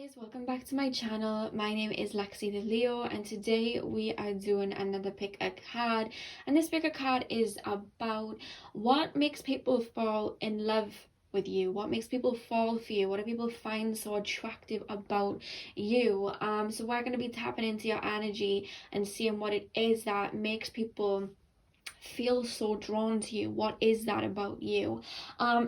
guys, welcome back to my channel. My name is Lexi The Leo and today we are doing another pick a card, and this pick a card is about what makes people fall in love with you, what makes people fall for you, what do people find so attractive about you. So we're going to be tapping into your energy and seeing what it is that makes people feel so drawn to you. What is that about you?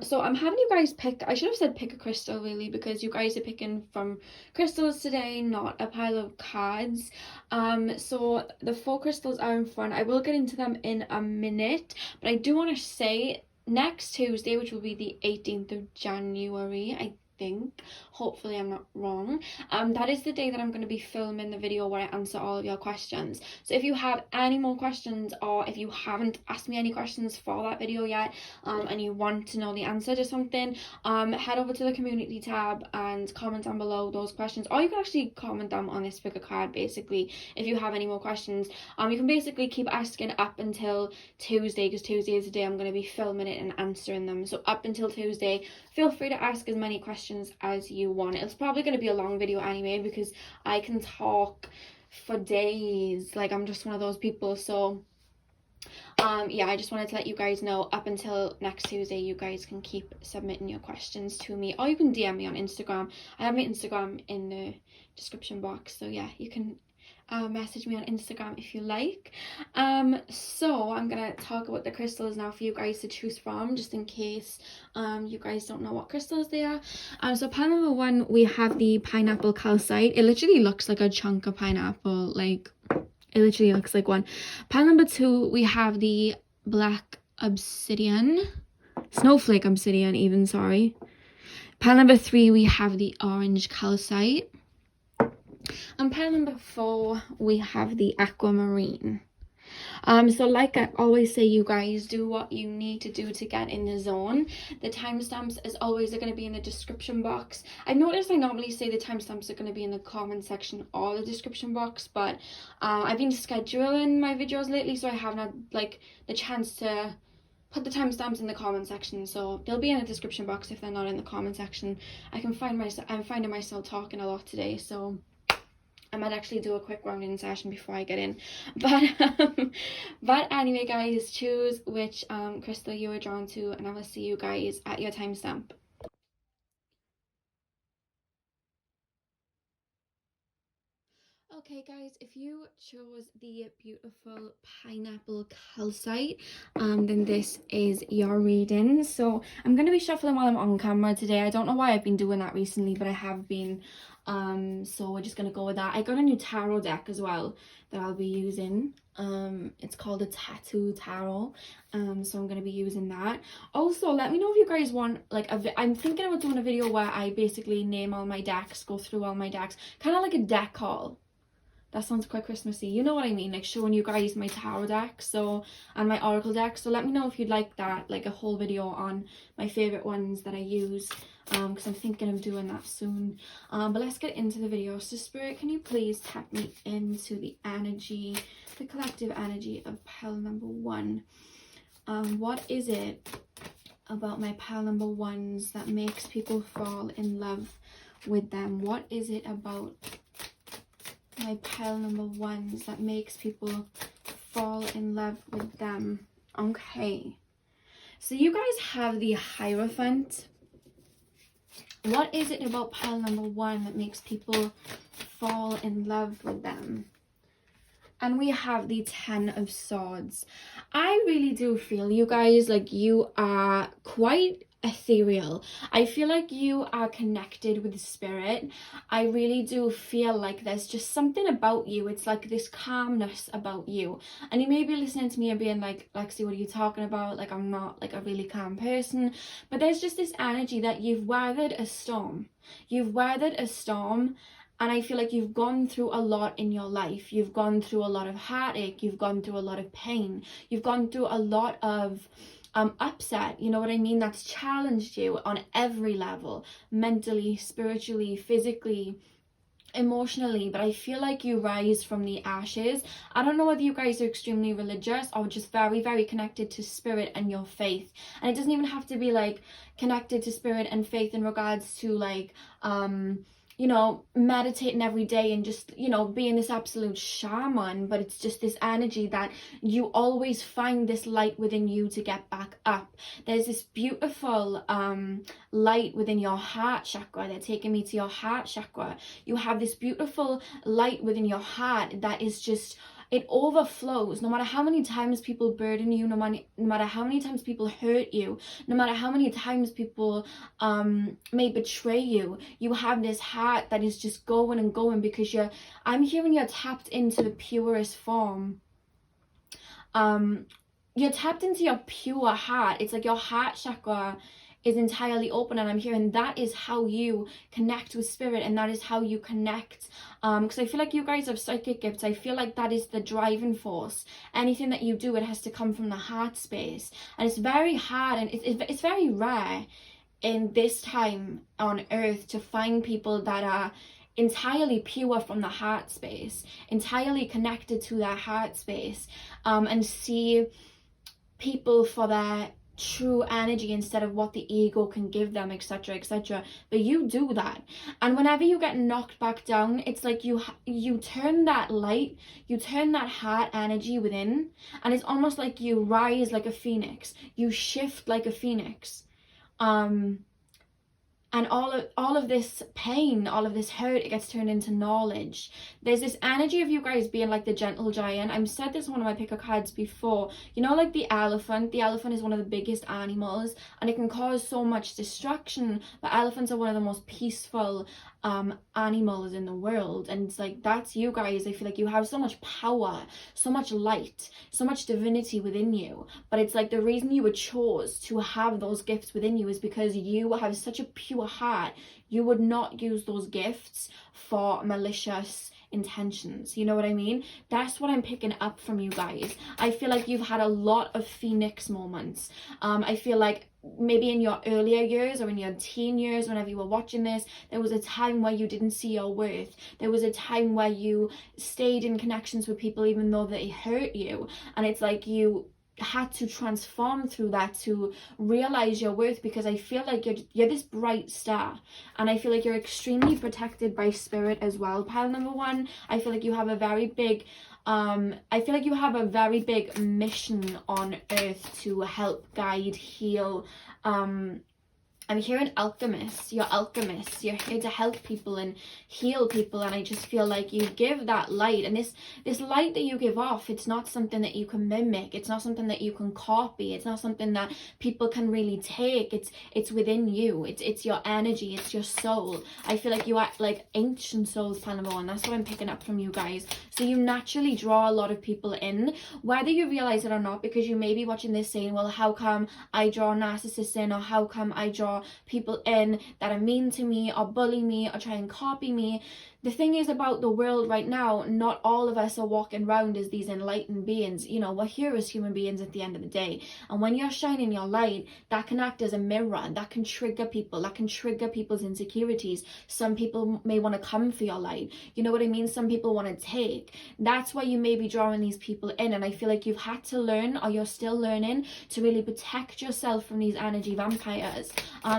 So I'm having you guys pick, I should have said pick a crystal really, because you guys are picking from crystals today, not a pile of cards. So the 4 crystals are in front. I will get into them in a minute, but I do want to say next Tuesday, which will be the 18th of January, I think, hopefully I'm not wrong, that is the day that I'm going to be filming the video where I answer all of your questions. So if you have any more questions, or if you haven't asked me any questions for that video yet, and you want to know the answer to something, head over to the community tab and comment down below those questions, or you can actually comment them on this figure card. Basically, if you have any more questions, you can basically keep asking up until Tuesday, because Tuesday is the day I'm going to be filming it and answering them. So up until Tuesday, feel free to ask as many questions as you want. It's probably going to be a long video anyway, because I can talk for days, like I'm just one of those people. So yeah, I just wanted to let you guys know, up until next Tuesday you guys can keep submitting your questions to me, or you can DM me on Instagram. I have my Instagram in the description box, so yeah, you can message me on Instagram if you like. So I'm gonna talk about the crystals now for you guys to choose from, just in case you guys don't know what crystals they are. So pile number 1, we have the pineapple calcite. It literally looks like a chunk of pineapple, like it literally looks like one. Pile number 2, we have the black obsidian, snowflake obsidian even, sorry. Pile number 3, we have the orange calcite. And pile number 4, we have the aquamarine. So like I always say, you guys, do what you need to do to get in the zone. The timestamps, as always, are going to be in the description box. I noticed I normally say the timestamps are going to be in the comment section or the description box, but I've been scheduling my videos lately, so I haven't had like the chance to put the timestamps in the comment section. So they'll be in the description box if they're not in the comment section. I'm finding myself talking a lot today, so I might actually do a quick rounding session before I get in. But anyway, guys, choose which crystal you are drawn to, and I will see you guys at your timestamp. Okay guys, if you chose the beautiful pineapple calcite, then this is your reading. So I'm going to be shuffling while I'm on camera today. I don't know why I've been doing that recently, but I have been. So we're just going to go with that. I got a new tarot deck as well that I'll be using. It's called a tattoo tarot. So I'm going to be using that. Also, let me know if you guys want, like, I'm thinking about doing a video where I basically name all my decks, go through all my decks, kind of like a deck haul. That sounds quite Christmassy, you know what I mean, like showing you guys my tarot deck, so, and my oracle deck. So let me know if you'd like that, like a whole video on my favorite ones that I use, because I'm thinking of doing that soon. But let's get into the video. So Spirit, can you please tap me into the energy, the collective energy of pile number 1? What is it about my pile number 1s that makes people fall in love with them? What is it about my pile number 1s that makes people fall in love with them? Okay, so you guys have the Hierophant. What is it about pile number 1 that makes people fall in love with them? And we have the 10 of Swords. I really do feel, you guys, like you are quite ethereal. I feel like you are connected with spirit. I really do feel like there's just something about you. It's like this calmness about you. And you may be listening to me and being like, Lexi, what are you talking about? Like, I'm not like a really calm person. But there's just this energy that you've weathered a storm. You've weathered a storm. And I feel like you've gone through a lot in your life. You've gone through a lot of heartache. You've gone through a lot of pain. You've gone through a lot of upset, you know what I mean? That's challenged you on every level, mentally, spiritually, physically, emotionally. But I feel like you rise from the ashes. I don't know whether you guys are extremely religious or just very, very connected to spirit and your faith. And it doesn't even have to be like connected to spirit and faith in regards to like you know, meditating every day and just, you know, being this absolute shaman, but it's just this energy that you always find this light within you to get back up. There's this beautiful light within your heart chakra. They're taking me to your heart chakra. You have this beautiful light within your heart that is just, it overflows. No matter how many times people burden you, no matter how many times people hurt you, no matter how many times people may betray you, you have this heart that is just going and going, because I'm hearing you're tapped into the purest form. You're tapped into your pure heart. It's like your heart chakra is entirely open, and I'm hearing that is how you connect with spirit, and that is how you connect, because I feel like you guys have psychic gifts. I feel like that is the driving force. Anything that you do, it has to come from the heart space, and it's very hard, and it's very rare in this time on earth to find people that are entirely pure from the heart space, entirely connected to their heart space, and see people for their true energy instead of what the ego can give them, etc., etc. But you do that, and whenever you get knocked back down, it's like you turn that light, you turn that heart energy within, and it's almost like you rise like a phoenix, you shift like a phoenix, and all of this pain, all of this hurt, it gets turned into knowledge. There's this energy of you guys being like the gentle giant. I've said this in one of my picker cards before. You know, like the elephant is one of the biggest animals, and it can cause so much destruction, but elephants are one of the most peaceful animals in the world. And it's like, that's you guys. I feel like you have so much power, so much light, so much divinity within you, but it's like the reason you were chose to have those gifts within you is because you have such a pure heart. You would not use those gifts for malicious intentions. You know what I mean? That's what I'm picking up from you guys. I feel like you've had a lot of phoenix moments. I feel like maybe in your earlier years or in your teen years, whenever you were watching this, there was a time where you didn't see your worth. There was a time where you stayed in connections with people even though they hurt you, and it's like you had to transform through that to realize your worth, because I feel like you're this bright star, and I feel like you're extremely protected by spirit as well. Pile number one, I feel like you have a very big mission on earth to help, guide, heal. I'm hearing alchemists. You're alchemists. You're here to help people and heal people, and I just feel like you give that light, and this light that you give off, it's not something that you can mimic. It's not something that you can copy. It's not something that people can really take. It's within you. It's your energy. It's your soul. I feel like you act like ancient souls, Panama, and that's what I'm picking up from you guys. So you naturally draw a lot of people in, whether you realize it or not, because you may be watching this saying, well, how come I draw narcissists in, or how come I draw people in that are mean to me or bully me or try and copy me. The thing is about the world right now, not all of us are walking around as these enlightened beings. You know, we're here as human beings at the end of the day. And when you're shining your light, that can act as a mirror. That can trigger people. That can trigger people's insecurities. Some people may want to come for your light. You know what I mean? Some people want to take. That's why you may be drawing these people in. And I feel like you've had to learn, or you're still learning, to really protect yourself from these energy vampires.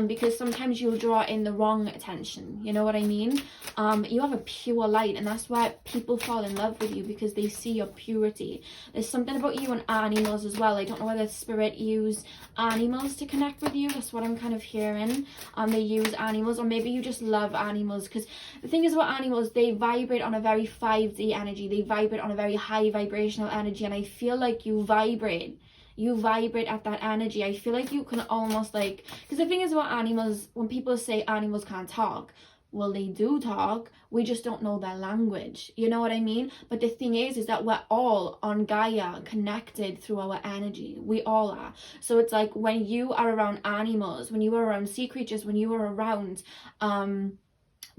Because sometimes you'll draw in the wrong attention. You know what I mean? You have a pure light, and that's why people fall in love with you, because they see your purity. There's something about you and animals as well. I don't know whether spirit use animals to connect with you. That's what I'm kind of hearing. They use animals, or maybe you just love animals, because the thing is about animals, they vibrate on a very 5D energy. They vibrate on a very high vibrational energy, and I feel like you vibrate at that energy. I feel like you can almost like, because the thing is about animals, when people say animals can't talk, well, they do talk, we just don't know their language. You know what I mean? But the thing is that we're all on Gaia connected through our energy. We all are. So it's like when you are around animals, when you are around sea creatures, when you are around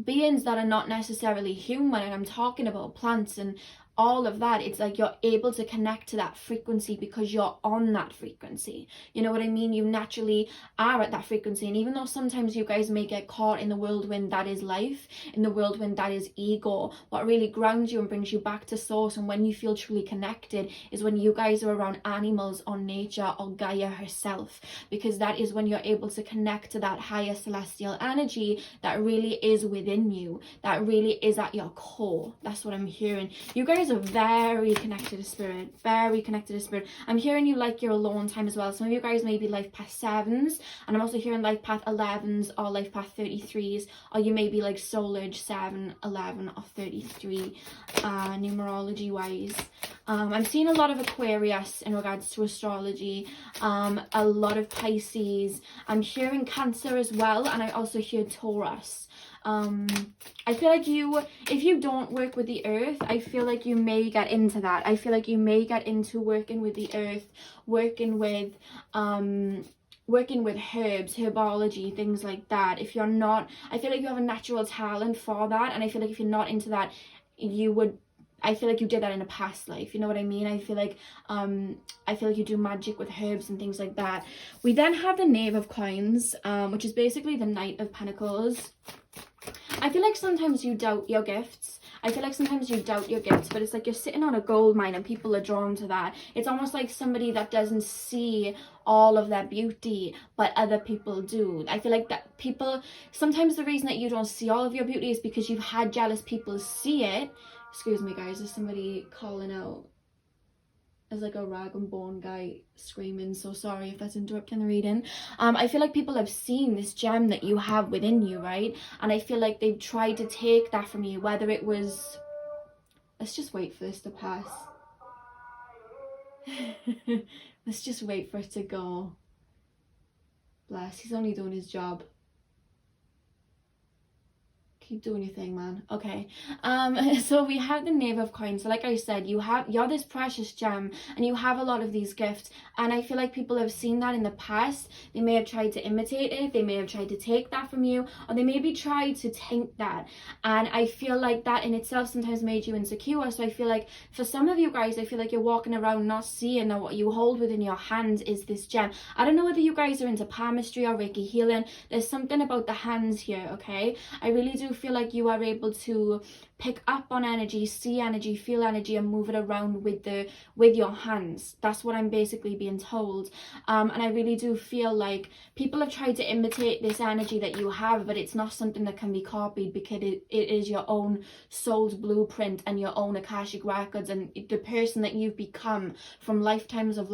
beings that are not necessarily human, and I'm talking about plants and all of that, it's like you're able to connect to that frequency because you're on that frequency. You know what I mean? You naturally are at that frequency. And even though sometimes you guys may get caught in the whirlwind that is life, in the whirlwind that is ego, what really grounds you and brings you back to source, and when you feel truly connected, is when you guys are around animals or nature or Gaia herself, because that is when you're able to connect to that higher celestial energy that really is within you, that really is at your core. That's what I'm hearing. You guys are very connected to spirit, very connected to spirit. I'm hearing you like your alone time as well. Some of you guys may be life path 7s, and I'm also hearing life path 11s or life path 33s, or you may be like soul age 7, 11 or 33 numerology wise. I'm seeing a lot of Aquarius in regards to astrology, a lot of Pisces. I'm hearing Cancer as well, and I also hear Taurus. I feel like if you don't work with the earth, I feel like you may get into that. I feel like you may get into working with the earth, working with herbs, herbology, things like that. If you're not, I feel like you have a natural talent for that, and I feel like if you're not into that, I feel like you did that in a past life. You know what I mean? I feel like you do magic with herbs and things like that. We then have the Knave of Coins, which is basically the Knight of Pentacles. I feel like sometimes you doubt your gifts. But it's like you're sitting on a gold mine and people are drawn to that. It's almost like somebody that doesn't see all of their beauty, but other people do. I feel like that people, sometimes the reason that you don't see all of your beauty is because you've had jealous people see it. Excuse me guys, there's somebody calling out. There's like a rag and bone guy screaming, so sorry if that's interrupting the reading. I feel like people have seen this gem that you have within you, right? And I feel like they've tried to take that from you, whether it was, let's just wait for this to pass. Let's just wait for it to go. Bless, he's only doing his job. Keep doing your thing, man. Okay, so we have the Knave of Coins. So like I said, you're this precious gem, and you have a lot of these gifts, and I feel like people have seen that in the past. They may have tried to imitate it, they may have tried to take that from you, or they maybe tried to taint that, and I feel like that in itself sometimes made you insecure. So I feel like for some of you guys, I feel like you're walking around not seeing that what you hold within your hands is this gem. I don't know whether you guys are into palmistry or Reiki healing. There's something about the hands here, okay? I really do feel like you are able to pick up on energy, see energy, feel energy, and move it around with your hands. That's what I'm basically being told. And I really do feel like people have tried to imitate this energy that you have, but it's not something that can be copied, because it is your own soul's blueprint and your own Akashic records, and the person that you've become from lifetimes of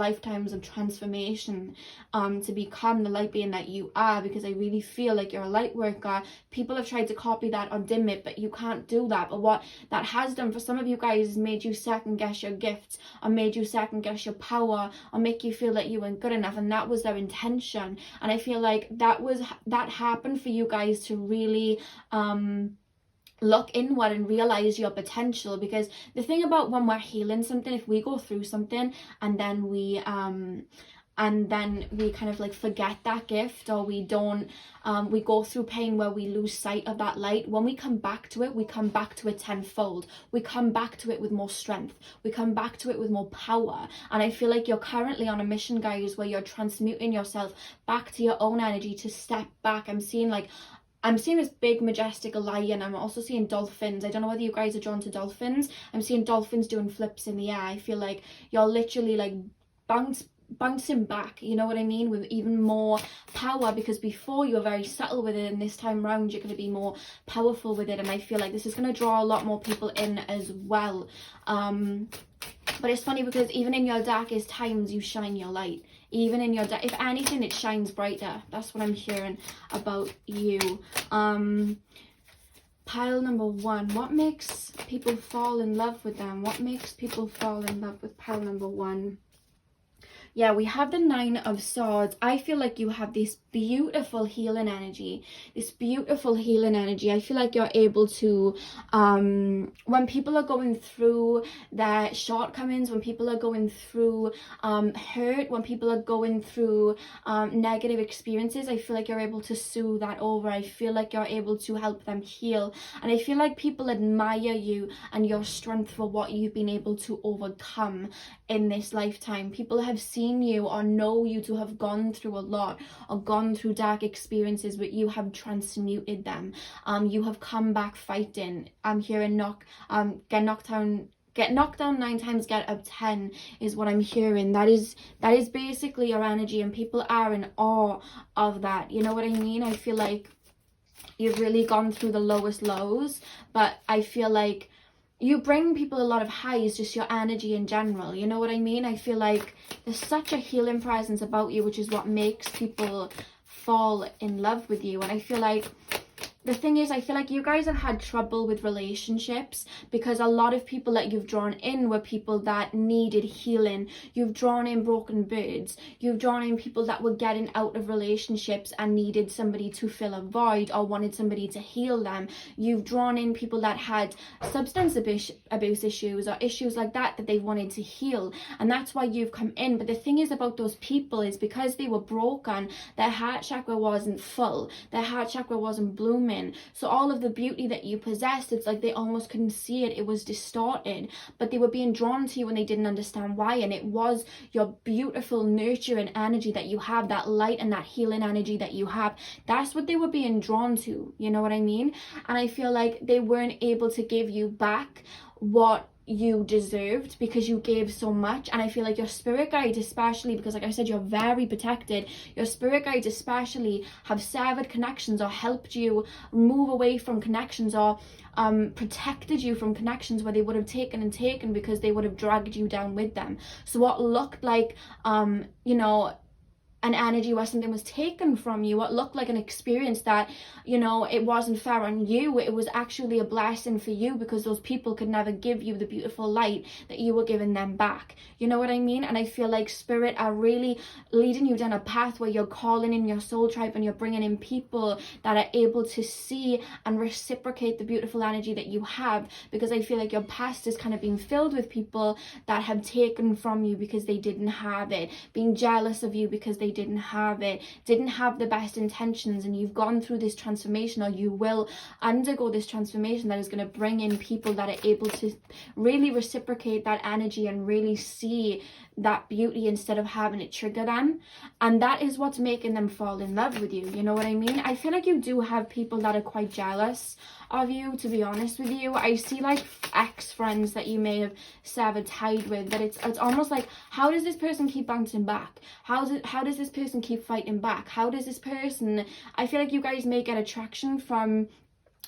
transformation to become the light being that you are. Because I really feel like you're a light worker. People have tried to copy that or dim it, but you can't do that. But what that has done for some of you guys is made you second guess your gifts, or made you second guess your power, or make you feel that you weren't good enough, and that was their intention. And I feel like that happened for you guys to really look inward and realize your potential. Because the thing about when we're healing something, if we go through something and then we kind of like forget that gift, or we don't we go through pain where we lose sight of that light, when we come back to it, we come back to it tenfold. We come back to it with more strength, we come back to it with more power. And I feel like you're currently on a mission, guys, where you're transmuting yourself back to your own energy, to step back. I'm seeing this big majestic lion. I'm also seeing dolphins. I don't know whether you guys are drawn to dolphins. I'm seeing dolphins doing flips in the air. I feel like you're literally like bouncing back, you know what I mean, with even more power, because before you were very subtle with it, and this time round you're going to be more powerful with it. And I feel like this is going to draw a lot more people in as well. But it's funny, because even in your darkest times you shine your light. Even in your if anything, it shines brighter. That's what I'm hearing about you. Pile number 1, what makes people fall in love with them? What makes people fall in love with pile number 1? Yeah, we have the Nine of Swords. I feel like you have this beautiful healing energy. This beautiful healing energy. I feel like you're able to, when people are going through their shortcomings, when people are going through hurt, when people are going through negative experiences, I feel like you're able to soothe that over. I feel like you're able to help them heal. And I feel like people admire you and your strength for what you've been able to overcome in this lifetime. People have seen you or know you to have gone through a lot or gone through dark experiences, but you have transmuted them. You have come back fighting. I'm hearing get knocked down 9 times, get up 10 is what I'm hearing. That is basically your energy, and people are in awe of that. You know what I mean? I feel like you've really gone through the lowest lows, but I feel like you bring people a lot of highs, just your energy in general. You know what I mean? I feel like there's such a healing presence about you, which is what makes people fall in love with you. And I feel like the thing is, I feel like you guys have had trouble with relationships because a lot of people that you've drawn in were people that needed healing. You've drawn in broken birds. You've drawn in people that were getting out of relationships and needed somebody to fill a void or wanted somebody to heal them. You've drawn in people that had substance abuse issues or issues like that they wanted to heal. And that's why you've come in. But the thing is about those people is because they were broken, their heart chakra wasn't full. Their heart chakra wasn't blooming. So all of the beauty that you possessed, it's like they almost couldn't see it. It was distorted, but they were being drawn to you and they didn't understand why. And it was your beautiful nurturing energy that you have, that light and that healing energy that you have. That's what they were being drawn to. You know what I mean? And I feel like they weren't able to give you back what you deserved because you gave so much. And I feel like your spirit guides, especially because like I said, you're very protected, your spirit guides especially have severed connections or helped you move away from connections or protected you from connections where they would have taken because they would have dragged you down with them. So what looked like you know, an energy where something was taken from you, what looked like an experience that, you know, it wasn't fair on you, it was actually a blessing for you because those people could never give you the beautiful light that you were giving them back. You know what I mean? And I feel like spirit are really leading you down a path where you're calling in your soul tribe and you're bringing in people that are able to see and reciprocate the beautiful energy that you have, because I feel like your past is kind of being filled with people that have taken from you because they didn't have it, being jealous of you because they didn't have it, didn't have the best intentions. And you've gone through this transformation, or you will undergo this transformation that is going to bring in people that are able to really reciprocate that energy and really see that beauty instead of having it trigger them. And that is what's making them fall in love with you. You know what I mean? I feel like you do have people that are quite jealous of you, to be honest with you. I see like ex-friends that you may have severed tied with, that it's almost like, how does this person keep bouncing back? How does this person keep fighting back? How does this person, I feel like you guys may get attraction from,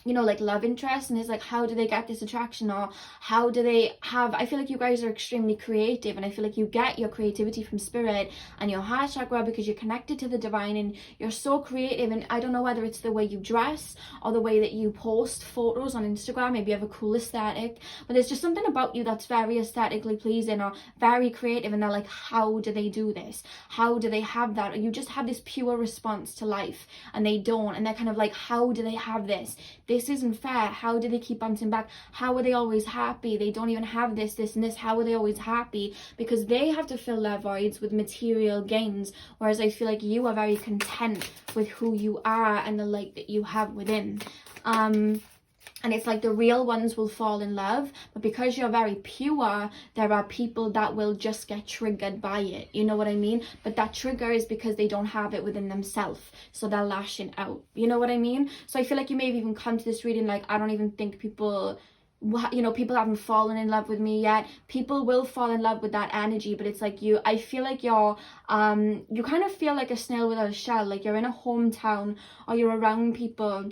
you know, like love interest, and it's like, how do they get this attraction, or how do they have, I feel like you guys are extremely creative, and I feel like you get your creativity from spirit and your heart chakra because you're connected to the divine and you're so creative. And I don't know whether it's the way you dress or the way that you post photos on Instagram, maybe you have a cool aesthetic, but there's just something about you that's very aesthetically pleasing or very creative, and they're like, how do they do this? How do they have that? Or you just have this pure response to life and they don't, and they're kind of like, how do they have this? This isn't fair. How do they keep bouncing back? How are they always happy? They don't even have this and this. How are they always happy? Because they have to fill their voids with material gains, whereas I feel like you are very content with who you are and the light that you have within. And it's like the real ones will fall in love, but because you're very pure, there are people that will just get triggered by it. You know what I mean? But that trigger is because they don't have it within themselves, so they're lashing out. You know what I mean? So I feel like you may have even come to this reading like, I don't even think people, you know, people haven't fallen in love with me yet. People will fall in love with that energy, but it's like I feel like you're you kind of feel like a snail without a shell, like you're in a hometown or you're around people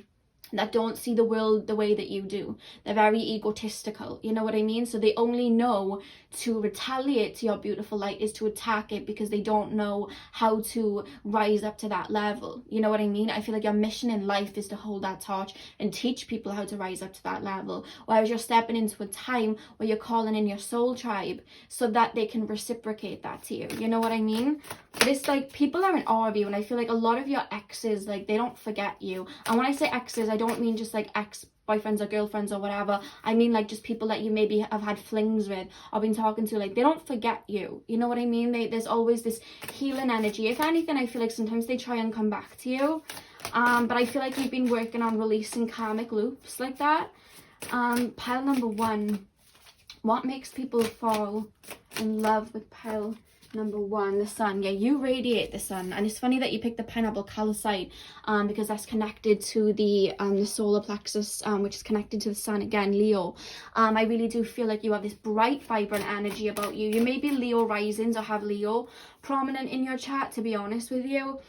that don't see the world the way that you do. They're very egotistical, you know what I mean? So they only know to retaliate to your beautiful light is to attack it, because they don't know how to rise up to that level, you know what I mean? I feel like your mission in life is to hold that torch and teach people how to rise up to that level, whereas you're stepping into a time where you're calling in your soul tribe so that they can reciprocate that to you, you know what I mean? But it's like people are in awe of you, and I feel like a lot of your exes, like, they don't forget you. And when I say exes, I don't mean just like ex-boyfriends or girlfriends or whatever. I mean like just people that you maybe have had flings with or been talking to. Like, they don't forget you, you know what I mean? There's always this healing energy. If anything, I feel like sometimes they try and come back to you, but I feel like you've been working on releasing karmic loops like that. Pile number 1, what makes people fall in love with pile number 1? The sun. Yeah, you radiate the sun. And it's funny that you picked the pineapple calcite, because that's connected to the solar plexus, which is connected to the sun again, Leo. I really do feel like you have this bright, vibrant energy about you. You may be Leo risings or have Leo prominent in your chart, to be honest with you.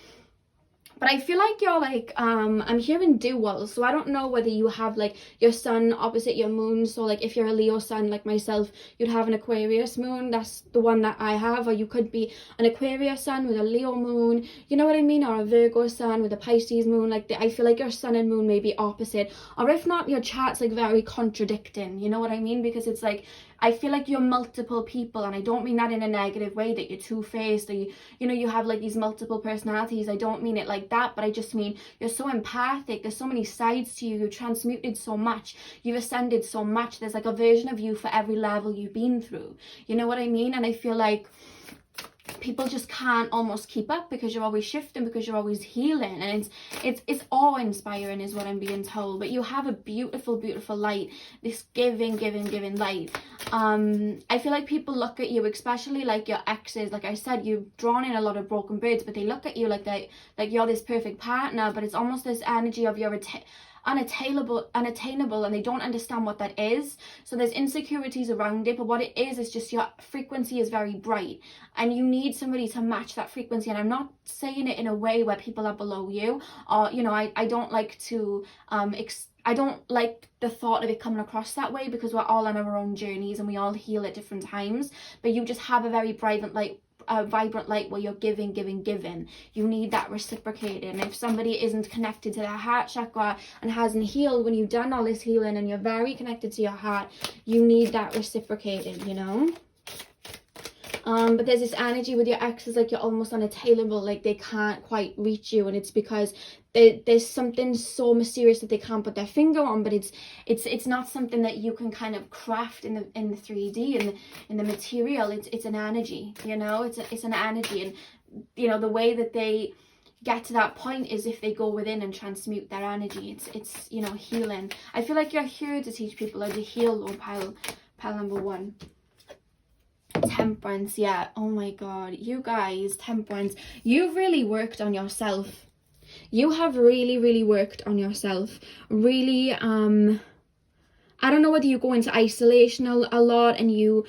But I feel like you're like, I'm hearing dual, so I don't know whether you have like your sun opposite your moon. So like if you're a Leo sun like myself, you'd have an Aquarius moon. That's the one that I have. Or you could be an Aquarius sun with a Leo moon, you know what I mean? Or a Virgo sun with a Pisces moon. Like I feel like your sun and moon may be opposite. Or if not, your chart's like very contradicting, you know what I mean? Because it's like, I feel like you're multiple people, and I don't mean that in a negative way, that you're two-faced, or you know, you have like these multiple personalities. I don't mean it like that, but I just mean you're so empathic. There's so many sides to you. You've transmuted so much. You've ascended so much. There's like a version of you for every level you've been through. You know what I mean? And I feel like people just can't almost keep up, because you're always shifting, because you're always healing, and it's awe-inspiring is what I'm being told. But you have a beautiful light, this giving light. I feel like people look at you, especially like your exes, like I said, you've drawn in a lot of broken birds, but they look at you like you're this perfect partner, but it's almost this energy of you're unattainable, and they don't understand what that is. So there's insecurities around it, but what it is just your frequency is very bright, and you need somebody to match that frequency. And I'm not saying it in a way where people are below you, or you know, I don't like to I don't like the thought of it coming across that way, because we're all on our own journeys and we all heal at different times. But you just have a very vibrant light where you're giving. You need that reciprocated. And if somebody isn't connected to their heart chakra and hasn't healed when you've done all this healing, and you're very connected to your heart, you need that reciprocated, you know. But there's this energy with your exes, like you're almost unattainable, like they can't quite reach you, and it's because there's something so mysterious that they can't put their finger on. But it's not something that you can kind of craft in the 3D, in the material. It's an energy, you know. It's an energy, and you know, the way that they get to that point is if they go within and transmute their energy. It's you know, healing. I feel like you're here to teach people how to heal. Or pile number 1. Temperance. Yeah, oh my god, you guys, temperance, you've really worked on yourself. You have really worked on yourself. Really, I don't know whether you go into isolation a lot and you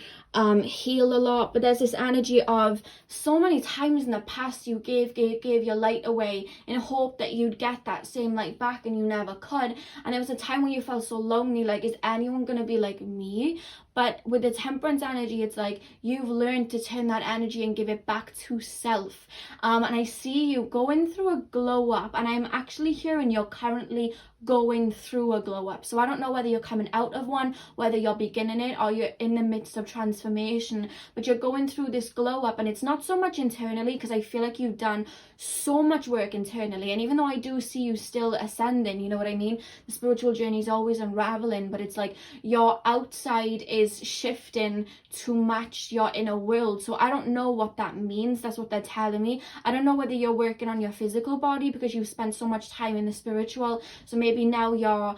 heal a lot, but there's this energy of so many times in the past you gave your light away in hope that you'd get that same light back, and you never could. And there was a time when you felt so lonely, like, is anyone gonna be like me? But with the temperance energy, it's like you've learned to turn that energy and give it back to self. And I see you going through a glow up, and I'm actually hearing you're currently going through a glow up. So I don't know whether you're coming out of one, whether you're beginning it, or you're in the midst of transformation, but you're going through this glow up. And it's not so much internally, because I feel like you've done so much work internally, and even though I do see you still ascending, you know what I mean, the spiritual journey is always unraveling, but it's like your outside is shifting to match your inner world. So I don't know what that means. That's what they're telling me. I don't know whether you're working on your physical body because you've spent so much time in the spiritual, so maybe now you're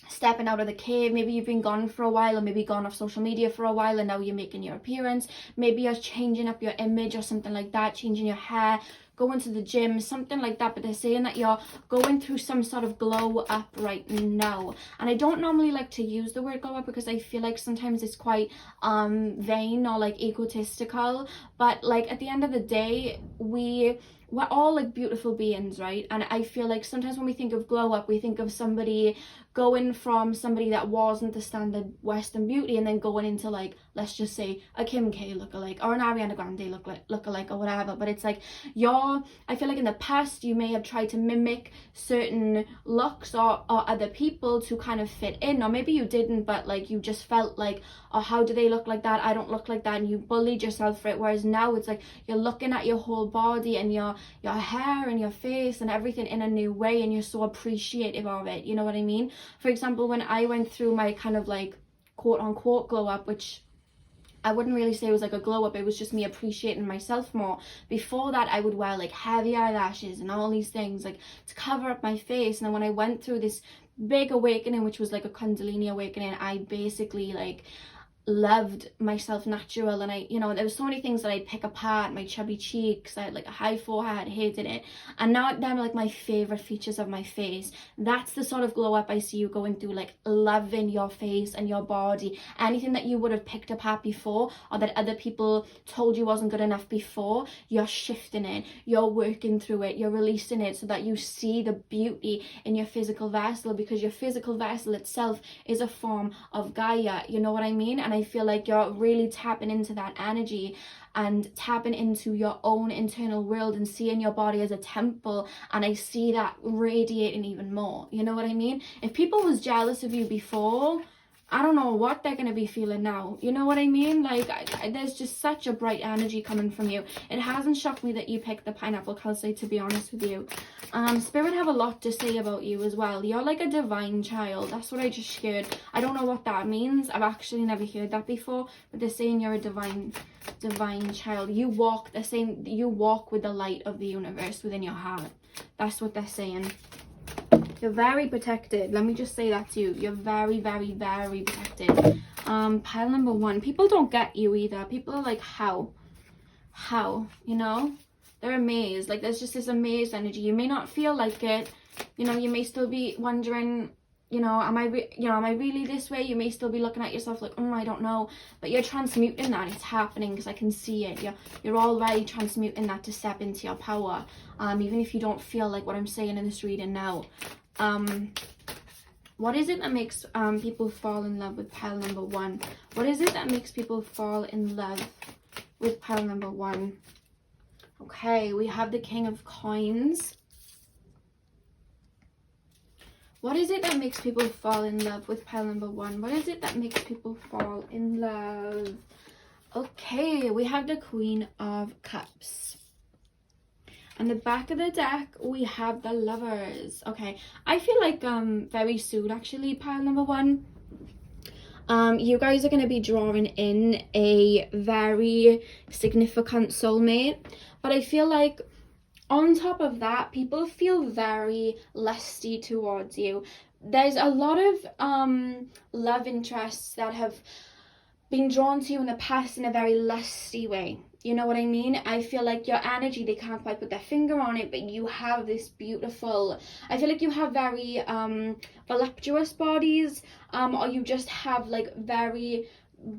stepping out of the cave. Maybe you've been gone for a while, or maybe gone off social media for a while, and now you're making your appearance. Maybe you're changing up your image or something like that, changing your hair, going to the gym, something like that. But they're saying that you're going through some sort of glow up right now. And I don't normally like to use the word glow up, because I feel like sometimes it's quite vain or like egotistical. But like at the end of the day, we we're all like beautiful beings, right? And I feel like sometimes when we think of glow up, we think of somebody going from somebody that wasn't the standard Western beauty and then going into like, let's just say a Kim K lookalike or an Ariana Grande lookalike or whatever. But it's like I feel like in the past you may have tried to mimic certain looks or other people to kind of fit in, or maybe you didn't, but like you just felt like, oh, how do they look like that? I don't look like that, and you bullied yourself for it. Whereas now it's like you're looking at your whole body and your hair and your face and everything in a new way, and you're so appreciative of it. You know what I mean? For example, when I went through my kind of like quote unquote glow up, which I wouldn't really say it was like a glow up, it was just me appreciating myself more. Before that, I would wear like heavy eyelashes and all these things like to cover up my face. And then when I went through this big awakening, which was like a Kundalini awakening, I basically like loved myself natural. And I, you know, there was so many things that I'd pick apart. My chubby cheeks, I had like a high forehead, hated it, and now them are like my favorite features of my face. That's the sort of glow up I see you going through, like loving your face and your body. Anything that you would have picked apart before, or that other people told you wasn't good enough before, you're shifting it, you're working through it, you're releasing it, so that you see the beauty in your physical vessel, because your physical vessel itself is a form of Gaia, you know what I mean? And I feel like you're really tapping into that energy and tapping into your own internal world and seeing your body as a temple. And I see that radiating even more, you know what I mean? If people was jealous of you before, I don't know what they're going to be feeling now. You know what I mean? Like, there's just such a bright energy coming from you. It hasn't shocked me that you picked the pineapple calcite, to be honest with you. Spirit have a lot to say about you as well. You're like a divine child. That's what I just shared. I don't know what that means. I've actually never heard that before. But they're saying you're a divine child. You walk with the light of the universe within your heart. That's what they're saying. You're very protected. Let me just say that to you. You're very, very, very protected. Pile number 1. People don't get you either. People are like, how? You know? They're amazed. Like, there's just this amazed energy. You may not feel like it. You know, you may still be wondering, you know, am I really this way? You may still be looking at yourself like, I don't know. But you're transmuting that. It's happening, because I can see it. You're already transmuting that to step into your power. Even if you don't feel like what I'm saying in this reading now. What is it that makes people fall in love with pile number 1? What is it that makes people fall in love with pile number 1? Okay, we have the King of Coins. What is it that makes people fall in love with pile number 1? What is it that makes people fall in love? Okay, we have the Queen of Cups. And the back of the deck, we have the Lovers. Okay, I feel like very soon, actually, pile number 1, you guys are going to be drawing in a very significant soulmate. But I feel like on top of that, people feel very lusty towards you. There's a lot of love interests that have been drawn to you in the past in a very lusty way. You know what I mean? I feel like your energy, they can't quite put their finger on it, but you have this beautiful, I feel like you have very voluptuous bodies, or you just have like very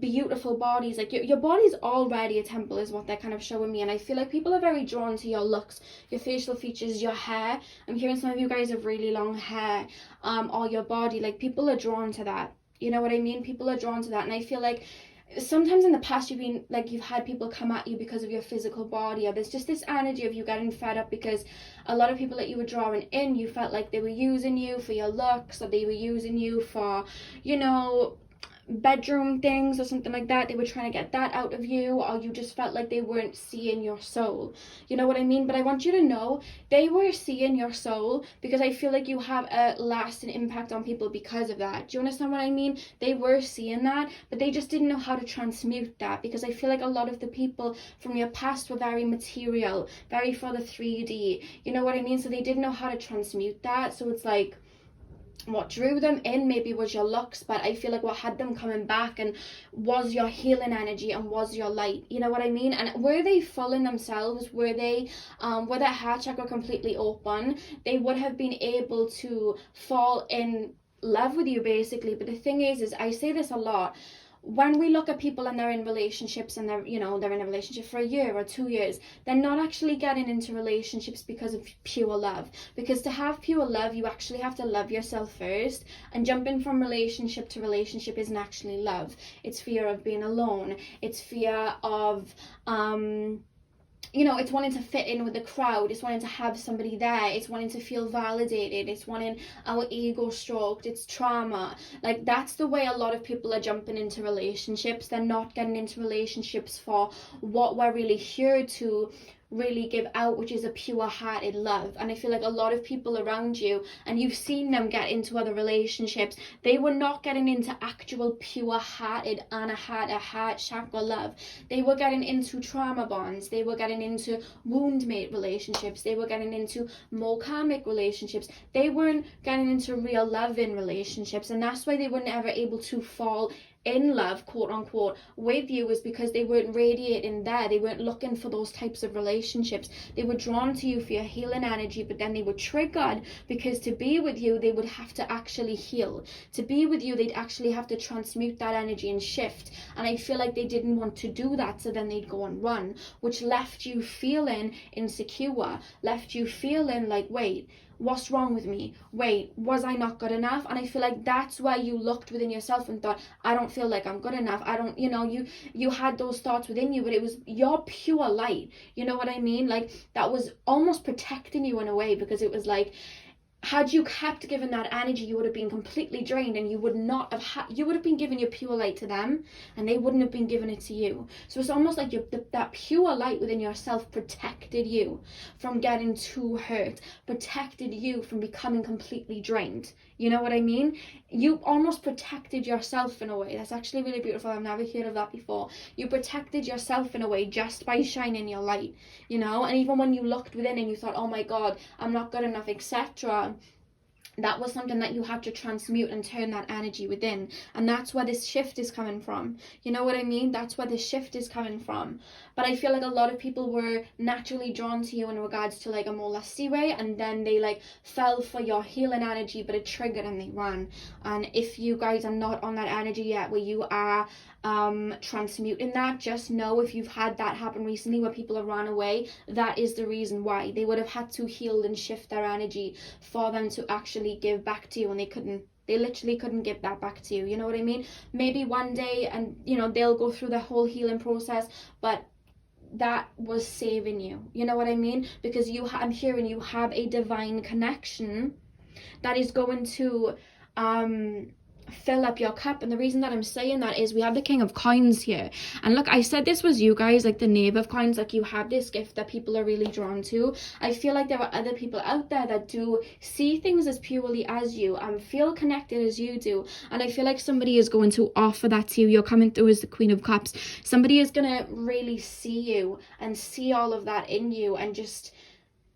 beautiful bodies. Like your body's already a temple, is what they're kind of showing me. And I feel like people are very drawn to your looks, your facial features, your hair. I'm hearing some of you guys have really long hair, or your body. Like, people are drawn to that. You know what I mean? People are drawn to that. And I feel like sometimes in the past you've had people come at you because of your physical body, or there's just this energy of you getting fed up because a lot of people that you were drawing in, you felt like they were using you for your looks, or they were using you for, you know, bedroom things or something like that. They were trying to get that out of you, or you just felt like they weren't seeing your soul. You know what I mean? But I want you to know they were seeing your soul, because I feel like you have a lasting impact on people because of that. Do you understand what I mean? They were seeing that, but they just didn't know how to transmute that, because I feel like a lot of the people from your past were very material, very for the 3D. You know what I mean? So they didn't know how to transmute that. So it's like, what drew them in maybe was your looks, but I feel like what had them coming back and was your healing energy and was your light. You know what I mean? And were they full in themselves, were their heart chakra completely open, they would have been able to fall in love with you, basically. But the thing is I say this a lot, when we look at people and they're in relationships and they're, you know, they're in a relationship for a year or 2 years, they're not actually getting into relationships because of pure love. Because to have pure love, you actually have to love yourself first, and jumping from relationship to relationship isn't actually love. It's fear of being alone. It's fear of you know, it's wanting to fit in with the crowd, it's wanting to have somebody there, it's wanting to feel validated, it's wanting our ego stroked, it's trauma. Like, that's the way a lot of people are jumping into relationships. They're not getting into relationships for what we're really here to really give out, which is a pure-hearted love. And I feel like a lot of people around you, and you've seen them get into other relationships, they were not getting into actual pure-hearted heart chakra love. They were getting into trauma bonds, they were getting into wound mate relationships, they were getting into more karmic relationships. They weren't getting into real love in relationships, and that's why they were never able to fall in love, quote unquote, with you, is because they weren't radiating there. They weren't looking for those types of relationships. They were drawn to you for your healing energy, but then they were triggered because to be with you, they would have to actually heal. To be with you, they'd actually have to transmute that energy and shift. And I feel like they didn't want to do that, so then they'd go and run, which left you feeling insecure, left you feeling like, wait, what's wrong with me? Wait, was I not good enough? And I feel like that's why you looked within yourself and thought, I don't feel like I'm good enough. I don't, you know, you had those thoughts within you, but it was your pure light. You know what I mean? Like, that was almost protecting you in a way, because it was like, had you kept giving that energy, you would have been completely drained, and you would not have you would have been giving your pure light to them, and they wouldn't have been giving it to you. So it's almost like that pure light within yourself protected you from getting too hurt, protected you from becoming completely drained. You know what I mean? You almost protected yourself in a way. That's actually really beautiful. I've never heard of that before. You protected yourself in a way just by shining your light, you know? And even when you looked within and you thought, oh my God, I'm not good enough, etc., that was something that you had to transmute and turn that energy within. And that's where this shift is coming from. You know what I mean? That's where this shift is coming from. But I feel like a lot of people were naturally drawn to you in regards to like a more lusty way, and then they like fell for your healing energy, but it triggered and they ran. And if you guys are not on that energy yet where you are transmuting that, just know if you've had that happen recently where people have ran away, that is the reason why. They would have had to heal and shift their energy for them to actually give back to you, and they literally couldn't give that back to you. You know what I mean? Maybe one day, and you know, they'll go through the whole healing process, but that was saving you. You know what I mean? Because I'm hearing you have a divine connection that is going to fill up your cup. And the reason that I'm saying that is we have the King of Coins here, and look, I said this was you guys, like the Knave of Coins, like you have this gift that people are really drawn to. I feel like there are other people out there that do see things as purely as you and feel connected as you do, and I feel like somebody is going to offer that to you. You're coming through as the Queen of Cups. Somebody is gonna really see you and see all of that in you, and just,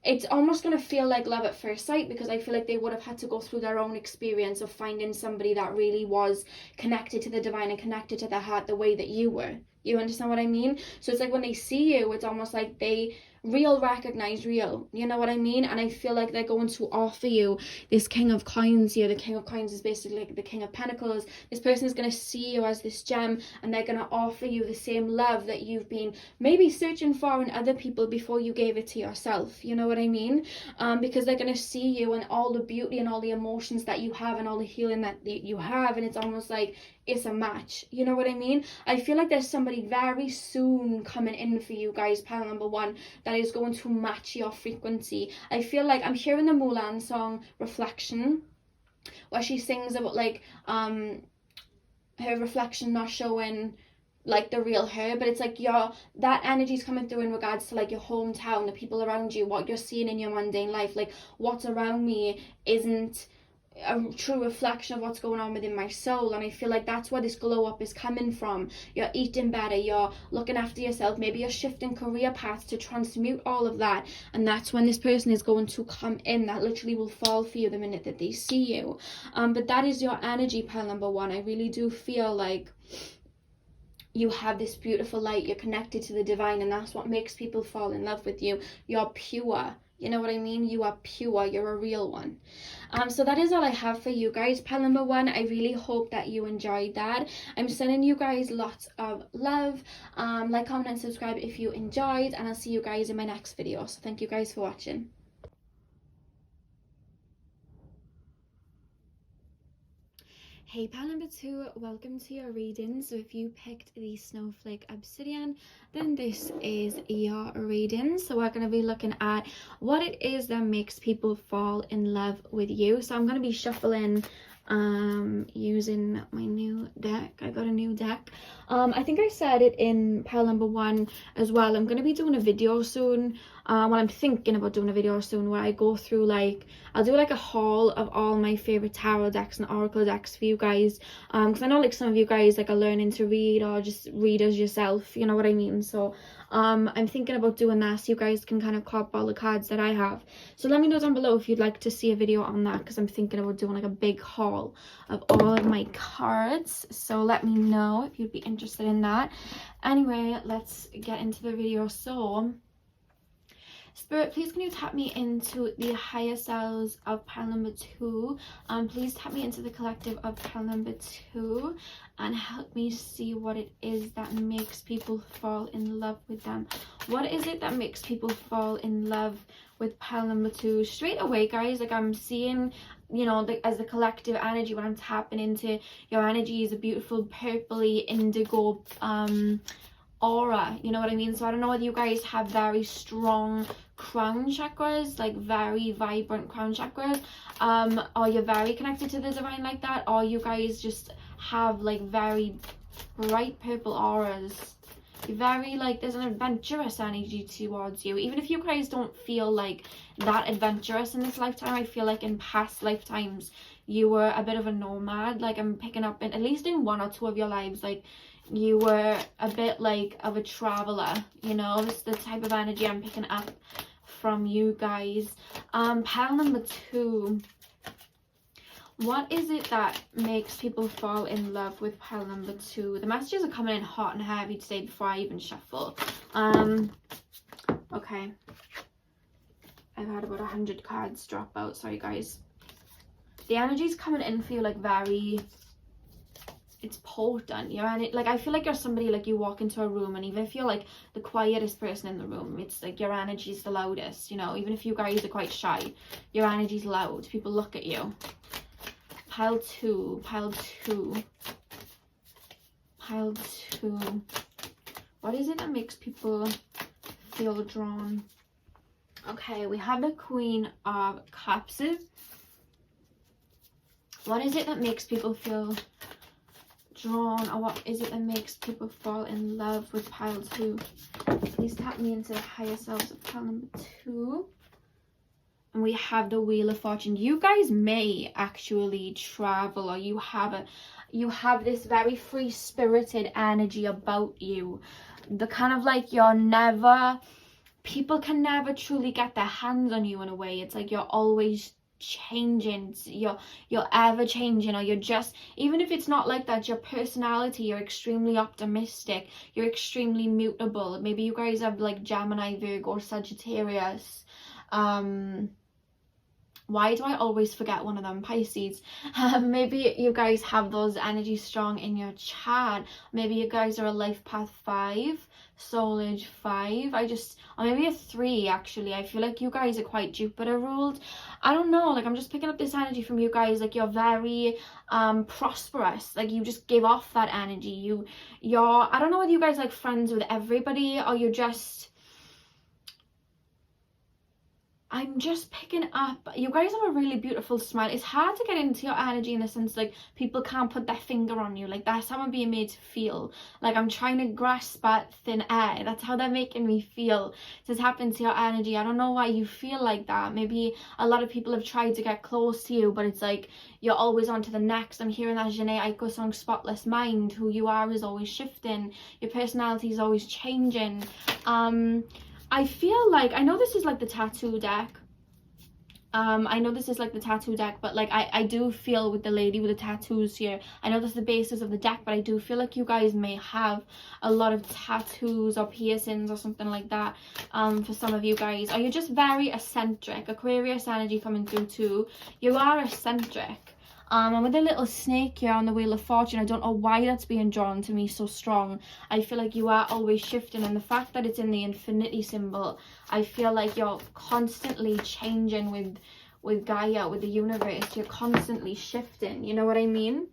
it's almost going to feel like love at first sight, because I feel like they would have had to go through their own experience of finding somebody that really was connected to the divine and connected to their heart the way that you were. You understand what I mean? So it's like when they see you, it's almost like they recognize real, you know what I mean? And I feel like they're going to offer you this King of Coins here. The King of Coins is basically like the King of Pentacles. This person is going to see you as this gem, and they're going to offer you the same love that you've been maybe searching for in other people before you gave it to yourself. You know what I mean? Because they're going to see you and all the beauty and all the emotions that you have and all the healing that you have, and it's almost like it's a match. You know what I mean? I feel like there's somebody very soon coming in for you guys, pile number one, that is going to match your frequency. I feel like I'm hearing the Mulan song Reflection, where she sings about like her reflection not showing like the real her, but it's like that energy's coming through in regards to like your hometown, the people around you, what you're seeing in your mundane life. Like, what's around me isn't a true reflection of what's going on within my soul. And I feel like that's where this glow up is coming from. You're eating better, you're looking after yourself, maybe you're shifting career paths to transmute all of that, and that's when this person is going to come in that literally will fall for you the minute that they see you. But that is your energy, pile number one. I really do feel like you have this beautiful light, you're connected to the divine, and that's what makes people fall in love with you. You're pure. You know what I mean? You are pure, you're a real one. So that is all I have for you guys. Pile number 1, I really hope that you enjoyed that. I'm sending you guys lots of love. Like, comment, and subscribe if you enjoyed, and I'll see you guys in my next video. So thank you guys for watching. Hey pile number 2, welcome to your reading. So if you picked the SnowFlake Obsidian, then this is your reading. So we're going to be looking at what it is that makes people fall in love with you. So I'm going to be shuffling using my new deck. I got a new deck. I think I said it in pile number 1 as well. I'm going to be doing a video soon. Well, I'm thinking about doing a video soon where I go through, like, I'll do like a haul of all my favorite tarot decks and oracle decks for you guys, because I know like some of you guys like are learning to read or just readers yourself, you know what I mean. So I'm thinking about doing that so you guys can kind of cop all the cards that I have. So let me know down below if you'd like to see a video on that, because I'm thinking about doing like a big haul of all of my cards. So let me know if you'd be interested in that. Anyway, let's get into the video. So Spirit, please can you tap me into the higher selves of pile number 2. Please tap me into the collective of pile number 2 and help me see what it is that makes people fall in love with them. What is it that makes people fall in love with pile number 2? Straight away, guys, like I'm seeing, you know, as the collective energy, when I'm tapping into your energy, is a beautiful purpley indigo aura, you know what I mean. So I don't know whether you guys have very strong crown chakras, like very vibrant crown chakras, or you're very connected to the divine like that, or you guys just have like very bright purple auras. You're very, like, there's an adventurous energy towards you. Even if you guys don't feel like that adventurous in this lifetime, I feel like in past lifetimes you were a bit of a nomad. Like, I'm picking up in at least in 1 or 2 of your lives, like you were a bit like of a traveler, you know. This is the type of energy I'm picking up from you guys. Pile number 2, what is it that makes people fall in love with pile number 2? The messages are coming in hot and heavy today before I even shuffle. Okay, I've had about 100 cards drop out, sorry guys. The energy's coming in for you like very, it's potent, you know, and like I feel like you're somebody, like you walk into a room and even if you're like the quietest person in the room, it's like your energy's the loudest, you know. Even if you guys are quite shy, your energy's loud, people look at you. Pile 2, pile 2, pile 2. What is it that makes people feel drawn? Okay, we have the Queen of Cups. What is it that makes people feel drawn, or what is it that makes people fall in love with pile 2? Please tap me into the higher selves of pile number 2. And we have the Wheel of Fortune. You guys may actually travel, or you have this very free-spirited energy about you. The kind of like people can never truly get their hands on you in a way. It's like you're always changing, you're ever changing, or you're just, even if it's not like that, your personality, you're extremely optimistic, you're extremely mutable. Maybe you guys have like Gemini, Virgo, Sagittarius. Why do I always forget one of them? Pisces. Maybe you guys have those energies strong in your chart. Maybe you guys are a life path 5, soul age 5. Or maybe a 3 actually. I feel like you guys are quite Jupiter ruled. I don't know, like I'm just picking up this energy from you guys, like you're very prosperous, like you just give off that energy. You're I don't know whether you guys like friends with everybody, or you're just, I'm just picking up, you guys have a really beautiful smile. It's hard to get into your energy in the sense like people can't put their finger on you. Like that's how I'm being made to feel. Like I'm trying to grasp at thin air. That's how they're making me feel. This happened to your energy. I don't know why you feel like that. Maybe a lot of people have tried to get close to you, but it's like you're always on to the next. I'm hearing that Janae Aiko song, Spotless Mind. Who you are is always shifting. Your personality is always changing. I feel like, I know this is like the tattoo deck, I know this is like the tattoo deck, but like I do feel with the lady with the tattoos here, I know this is the basis of the deck, but I do feel like you guys may have a lot of tattoos or piercings or something like that. For some of you guys, or you're just very eccentric. Aquarius energy coming through too. You are eccentric. And with the little snake here on the Wheel of Fortune, I don't know why that's being drawn to me so strong. I feel like you are always shifting, and the fact that it's in the infinity symbol, I feel like you're constantly changing with Gaia, with the universe. You're constantly shifting, you know what I mean?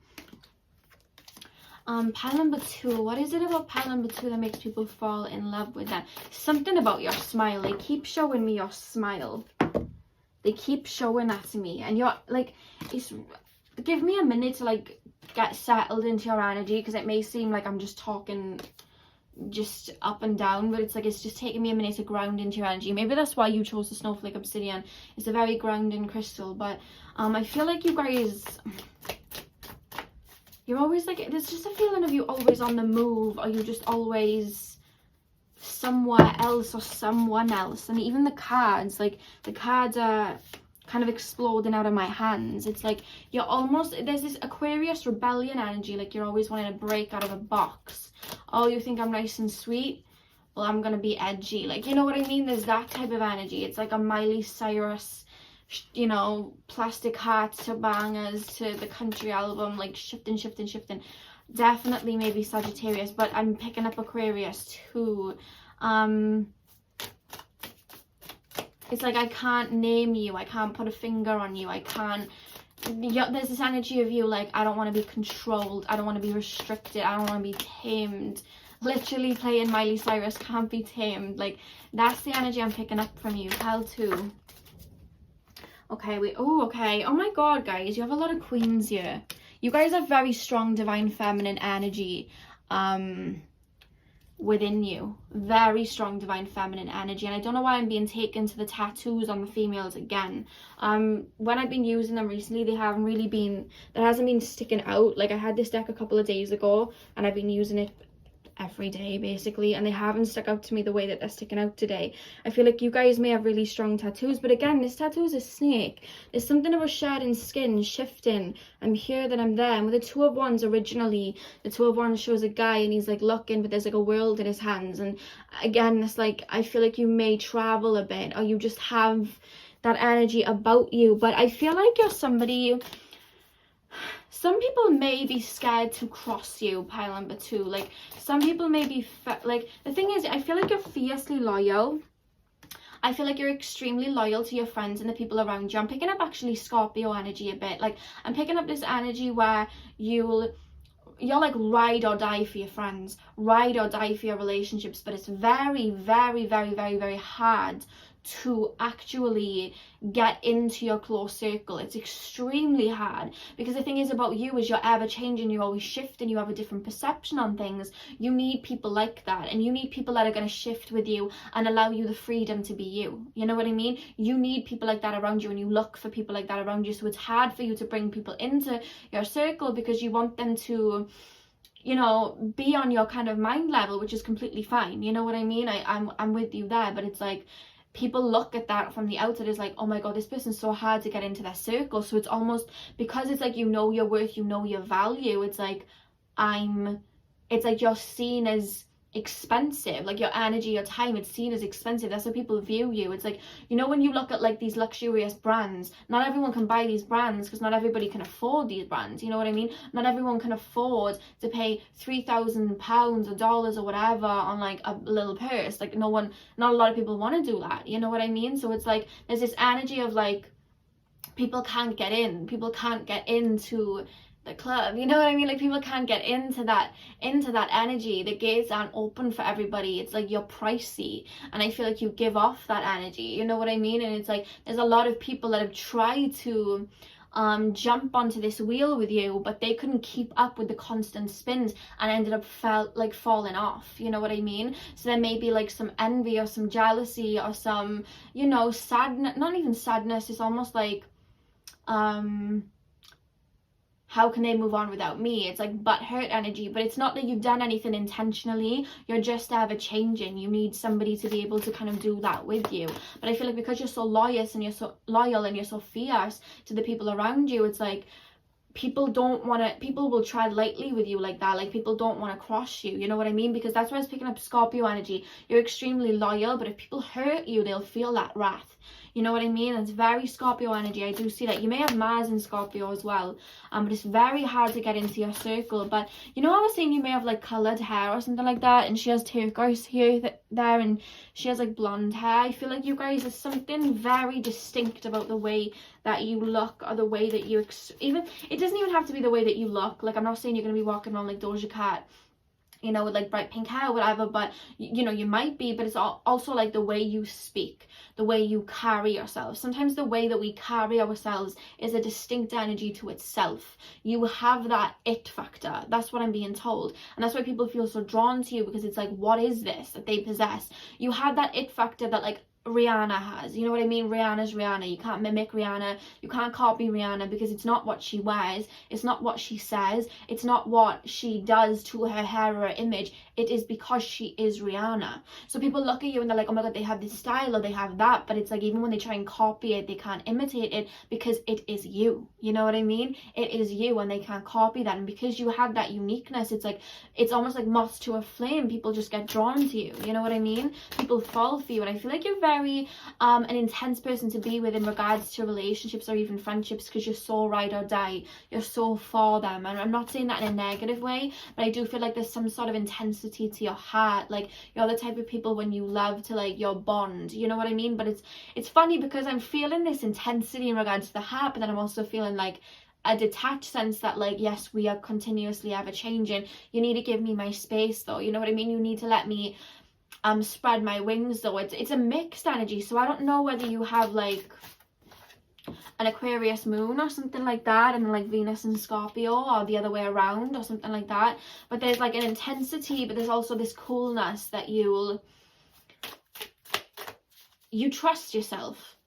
Pile number 2. What is it about pile number 2 that makes people fall in love with them? Something about your smile. They keep showing me your smile. They keep showing that to me, and you're like, it's... Give me a minute to like get settled into your energy, because it may seem like I'm just talking just up and down, but it's like it's just taking me a minute to ground into your energy. Maybe that's why you chose the SnowFlake Obsidian. It's a very grounding crystal, but I feel like you guys, you're always like, there's just a feeling of you always on the move, or you just always somewhere else or someone else. And even the cards, like the cards are kind of exploding out of my hands. It's like you're almost, there's this Aquarius rebellion energy, like you're always wanting to break out of a box. Oh, you think I'm nice and sweet? Well, I'm gonna be edgy, like, you know what I mean? There's that type of energy. It's like a Miley Cyrus, you know, Plastic Hearts to Bangers to the country album, like shifting. Definitely maybe Sagittarius, but I'm picking up Aquarius too. It's like I can't name you, I can't put a finger on you, I can't... There's this energy of you like, I don't want to be controlled, I don't want to be restricted, I don't want to be tamed. Literally playing Miley Cyrus, can't be tamed. Like, that's the energy I'm picking up from you. Pile 2. Okay, okay. Oh my god, guys, you have a lot of queens here. You guys have very strong divine feminine energy. Within you, very strong divine feminine energy, and I don't know why I'm being taken to the tattoos on the females again. When I've been using them recently, they haven't really been, that hasn't been sticking out. Like I had this deck a couple of days ago and I've been using it every day basically, and they haven't stuck out to me the way that they're sticking out today. I feel like you guys may have really strong tattoos, but again, this tattoo is a snake. There's something about shedding skin, shifting. I'm here, then I'm there. And with the Two of Wands, originally the Two of Wands shows a guy and he's like looking, but there's like a world in his hands. And again, it's like I feel like you may travel a bit, or you just have that energy about you. But I feel like you're somebody, some people may be scared to cross you, pile number 2. Like, some people may be, like, the thing is, I feel like you're fiercely loyal. I feel like you're extremely loyal to your friends and the people around you. I'm picking up actually Scorpio energy a bit. Like, I'm picking up this energy where you're like ride or die for your friends, ride or die for your relationships, but it's very, very, very, very, very hard to actually get into your close circle. It's extremely hard, because the thing is about you is you're ever changing, you're always shifting, you have a different perception on things. You need people like that, and you need people that are going to shift with you and allow you the freedom to be you. You know what I mean? You need people like that around you, and you look for people like that around you. So it's hard for you to bring people into your circle because you want them to, you know, be on your kind of mind level, which is completely fine. You know what I mean? I'm with you there, but it's like, people look at that from the outside as like, oh my god, this person's so hard to get into their circle. So it's almost, because it's like, you know your worth, you know your value, it's like it's like you're seen as expensive, like your energy, your time, it's seen as expensive. That's how people view you. It's like, you know, when you look at like these luxurious brands, not everyone can buy these brands because not everybody can afford these brands. You know what I mean? Not everyone can afford to pay £3,000 or dollars or whatever on like a little purse. Like not a lot of people want to do that. You know what I mean? So it's like there's this energy of like, people can't get into the club, you know what I mean? Like, people can't get into that energy. The gates aren't open for everybody. It's like you're pricey, and I feel like you give off that energy, you know what I mean? And it's like there's a lot of people that have tried to jump onto this wheel with you, but they couldn't keep up with the constant spins and ended up falling off, you know what I mean? So there may be like some envy or some jealousy or some, you know, sadness, not even sadness, it's almost like how can they move on without me? It's like butthurt energy, but it's not that you've done anything intentionally. You're just ever changing. You need somebody to be able to kind of do that with you. But I feel like because you're so loyal and you're so loyal and you're so fierce to the people around you, it's like people will tread lightly with you like that. Like people don't want to cross you, you know what I mean? Because that's why I was picking up Scorpio energy. You're extremely loyal, but if people hurt you, they'll feel that wrath. You know what I mean? It's very Scorpio energy. I do see that. You may have Mars in Scorpio as well, but it's very hard to get into your circle. But you know, I was saying you may have like coloured hair or something like that, and she has turquoise here, there, and she has like blonde hair. I feel like you guys, there's something very distinct about the way that you look, or the way that you even, it doesn't even have to be the way that you look. Like, I'm not saying you're going to be walking around like Doja Cat, you know, with like bright pink hair or whatever, but you know, you might be, but it's also like the way you speak, the way you carry yourself. Sometimes the way that we carry ourselves is a distinct energy to itself. You have that it factor. That's what I'm being told, and that's why people feel so drawn to you, because it's like, what is this that they possess? You have that it factor that like Rihanna has, you know what I mean? Rihanna's Rihanna. You can't mimic Rihanna, you can't copy Rihanna, because it's not what she wears, it's not what she says, it's not what she does to her hair or her image. It is because she is Rihanna. So people look at you and they're like, oh my god, they have this style or they have that, but it's like, even when they try and copy it, they can't imitate it, because it is you, you know what I mean? It is you, and they can't copy that. And because you have that uniqueness, it's like, it's almost like moths to a flame. People just get drawn to you, you know what I mean? People fall for you. And I feel like you're very an intense person to be with in regards to relationships or even friendships, because you're so ride or die, you're so for them. And I'm not saying that in a negative way, but I do feel like there's some sort of intensity to your heart. Like, you're the type of people, when you love to, like, your bond, you know what I mean? But it's funny, because I'm feeling this intensity in regards to the heart, but then I'm also feeling like a detached sense that, like, yes, we are continuously ever changing. You need to give me my space though, you know what I mean? You need to let me spread my wings though. It's a mixed energy. So I don't know whether you have like an Aquarius moon or something like that, and like Venus and Scorpio, or the other way around or something like that. But there's like an intensity, but there's also this coolness that you trust yourself.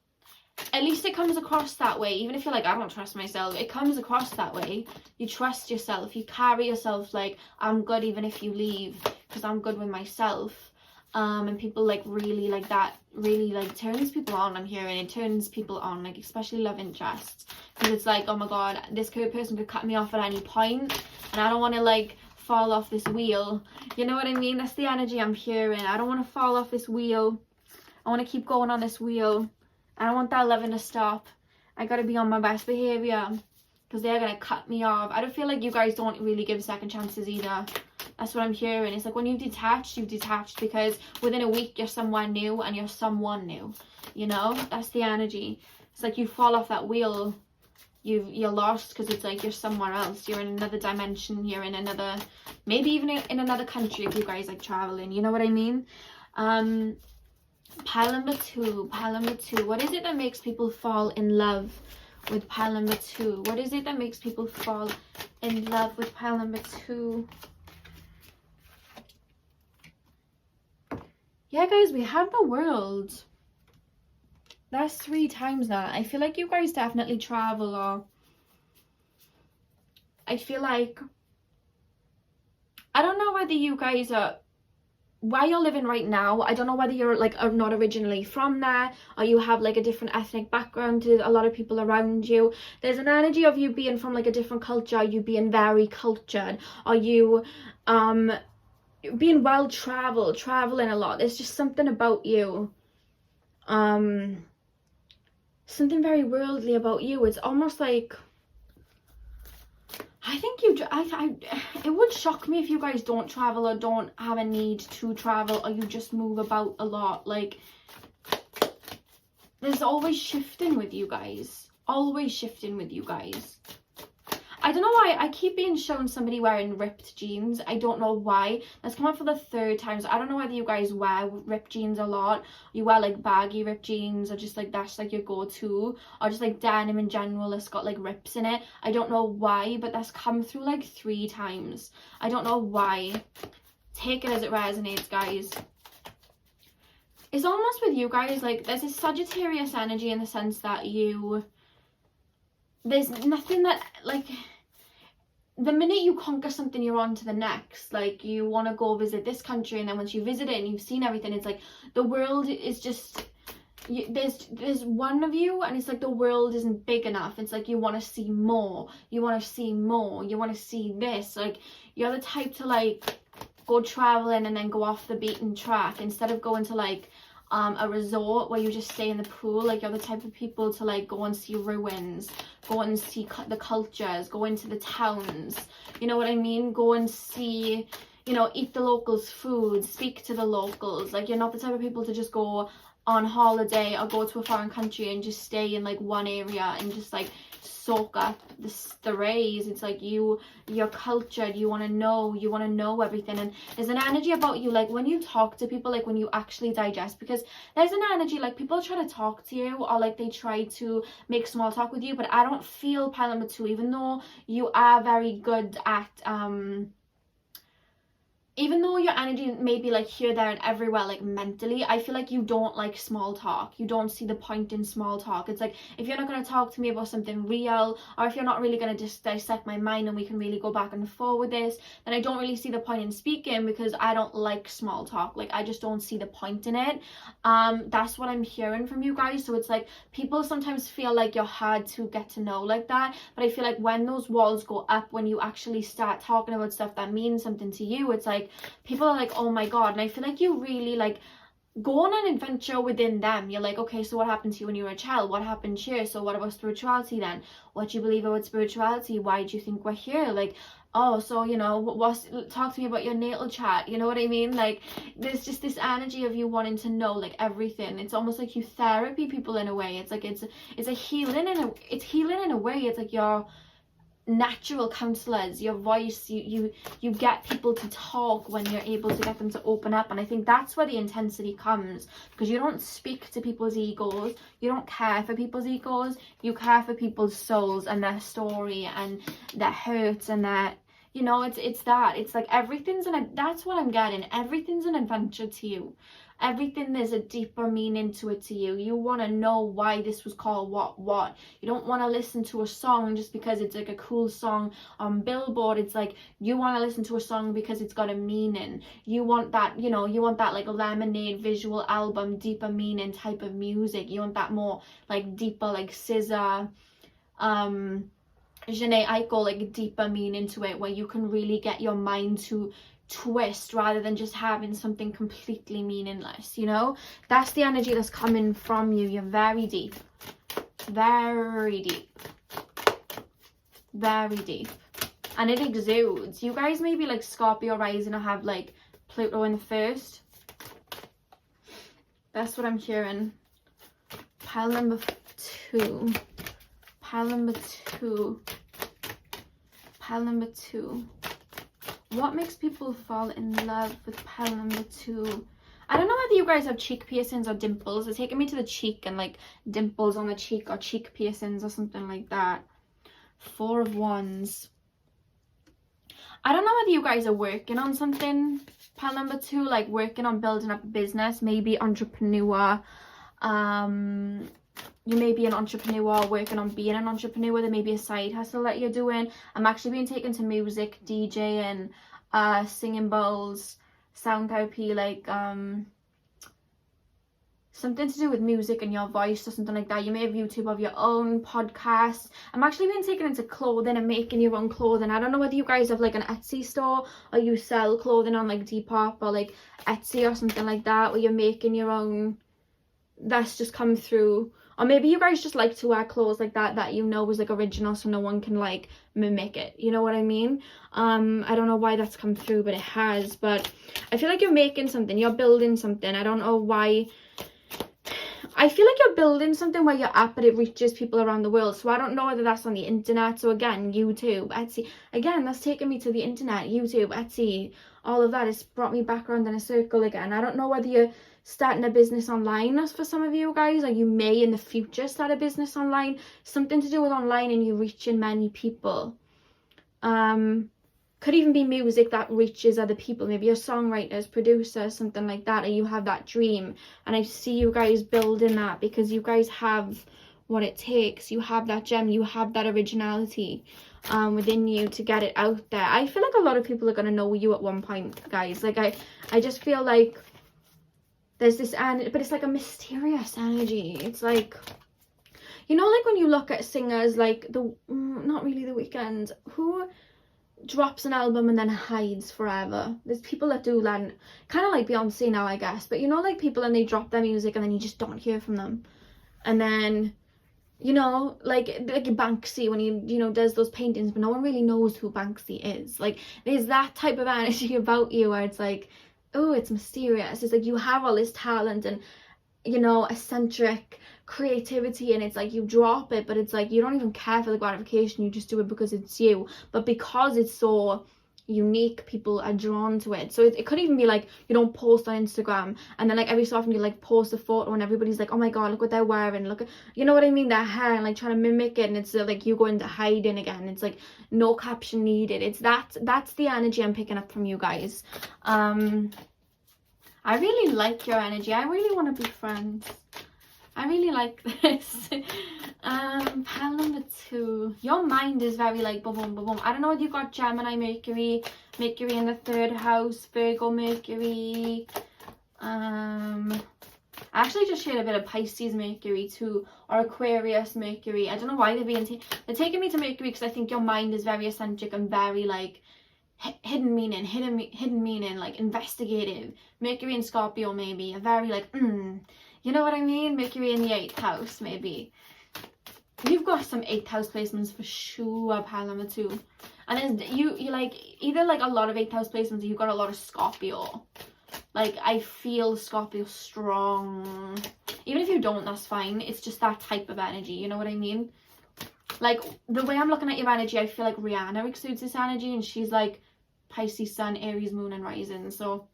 At least it comes across that way. Even if you're like, I don't trust myself, it comes across that way. You trust yourself. You carry yourself like, I'm good even if you leave, because I'm good with myself. And people like really like that, really like turns people on. I'm hearing it turns people on, like especially love interests, because it's like, oh my god, this person could cut me off at any point, and I don't want to like fall off this wheel, you know what I mean? That's the energy I'm hearing. I don't want to fall off this wheel. I want to keep going on this wheel. I don't want that loving to stop. I gotta be on my best behavior, because they're gonna cut me off. I don't feel like you guys don't really give second chances either. That's what I'm hearing. It's like, when you've detached, because within a week you're somewhere new and you're someone new, you know? That's the energy. It's like you fall off that wheel, you're lost, because it's like you're somewhere else. You're in another dimension, you're in another, maybe even in another country if you guys like traveling, you know what I mean? Pile number two. What is it that makes people fall in love with pile number two? What is it that makes people fall in love with pile number two? Yeah, guys, we have the World. That's 3 times that. I feel like you guys definitely travel, or I feel like, I don't know whether you guys are, where you're living right now, I don't know whether you're like are not originally from there, or you have like a different ethnic background to a lot of people around you. There's an energy of you being from like a different culture, you being very cultured, or you being well traveled, traveling a lot. There's just something about you, something very worldly about you. It's almost like, I think it would shock me if you guys don't travel, or don't have a need to travel, or you just move about a lot. Like, there's always shifting with you guys, I don't know why I keep being shown somebody wearing ripped jeans. I don't know why. That's come up for the 3rd time. So I don't know whether you guys wear ripped jeans a lot. You wear like baggy ripped jeans, or just like that's like your go-to, or just like denim in general that's got like rips in it. I don't know why, but that's come through like 3 times. I don't know why. Take it as it resonates, guys. It's almost with you guys, like there's a Sagittarius energy in the sense that there's nothing that, like, the minute you conquer something, you're on to the next. Like, you want to go visit this country, and then once you visit it and you've seen everything, it's like the world is just, there's one of you, and it's like the world isn't big enough. It's like you want to see more, you want to see more, you want to see this. Like, you're the type to like go traveling and then go off the beaten track instead of going to like a resort where you just stay in the pool. Like, you're the type of people to like go and see ruins, go and see the cultures, go into the towns, you know what I mean, go and see, you know, eat the locals' food, speak to the locals. Like, you're not the type of people to just go on holiday or go to a foreign country and just stay in like one area and just like soak up the rays. It's like you're cultured, you want to know everything. And there's an energy about you, like when you talk to people, like when you actually digest, because there's an energy like people try to talk to you, or like they try to make small talk with you, but I don't feel pile number 2, even though you are very good at even though your energy may be like here, there and everywhere, like mentally, I feel like you don't like small talk. You don't see the point in small talk. It's like, if you're not going to talk to me about something real, or if you're not really going to just dissect my mind and we can really go back and forth with this, then I don't really see the point in speaking, because I don't like small talk. Like, I just don't see the point in it. That's what I'm hearing from you guys. So it's like, people sometimes feel like you're hard to get to know like that, but I feel like when those walls go up, when you actually start talking about stuff that means something to you, it's like, people are like, oh my god. And I feel like you really like go on an adventure within them. You're like, okay, so what happened to you when you were a child? What happened here? So what about spirituality then? What do you believe about spirituality? Why do you think we're here? Like, oh, so, you know, talk to me about your natal chart, you know what I mean? Like, there's just this energy of you wanting to know like everything. It's almost like you therapy people in a way. It's like it's a healing it's healing in a way. It's like you're natural counselors. Your voice, you get people to talk when you're able to get them to open up. And I think that's where the intensity comes, because you don't speak to people's egos, you don't care for people's egos, you care for people's souls and their story and their hurts and their, you know, it's that, it's like everything's that's what I'm getting, everything's an adventure to you. Everything, there's a deeper meaning to it to you. You want to know why this was called what. You don't want to listen to a song just because it's like a cool song on Billboard. It's like, you want to listen to a song because it's got a meaning. You want that, you know, you want that like Lemonade visual album, deeper meaning type of music. You want that more like deeper, like SZA, Jhené Aiko, like deeper meaning to it, where you can really get your mind to twist rather than just having something completely meaningless, you know? That's the energy that's coming from you. You're very deep, very deep, very deep, and it exudes. You guys may be like Scorpio rising or have like Pluto in the first. That's what I'm hearing. Pile number 2, pile number 2, pile number 2. What makes people fall in love with pile number 2? I don't know whether you guys have cheek piercings or dimples. It's taking me to the cheek and like dimples on the cheek, or cheek piercings or something like that. 4 of Wands. I don't know whether you guys are working on something, pile number 2, like working on building up a business, maybe entrepreneur. You may be an entrepreneur working on being an entrepreneur. There may be a side hustle that you're doing. I'm actually being taken to music, DJing, singing bowls, sound therapy, like something to do with music and your voice or something like that. You may have YouTube of your own, podcast. I'm actually being taken into clothing and making your own clothing. I don't know whether you guys have like an Etsy store, or you sell clothing on like Depop or like Etsy or something like that, where you're making your own. That's just come through. Or maybe you guys just like to wear clothes like that you know was like original, so no one can like mimic it, you know what I mean? I don't know why that's come through, but it has. But I feel like you're making something, you're building something. I don't know why. I feel like you're building something where you're at, but it reaches people around the world. So I don't know whether that's on the internet. So again, YouTube, Etsy. Again, that's taken me to the internet, YouTube, Etsy, all of that. It's brought me back around in a circle again. I don't know whether you're starting a business online for some of you guys, or you may in the future start a business online. Something to do with online and you reaching many people. Could even be music that reaches other people. Maybe you're songwriters, producers, something like that, and you have that dream. And I see you guys building that, because you guys have what it takes. You have that gem, you have that originality within you to get it out there. I feel like a lot of people are going to know you at one point, guys. Like I just feel like there's this, but it's like a mysterious energy. It's like, you know, like when you look at singers like not really The Weeknd, who drops an album and then hides forever. There's people that do that, kind of like Beyonce now, I guess, but you know, like people, and they drop their music and then you just don't hear from them. And then, you know, like Banksy, when he, you know, does those paintings, but no one really knows who Banksy is. Like, there's that type of energy about you where it's like, oh, it's mysterious. It's like you have all this talent and, you know, eccentric creativity, and it's like you drop it, but it's like you don't even care for the gratification. You just do it because it's you. But because it's so unique, people are drawn to it. So it could even be like you don't post on Instagram, and then like every so often you like post a photo and everybody's like, oh my god, look what they're wearing, look at, you know what I mean, their hair, and like trying to mimic it, and it's like you go into hiding again. It's like no caption needed. It's that's the energy I'm picking up from you guys. I really like your energy. I really want to be friends. I really like this. Pile number 2. Your mind is very like boom, boom, boom, boom. I don't know if you got Gemini, Mercury in the 3rd house, Virgo, Mercury. I actually just shared a bit of Pisces, Mercury too, or Aquarius, Mercury. I don't know why they're taking me to Mercury, because I think your mind is very eccentric and very like hidden meaning, like investigative. Mercury and Scorpio maybe a very like you know what I mean. Mercury in the 8th house, maybe you've got some 8th house placements for sure, pile number 2. And then you like either like a lot of 8th house placements, or you've got a lot of Scorpio. Like I feel Scorpio strong. Even if you don't, that's fine. It's just that type of energy, you know what I mean. Like the way I'm looking at your energy, I feel like Rihanna exudes this energy, and she's like Pisces sun, Aries moon and rising. So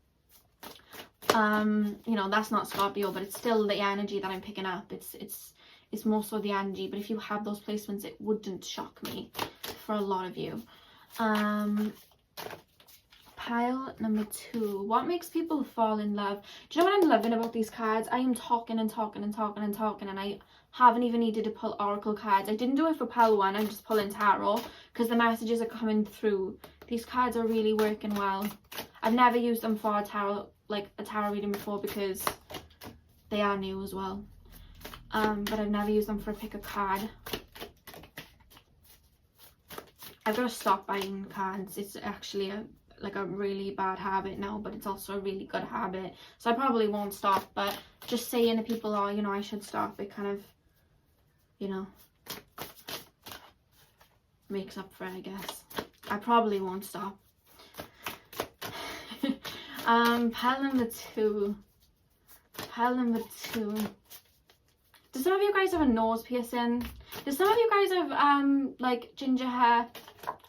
you know, that's not Scorpio, but it's still the energy that I'm picking up. It's more so the energy. But if you have those placements, it wouldn't shock me for a lot of you. Pile number 2. What makes people fall in love? Do you know what I'm loving about these cards? I am talking and talking and talking and talking, and I haven't even needed to pull oracle cards. I didn't do it for pile 1. I'm just pulling tarot because the messages are coming through. These cards are really working well. I've never used them for a tarot reading before because they are new as well. But I've never used them for a pick a card. I've got to stop buying cards. It's actually a really bad habit now, but it's also a really good habit. So I probably won't stop, but just saying to people, oh, you know, I should stop, it kind of, you know, makes up for it, I guess. I probably won't stop. Pile number 2. Pile number 2. Do some of you guys have a nose piercing? Do some of you guys have like ginger hair?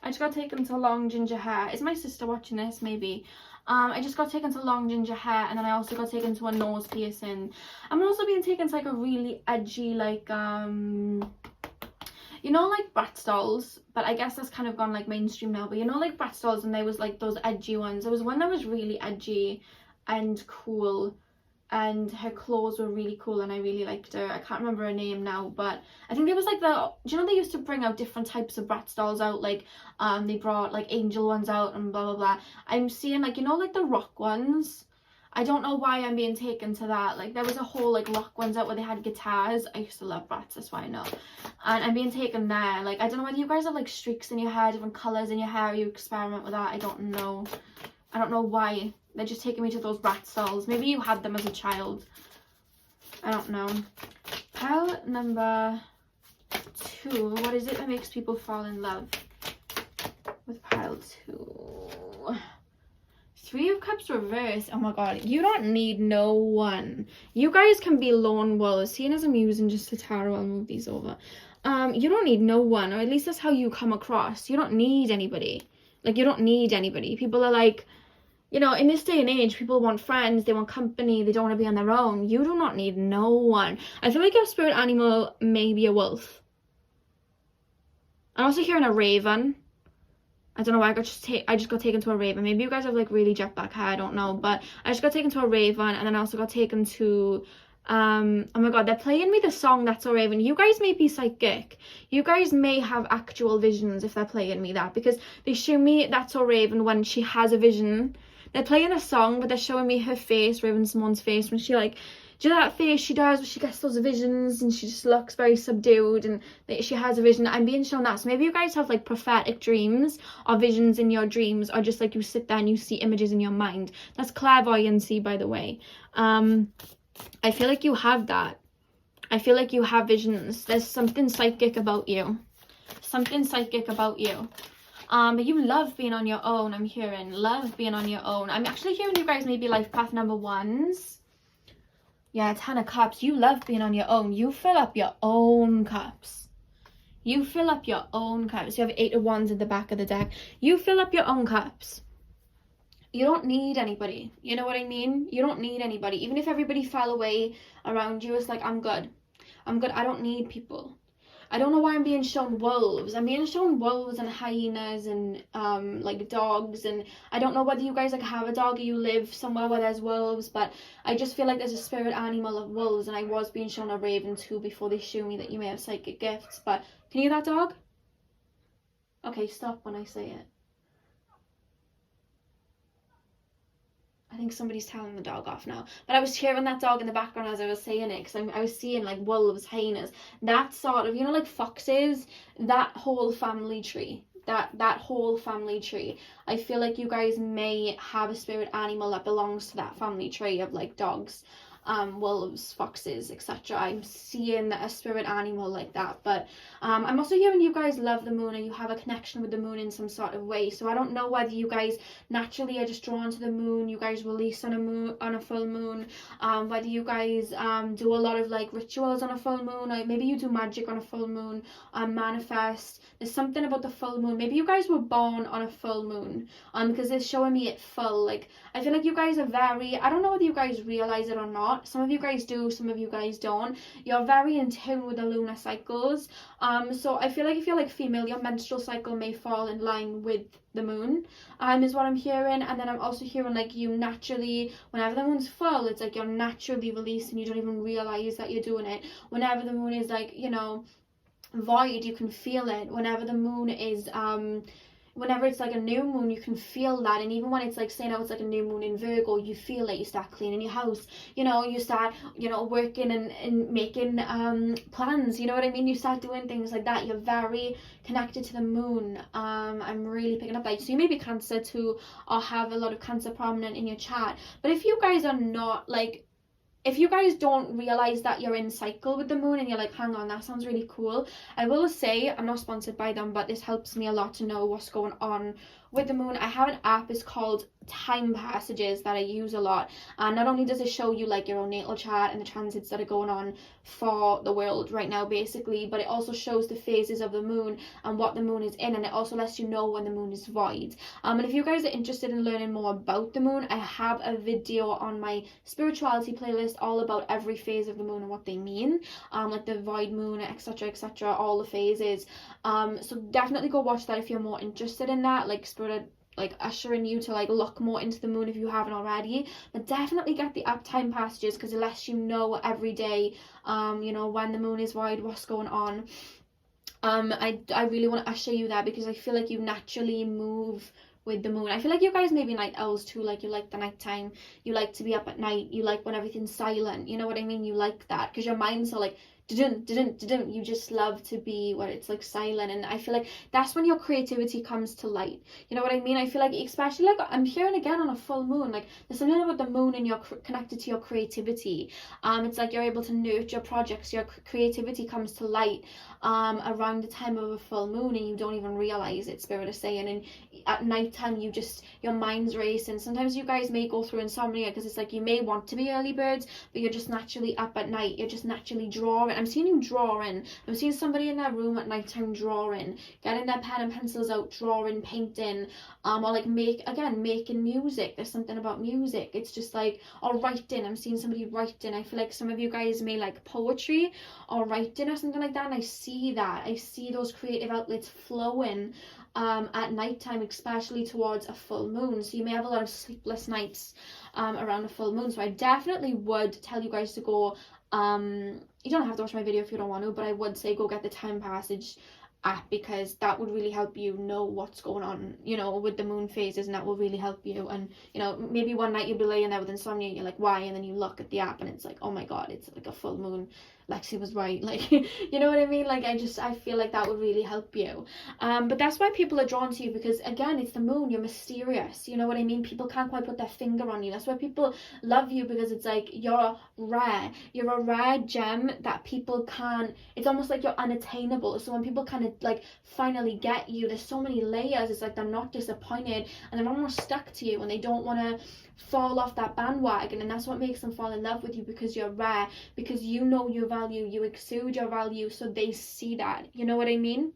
I just got taken to long ginger hair. Is my sister watching this? Maybe. I just got taken to long ginger hair, and then I also got taken to a nose piercing. I'm also being taken to like a really edgy, like you know, like Bratz dolls, but I guess that's kind of gone like mainstream now. But you know, like Bratz dolls, and there was like those edgy ones. There was one that was really edgy and cool, and her clothes were really cool, and I really liked her. I can't remember her name now, but I think there was like do you know, they used to bring out different types of Bratz dolls out, like they brought like angel ones out and blah blah blah. I'm seeing like, you know, like the rock ones. I don't know why I'm being taken to that. Like there was a whole like rock ones out where they had guitars. I used to love Bratz, that's why I know. And I'm being taken there. Like I don't know whether you guys have like streaks in your hair, different colours in your hair, you experiment with that. I don't know why. They're just taking me to those Bratz dolls. Maybe you had them as a child. I don't know. Pile number 2. What is it that makes people fall in love with pile 2? 3 of Cups reverse. Oh my god. You don't need no one. You guys can be lone wolves. Seeing as I'm using just a tarot, I'll move these over. You don't need no one. Or at least that's how you come across. You don't need anybody. Like, you don't need anybody. People are like, you know, in this day and age, people want friends, they want company, they don't want to be on their own. You do not need no one. I feel like your spirit animal may be a wolf. I'm also hearing a raven. I don't know why I just got taken to a raven. Maybe you guys have like really jet black hair, I don't know. But I just got taken to a raven, and then I also got taken to Oh my god, they're playing me the song That's So Raven. You guys may be psychic. You guys may have actual visions if they're playing me that, because they show me That's So Raven when she has a vision. They're playing a song, but they're showing me her face, Raven Simone's face, when she like, do you know that face she does when she gets those visions and she just looks very subdued and she has a vision? I'm being shown that. So maybe you guys have like prophetic dreams or visions in your dreams, or just like you sit there and you see images in your mind. That's clairvoyancy, by the way. I feel like you have that. I feel like you have visions. There's something psychic about you. Something psychic about you. But you love being on your own, I'm hearing. Love being on your own. I'm actually hearing you guys maybe life path number 1s. Yeah, 10 of Cups. You love being on your own. You fill up your own cups. You fill up your own cups. You have 8 of Wands at the back of the deck. You fill up your own cups. You don't need anybody. You know what I mean? You don't need anybody. Even if everybody fell away around you, it's like, I'm good. I'm good. I don't need people. I don't know why I'm being shown wolves. I'm being shown wolves and hyenas and like dogs, and I don't know whether you guys like have a dog or you live somewhere where there's wolves, but I just feel like there's a spirit animal of wolves, and I was being shown a raven too before they show me that you may have psychic gifts. But can you hear that dog? Okay, stop when I say it. I think somebody's telling the dog off now. But I was hearing that dog in the background as I was saying it, because I was seeing like wolves, hyenas, that sort of, you know, like foxes, that whole family tree. That whole family tree. I feel like you guys may have a spirit animal that belongs to that family tree of like dogs, wolves, foxes, etc. I'm seeing a spirit animal like that. But I'm also hearing you guys love the moon, or you have a connection with the moon in some sort of way. So I don't know whether you guys naturally are just drawn to the moon, you guys release on a full moon, whether you guys do a lot of like rituals on a full moon, or maybe you do magic on a full moon, manifest. There's something about the full moon. Maybe you guys were born on a full moon, because it's showing me it full. Like, I feel like you guys are very, I don't know whether you guys realize it or not. Some of you guys do, some of you guys don't. You're very in tune with the lunar cycles. So I feel like if you're like female, your menstrual cycle may fall in line with the moon, is what I'm hearing. And then I'm also hearing like you naturally, whenever the moon's full, it's like you're naturally releasing, you don't even realize that you're doing it. Whenever the moon is like, you know, void, you can feel it. Whenever the moon is whenever it's like a new moon, you can feel that. And even when it's like, say now it's like a new moon in Virgo, you feel it. You start cleaning your house, you know, you start, you know, working and making plans, you know what I mean? You start doing things like that. You're very connected to the moon. I'm really picking up that. So you may be Cancer too, or have a lot of Cancer prominent in your chart. But if you guys are not like, if you guys don't realize that you're in cycle with the moon and you're like, hang on, that sounds really cool, I will say, I'm not sponsored by them, but this helps me a lot to know what's going on with the moon. I have an app, it's called Time Passages, that I use a lot, and not only does it show you like your own natal chart and the transits that are going on for the world right now basically, but it also shows the phases of the moon and what the moon is in, and it also lets you know when the moon is void. And if you guys are interested in learning more about the moon, I have a video on my spirituality playlist all about every phase of the moon and what they mean, like the void moon, etc, etc, all the phases. So definitely go watch that if you're more interested in that, like spirit, like ushering you to like look more into the moon if you haven't already. But definitely get the app Time Passages, because it lets you know every day, you know, when the moon is void, what's going on. I really want to usher you there, because I feel like you naturally move with the moon. I feel like you guys may be night owls too, like you like the night time, you like to be up at night, you like when everything's silent, you know what I mean? You like that because your mind's so like you just love to be where it's like silent. And I feel like that's when your creativity comes to light, you know what I mean? I feel like, especially like I'm hearing again on a full moon, like there's something about the moon and you're connected to your creativity. It's like you're able to nurture projects, your creativity comes to light around the time of a full moon, and you don't even realize it, spirit is saying. And at night time, you just, your mind's racing. Sometimes you guys may go through insomnia, because it's like you may want to be early birds, but you're just naturally up at night, you're just naturally drawing. I'm seeing you drawing. I'm seeing somebody in their room at night time drawing, getting their pen and pencils out, drawing, painting, or like making music. There's something about music, it's just like, or writing. I'm seeing somebody writing. I feel like some of you guys may like poetry or writing or something like that, and I see that, I see those creative outlets flowing at nighttime, especially towards a full moon. So you may have a lot of sleepless nights around a full moon. So I definitely would tell you guys to go, you don't have to watch my video if you don't want to, but I would say go get the time passage app, because that would really help you know what's going on, you know, with the moon phases, and that will really help you. And you know, maybe one night you'll be laying there with insomnia and you're like, why? And then you look at the app and it's like, oh my god, it's like a full moon, Lexi was right, like you know what I mean? Like I feel like that would really help you. But that's why people are drawn to you, because again, it's the moon, you're mysterious, you know what I mean? People can't quite put their finger on you. That's why people love you, because it's like you're a rare gem that people can't, it's almost like you're unattainable. So when people kind of like finally get you, there's so many layers, it's like they're not disappointed and they're almost stuck to you, and they don't want to fall off that bandwagon. And that's what makes them fall in love with you, because you're rare, because you know your value, you exude your value, so they see that, you know what I mean?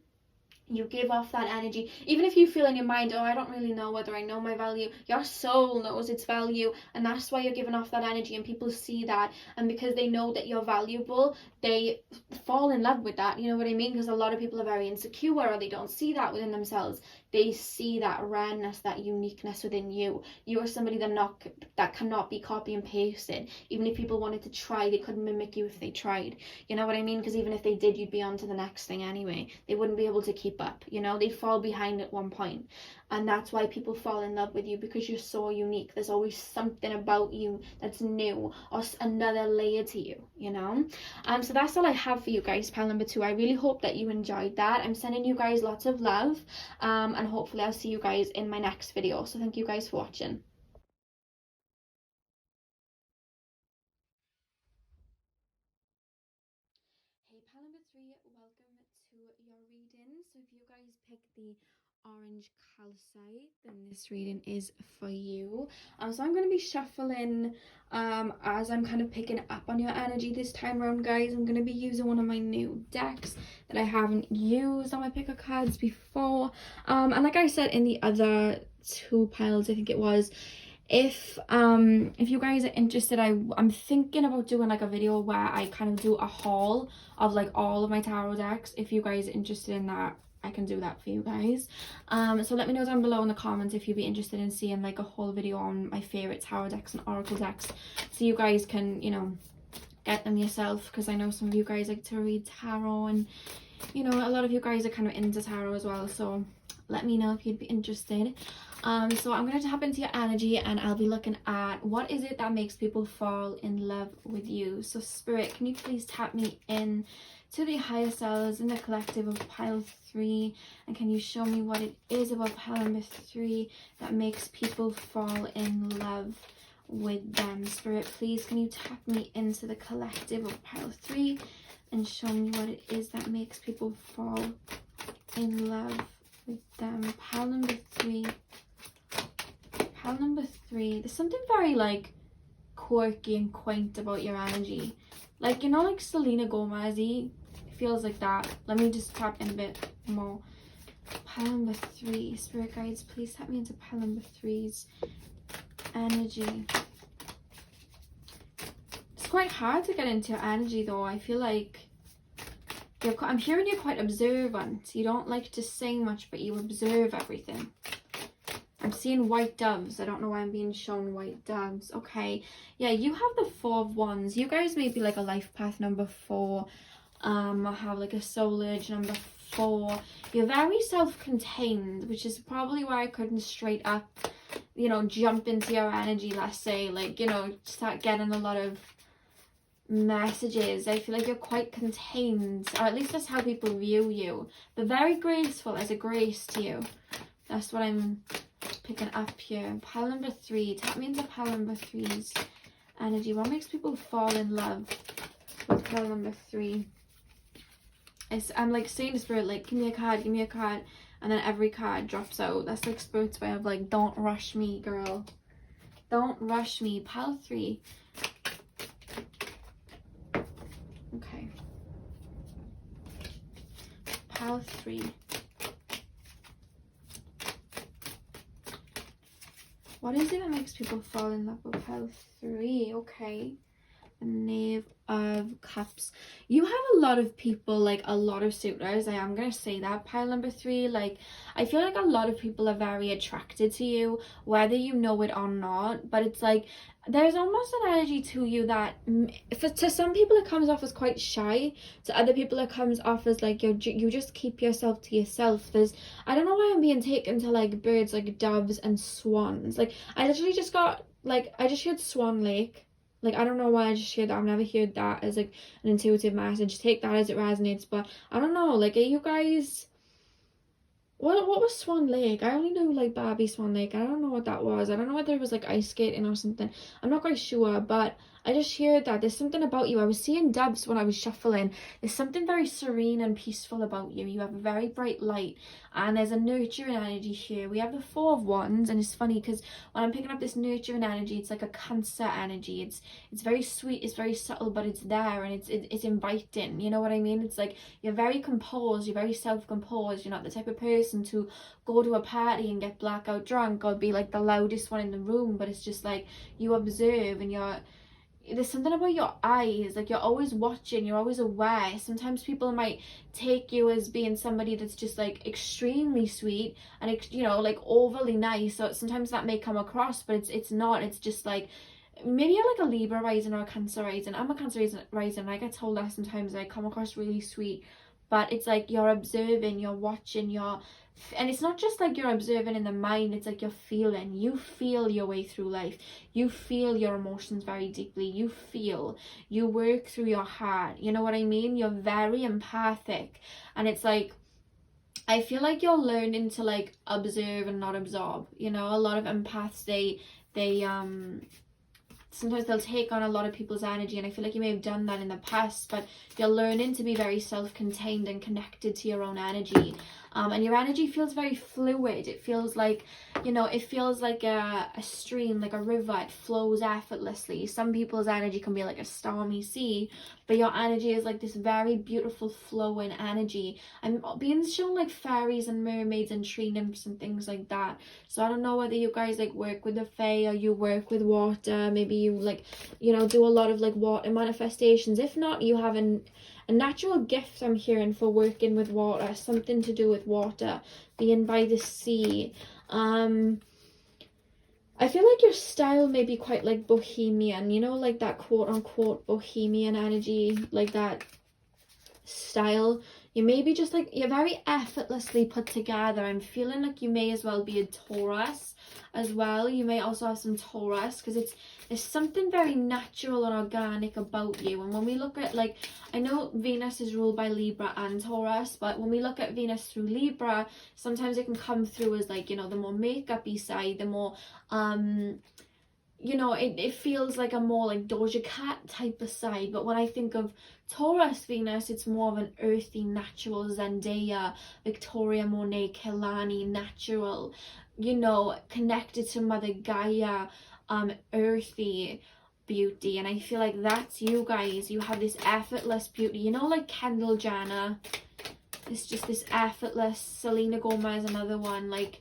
You give off that energy. Even if you feel in your mind, oh, I don't really know whether I know my value, your soul knows its value, and that's why you're giving off that energy, and people see that. And because they know that you're valuable, they fall in love with that, you know what I mean? Because a lot of people are very insecure, or they don't see that within themselves. They see that rareness, that uniqueness within you. You are somebody that cannot be copy and pasted. Even if people wanted to try, they couldn't mimic you if they tried, you know what I mean? Because even if they did, you'd be on to the next thing anyway. They wouldn't be able to keep up, you know? They'd fall behind at one point. And that's why people fall in love with you, because you're so unique. There's always something about you that's new, or another layer to you, you know? So that's all I have for you guys, pile number 2. I really hope that you enjoyed that. I'm sending you guys lots of love, and hopefully I'll see you guys in my next video. So thank you guys for watching. Hey, pile number 3, welcome to your reading. So if you guys pick the orange calcite, then this reading is for you. So I'm going to be shuffling as I'm kind of picking up on your energy this time around, guys. I'm going to be using one of my new decks that I haven't used on my pick of cards before, and like I said in the other 2 piles, I think it was, if you guys are interested, I'm thinking about doing like a video where I kind of do a haul of like all of my tarot decks. If you guys are interested in that, I can do that for you guys. So let me know down below in the comments if you'd be interested in seeing like a whole video on my favorite tarot decks and oracle decks, so you guys can, you know, get them yourself, because I know some of you guys like to read tarot, and you know, a lot of you guys are kind of into tarot as well. So let me know if you'd be interested. So I'm going to tap into your energy, and I'll be looking at what is it that makes people fall in love with you. So Spirit, can you please tap me in to the higher selves in the collective of pile 3, and can you show me what it is about pile number 3 that makes people fall in love with them? Spirit, please can you tap me into the collective of pile 3 and show me what it is that makes people fall in love with them. Pile number 3. Pile number 3. There's something very like quirky and quaint about your energy. Like, you know, like Selena Gomez-y. It feels like that. Let me just tap in a bit more. Pile number 3. Spirit guides, please tap me into pile number 3's energy. It's quite hard to get into your energy though. I feel like I'm hearing you're quite observant. You don't like to say much, but you observe everything. I'm seeing white doves. I don't know why I'm being shown white doves. Okay. Yeah, you have the 4 of Wands. You guys may be like a life path number 4. I have like a soul urge number 4. You're very self-contained, which is probably why I couldn't straight up, you know, jump into your energy, let's say. Like, you know, start getting a lot of messages. I feel like you're quite contained, or at least that's how people view you. But very graceful. There's a grace to you. That's what I'm picking up here. Pile number 3. Tap me into pile number 3's energy. What makes people fall in love with pile number 3? I'm like saying to Spirit, like, give me a card, and then every card drops out. That's like Spirit's way of like, don't rush me, girl. Don't rush me. Pile 3. Okay. Pile 3. What is it that makes people fall in love with pile 3? Okay. Knave of Cups. You have a lot of people, like a lot of suitors. I am gonna say that. Pile number 3, like I feel like a lot of people are very attracted to you, whether you know it or not. But it's like there's almost an energy to you that to some people it comes off as quite shy, to other people it comes off as like you just keep yourself to yourself. There's, I don't know why I'm being taken to like birds like doves and swans. Like I literally just got, like, I just heard Swan Lake. Like, I don't know why I just heard that. I've never heard that as like an intuitive message. Take that as it resonates. But I don't know, like, are you guys, what was Swan Lake? I only know like Barbie Swan Lake. I don't know what that was. I don't know whether it was like ice skating or something. I'm not quite sure, but I just heard that there's something about you. I was seeing doves when I was shuffling. There's something very serene and peaceful about you. You have a very bright light, and there's a nurturing energy here. We have the 4 of Wands, and it's funny because when I'm picking up this nurturing energy, it's like a Cancer energy. It's very sweet, it's very subtle, but it's there, and it's inviting. You know what I mean? It's like you're very composed, you're very self-composed. You're not the type of person to go to a party and get blackout drunk or be like the loudest one in the room, but it's just like you observe, and there's something about your eyes, like you're always watching, you're always aware. Sometimes people might take you as being somebody that's just like extremely sweet and, you know, like overly nice, so sometimes that may come across, but it's not. It's just like, maybe you're like a Libra rising or a Cancer rising. I'm a Cancer rising, and I get told that sometimes I come across really sweet, but it's like you're observing, you're watching, and it's not just like you're observing in the mind, it's like you're feeling. You feel your way through life. You feel your emotions very deeply. You work through your heart. You know what I mean? You're very empathic, and it's like, I feel like you're learning to like observe and not absorb. You know, a lot of empaths, they sometimes they'll take on a lot of people's energy, and I feel like you may have done that in the past, but you're learning to be very self-contained and connected to your own energy. And your energy feels very fluid. It feels like, you know, it feels like a stream, like a river. It flows effortlessly. Some people's energy can be like a stormy sea, but your energy is like this very beautiful flowing energy. I'm being shown like fairies and mermaids and tree nymphs and things like that. So I don't know whether you guys like work with the fae or you work with water. Maybe you like, you know, do a lot of like water manifestations. If not, you have a natural gift, I'm hearing, for working with water, something to do with water, being by the sea. I feel like your style may be quite like bohemian, you know, like that quote unquote bohemian energy, like that style. You may be just like, you're very effortlessly put together. I'm feeling like you may as well be a Taurus as well. You may also have some Taurus, because there's something very natural and organic about you. And when we look at, like, I know Venus is ruled by Libra and Taurus, but when we look at Venus through Libra, sometimes it can come through as like, you know, the more makeup-y side, the more you know, it feels like a more like Doja Cat type of side. But when I think of Taurus Venus, it's more of an earthy, natural, Zendaya, Victoria Monet, Kehlani, natural, you know, connected to Mother Gaia, earthy beauty. And I feel like that's you guys. You have this effortless beauty, you know, like Kendall Jenner. It's just this effortless. Selena Gomez, another one. Like,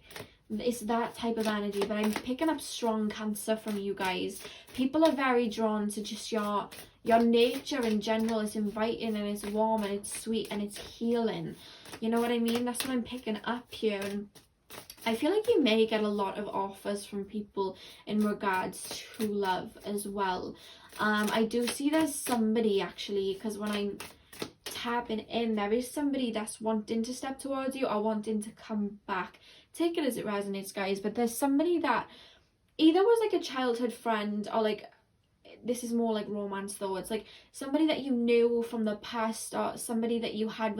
it's that type of energy. But I'm picking up strong Cancer from you guys. People are very drawn to just your nature in general. It's inviting, and it's warm, and it's sweet, and it's healing. You know what I mean? That's what I'm picking up here. And I feel like you may get a lot of offers from people in regards to love as well. I do see there's somebody, actually, because when I'm tapping in, there is somebody that's wanting to step towards you or wanting to come back. Take it as it resonates, guys. But there's somebody that either was like a childhood friend, or like, this is more like romance though, it's like somebody that you knew from the past, or somebody that you had a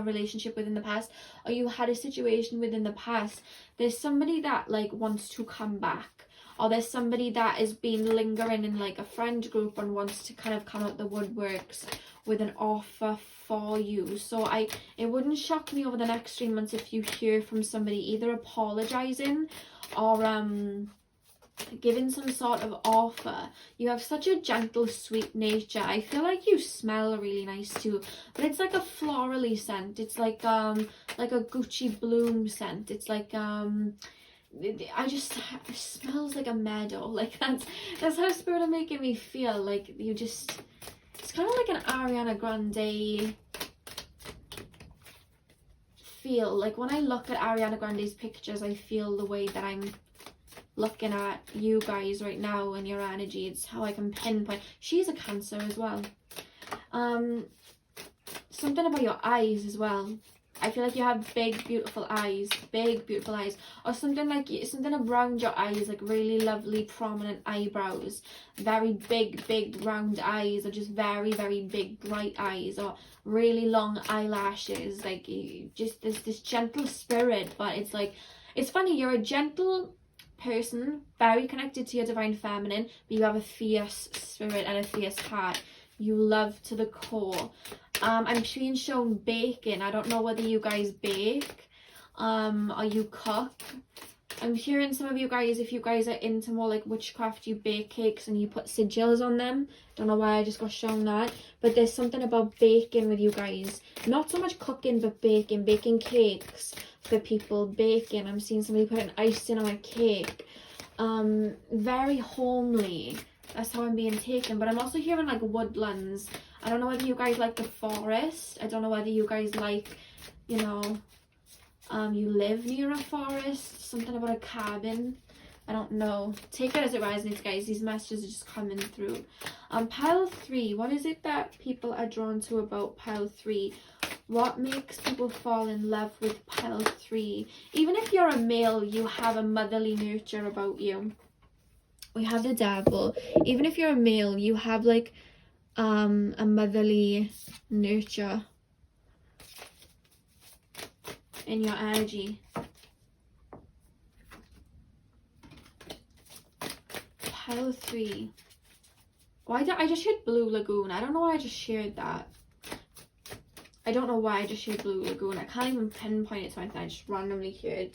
relationship with in the past, or you had a situation with in the past. There's somebody that like wants to come back, or there's somebody that has been lingering in like a friend group and wants to kind of come out the woodworks with an offer for you. So it wouldn't shock me over the next 3 months if you hear from somebody either apologizing or giving some sort of offer. You have such a gentle, sweet nature. I feel like you smell really nice too, but it's like a florally scent. It's like a Gucci bloom scent. It's like I just, it smells like a meadow. Like that's how Spirit are making me feel. Like you just, it's kind of like an Ariana Grande feel. Like when I look at Ariana Grande's pictures, I feel the way that I'm looking at you guys right now and your energy. It's how I can pinpoint. She's a Cancer as well. Something about your eyes as well. I feel like you have big beautiful eyes, or something like something around your eyes, like really lovely prominent eyebrows, very big round eyes, or just very big bright eyes, or really long eyelashes. Like you just, there's this gentle spirit, but it's like, it's funny, you're a gentle person, very connected to your divine feminine, but you have a fierce spirit and a fierce heart. You love to the core. I'm being shown baking. I don't know whether you guys bake or you cook. I'm hearing some of you guys, if you guys are into more like witchcraft, you bake cakes and you put sigils on them. Don't know why I just got shown that, but there's something about baking with you guys. Not so much cooking, but baking cakes for people. Baking, I'm seeing somebody putting icing on a cake. Very homely. That's how I'm being taken. But I'm also hearing like woodlands. I don't know whether you guys like the forest. I don't know whether you guys like, you know, you live near a forest. Something about a cabin. I don't know. Take it as it resonates, guys. These messages are just coming through. Pile 3. What is it that people are drawn to about pile 3? What makes people fall in love with pile 3? Even if you're a male, you have a motherly nurture about you. We have the Devil. Even if you're a male, you have like a motherly nurture in your energy. Pile 3. Why did I just shared Blue Lagoon? I don't know why I just shared that. I don't know why I just shared Blue Lagoon. I can't even pinpoint it to anything. I just randomly heard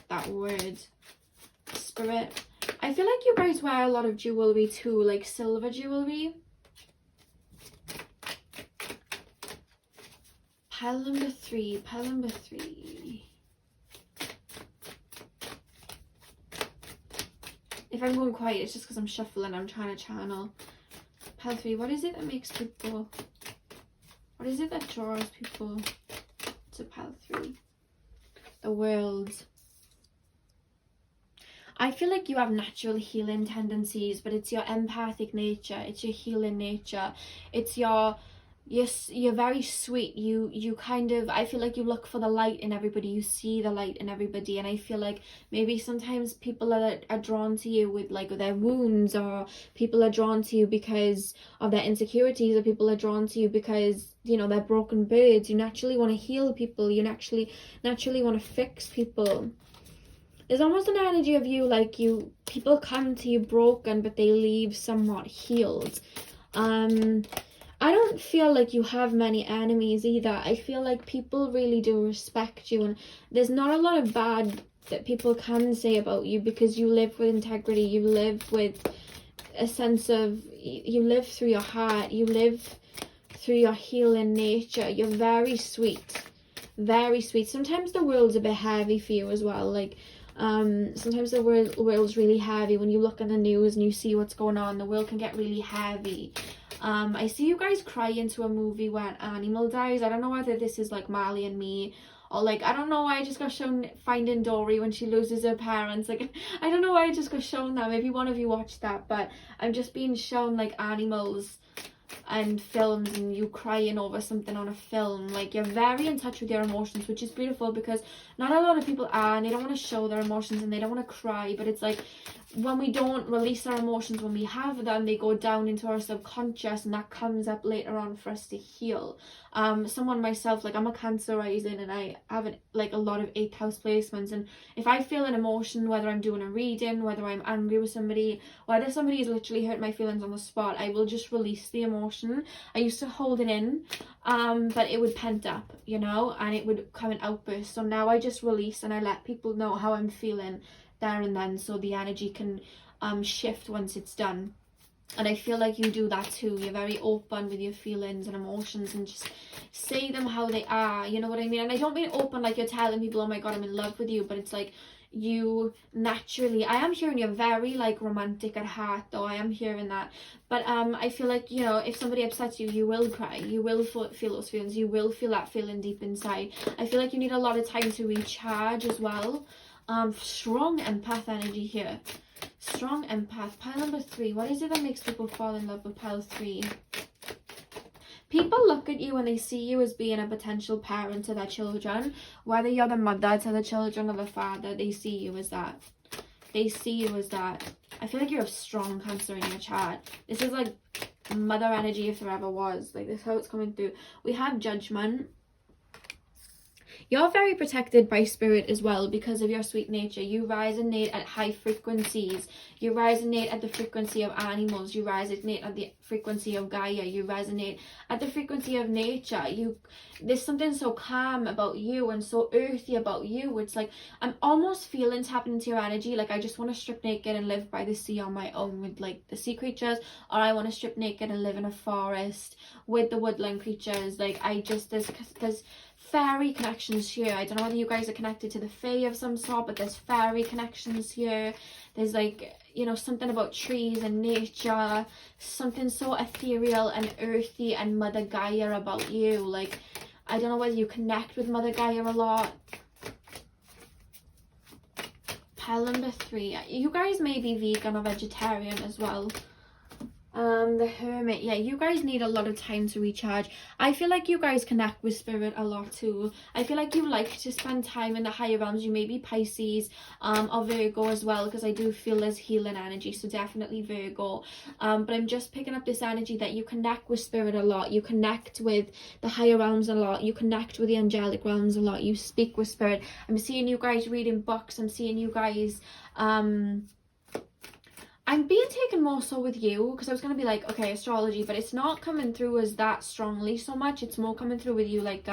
that word. Spirit. I feel like you guys wear a lot of jewelry too, like silver jewelry. Pile number 3. Pile number 3. If I'm going quiet, it's just because I'm shuffling. I'm trying to channel. Pile 3. What is it that makes people... What is it that draws people to pile 3? The world. I feel like you have natural healing tendencies, but it's your empathic nature, it's your healing nature, it's you're very sweet. You kind of, I feel like you look for the light in everybody, you see the light in everybody, and I feel like maybe sometimes people are drawn to you with like their wounds, or people are drawn to you because of their insecurities, or people are drawn to you because, you know, they're broken birds. You naturally want to heal people, you naturally want to fix people. There's almost an energy of you, like people come to you broken, but they leave somewhat healed. I don't feel like you have many enemies either. I feel like people really do respect you, and there's not a lot of bad that people can say about you, because you live with integrity, you live with a sense of, you live through your heart, you live through your healing nature. You're very sweet, very sweet. Sometimes the world's a bit heavy for you as well, like sometimes the world's really heavy. When you look at the news and you see what's going on, the world can get really heavy. I see you guys cry into a movie where an animal dies. I don't know whether this is like Marley and Me, or like, I don't know why I just got shown Finding Dory when she loses her parents. Like, I don't know why I just got shown that. Maybe one of you watched that, but I'm just being shown like animals and films, and you crying over something on a film. Like, you're very in touch with your emotions, which is beautiful, because not a lot of people are, and they don't want to show their emotions and they don't want to cry. But it's like, when we don't release our emotions, when we have them, they go down into our subconscious, and that comes up later on for us to heal. Someone myself, like, I'm a Cancer rising, and I have like a lot of 8th house placements, and if I feel an emotion, whether I'm doing a reading, whether I'm angry with somebody, whether somebody has literally hurt my feelings on the spot, I will just release the emotion. I used to hold it in, but it would pent up, you know, and it would come in outbursts. So now I just release, and I let people know how I'm feeling there and then, so the energy can shift once it's done. And I feel like you do that too. You're very open with your feelings and emotions and just say them how they are. You know what I mean? And I don't mean open like you're telling people, oh my God, I'm in love with you. But it's like you naturally, I am hearing you're very like romantic at heart though. I am hearing that. But I feel like, you know, if somebody upsets you, you will cry. You will feel those feelings. You will feel that feeling deep inside. I feel like you need a lot of time to recharge as well. Strong empath energy here. Strong empath. Pile number 3. What is it that makes people fall in love with pile 3? People look at you and they see you as being a potential parent to their children. Whether you're the mother to the children or the father, they see you as that. They see you as that. I feel like you have strong Cancer in your chart. This is like mother energy if there ever was. Like, this is how it's coming through. We have Judgment. You're very protected by spirit as well because of your sweet nature. You resonate at high frequencies. You resonate at the frequency of animals. You resonate at the frequency of Gaia. You resonate at the frequency of nature. There's something so calm about you and so earthy about you. It's like, I'm almost feeling tapping into your energy. Like, I just want to strip naked and live by the sea on my own with like the sea creatures. Or I want to strip naked and live in a forest with the woodland creatures. Like, there's fairy connections here. I don't know whether you guys are connected to the fae of some sort, but there's fairy connections here. There's like, you know, something about trees and nature, something so ethereal and earthy and Mother Gaia about you. Like, I don't know whether you connect with Mother Gaia a lot. Pile number 3. You guys may be vegan or vegetarian as well. The Hermit. Yeah, you guys need a lot of time to recharge. I feel like you guys connect with spirit a lot too. I feel like you like to spend time in the higher realms. You may be Pisces or Virgo as well, because I do feel there's healing energy, so definitely Virgo. But I'm just picking up this energy that you connect with spirit a lot. You connect with the higher realms a lot. You connect with the angelic realms a lot. You speak with spirit. I'm seeing you guys reading books. I'm seeing you guys I'm being taken more so with you, because I was going to be like, okay, astrology, but it's not coming through as that strongly so much. It's more coming through with you like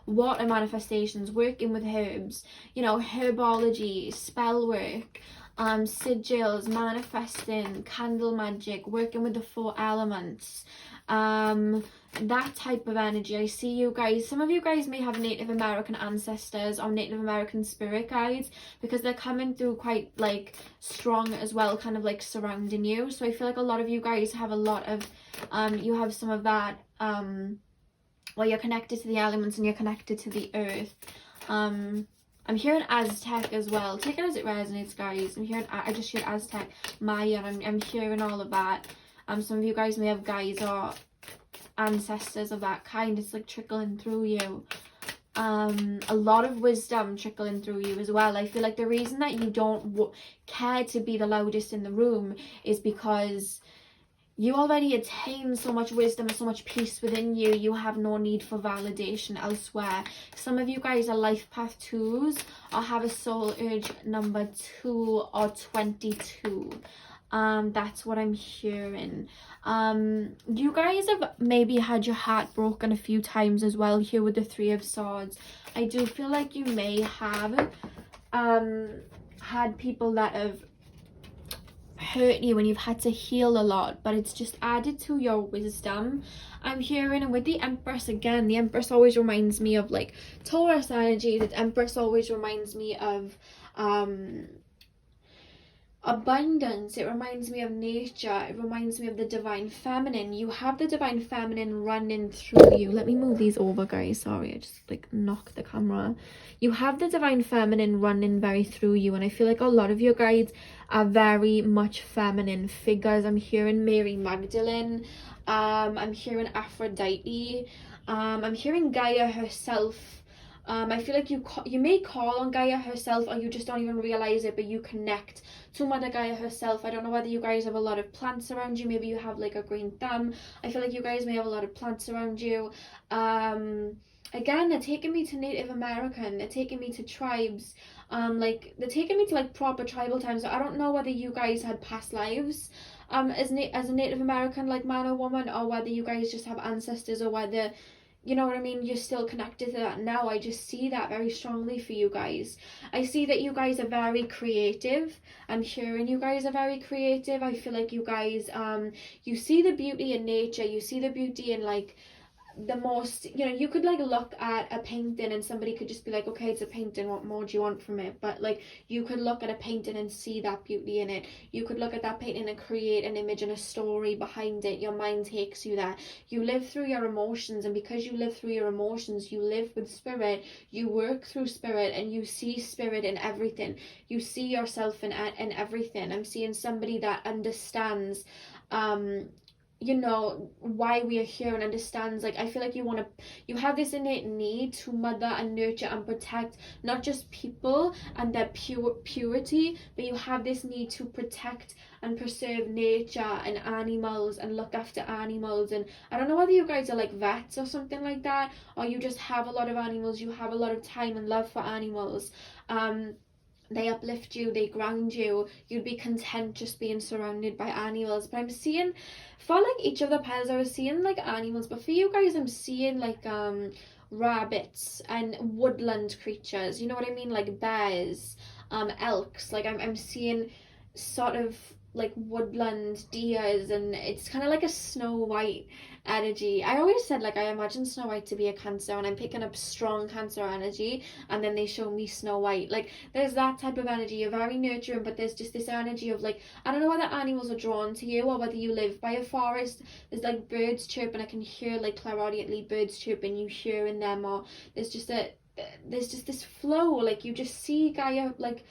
water manifestations, working with herbs, you know, herbology, spell work, sigils, manifesting, candle magic, working with the 4 elements, that type of energy. I see you guys, some of you guys may have Native American ancestors or Native American spirit guides, because they're coming through quite like strong as well, kind of like surrounding you. So I feel like a lot of you guys have a lot of you have some of that where you're connected to the elements and you're connected to the earth. I'm hearing Aztec as well. Take it as it resonates, guys. I just hear Aztec, Maya, and I'm hearing all of that. Some of you guys may have guides or ancestors of that kind. It's like trickling through you. A lot of wisdom trickling through you as well. I feel like the reason that you don't care to be the loudest in the room is because you already attain so much wisdom and so much peace within you. You have no need for validation elsewhere. Some of you guys are life path 2s or have a soul urge number 2 or 22. That's what I'm hearing. You guys have maybe had your heart broken a few times as well here with the 3 of Swords. I do feel like you may have had people that have hurt you and you've had to heal a lot, but it's just added to your wisdom, I'm hearing. And with the Empress, again, the Empress always reminds me of like Taurus energy. The Empress always reminds me of abundance. It reminds me of nature. It reminds me of the divine feminine. You have the divine feminine running through you. Let me move these over, guys. Sorry, I just like knocked the camera. You have the divine feminine running very through you, and I feel like a lot of your guides are very much feminine figures. I'm hearing Mary Magdalene. I'm hearing Aphrodite. I'm hearing Gaia herself. I feel like you may call on Gaia herself, or you just don't even realize it, but you connect to Mother Gaia herself. I don't know whether you guys have a lot of plants around you. Maybe you have like a green thumb. I feel like you guys may have a lot of plants around you. Again, they're taking me to Native American. They're taking me to tribes. Like they're taking me to like proper tribal times. So I don't know whether you guys had past lives as a Native American like man or woman, or whether you guys just have ancestors, or whether you know what I mean, you're still connected to that now. I just see that very strongly for you guys. I see that you guys are very creative. I'm hearing you guys are very creative. I feel like you guys, you see the beauty in nature. You see the beauty in like the most, you know, you could like look at a painting and somebody could just be like, okay, it's a painting, what more do you want from it? But like, you could look at a painting and see that beauty in it. You could look at that painting and create an image and a story behind it. Your mind takes you there. You live through your emotions, and because you live through your emotions, you live with spirit, you work through spirit, and you see spirit in everything. You see yourself in everything. I'm seeing somebody that understands you know, why we are here, and understands, like, I feel like you have this innate need to mother and nurture and protect not just people and their purity, but you have this need to protect and preserve nature and animals and look after animals. And I don't know whether you guys are like vets or something like that, or you just have a lot of animals, you have a lot of time and love for animals. They uplift you, they ground you, you'd be content just being surrounded by animals. But I'm seeing, for like each of the pairs, I was seeing like animals, but for you guys I'm seeing like rabbits and woodland creatures, you know what I mean, like bears, elks. Like I'm seeing sort of like woodland deers, and it's kind of like a Snow White energy. I always said, like, I imagine Snow White to be a Cancer, and I'm picking up strong Cancer energy, and then they show me Snow White. Like, there's that type of energy. You're very nurturing, but there's just this energy of like, I don't know whether animals are drawn to you or whether you live by a forest. There's like birds chirping. I can hear like clairaudiently birds chirping, you hearing them, or there's just this flow, like you just see Gaia like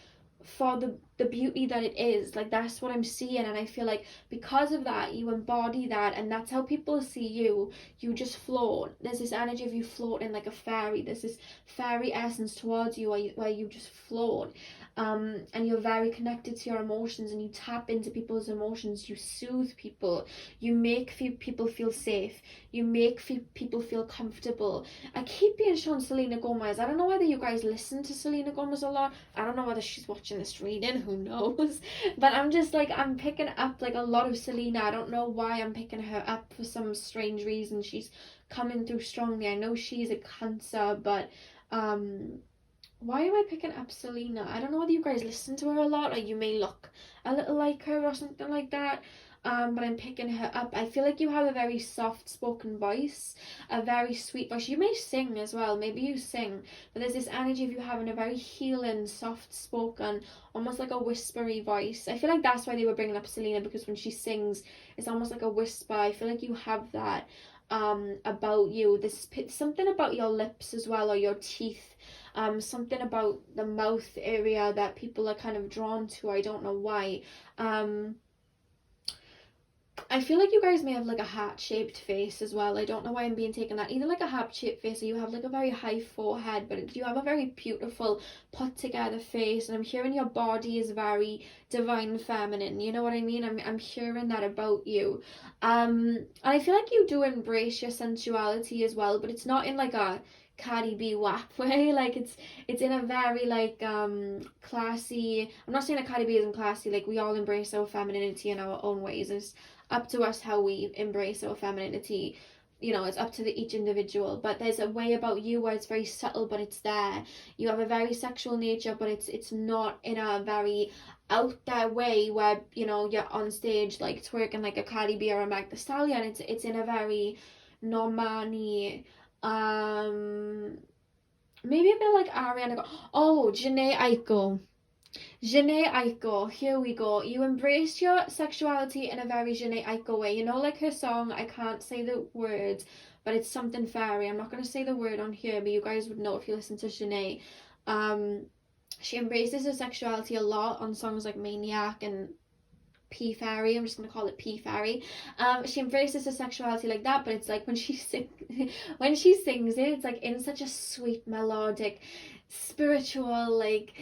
for the beauty that it is. Like, that's what I'm seeing, and I feel like because of that you embody that, and that's how people see you. You just float. There's this energy of you floating like a fairy. There's this fairy essence towards you where you just float, and you're very connected to your emotions, and you tap into people's emotions. You soothe people, you make people feel safe, you make people feel comfortable. I keep being shown Selena Gomez. I don't know whether you guys listen to Selena Gomez a lot. I don't know whether she's watching this reading, who knows, but I'm just like, I'm picking up like a lot of Selena. I don't know why I'm picking her up for some strange reason. She's coming through strongly. I know she's a Cancer, but why am I picking up Selena? I don't know whether you guys listen to her a lot, or you may look a little like her or something like that. But I'm picking her up. I feel like you have a very soft spoken voice, a very sweet voice. You may sing as well, maybe you sing, but there's this energy of you having a very healing, soft spoken, almost like a whispery voice. I feel like that's why they were bringing up Selena, because when she sings, it's almost like a whisper. I feel like you have that about you. There's something about your lips as well, or your teeth, something about the mouth area that people are kind of drawn to. I don't know why. I feel like you guys may have like a heart-shaped face as well. I don't know why I'm being taken that. Either like a heart-shaped face, or you have like a very high forehead, but you have a very beautiful put together face. And I'm hearing your body is very divine feminine, you know what I mean? I'm hearing that about you. And I feel like you do embrace your sensuality as well, but it's not in like a Cardi B whack way. Like, it's in a very like classy. I'm not saying that Cardi B isn't classy. Like, we all embrace our femininity in our own ways. It's up to us how we embrace our femininity. You know, it's up to each individual, but there's a way about you where it's very subtle, but it's there. You have a very sexual nature, but it's not in a very out there way where, you know, you're on stage like twerking like a Cardi B or a Meg Thee Stallion. It's in a very Normani, maybe a bit like Ariana. Oh, Jhené Aiko. Jhené Aiko, here we go. You embrace your sexuality in a very Jhené Aiko way. You know, like her song, I can't say the words, but it's something fairy. I'm not going to say the word on here, but you guys would know if you listen to Jhené. She embraces her sexuality a lot on songs like Maniac and P Fairy. I'm just gonna call it P Fairy. She embraces her sexuality like that, but it's like when she sings it, it's like in such a sweet, melodic, spiritual, like,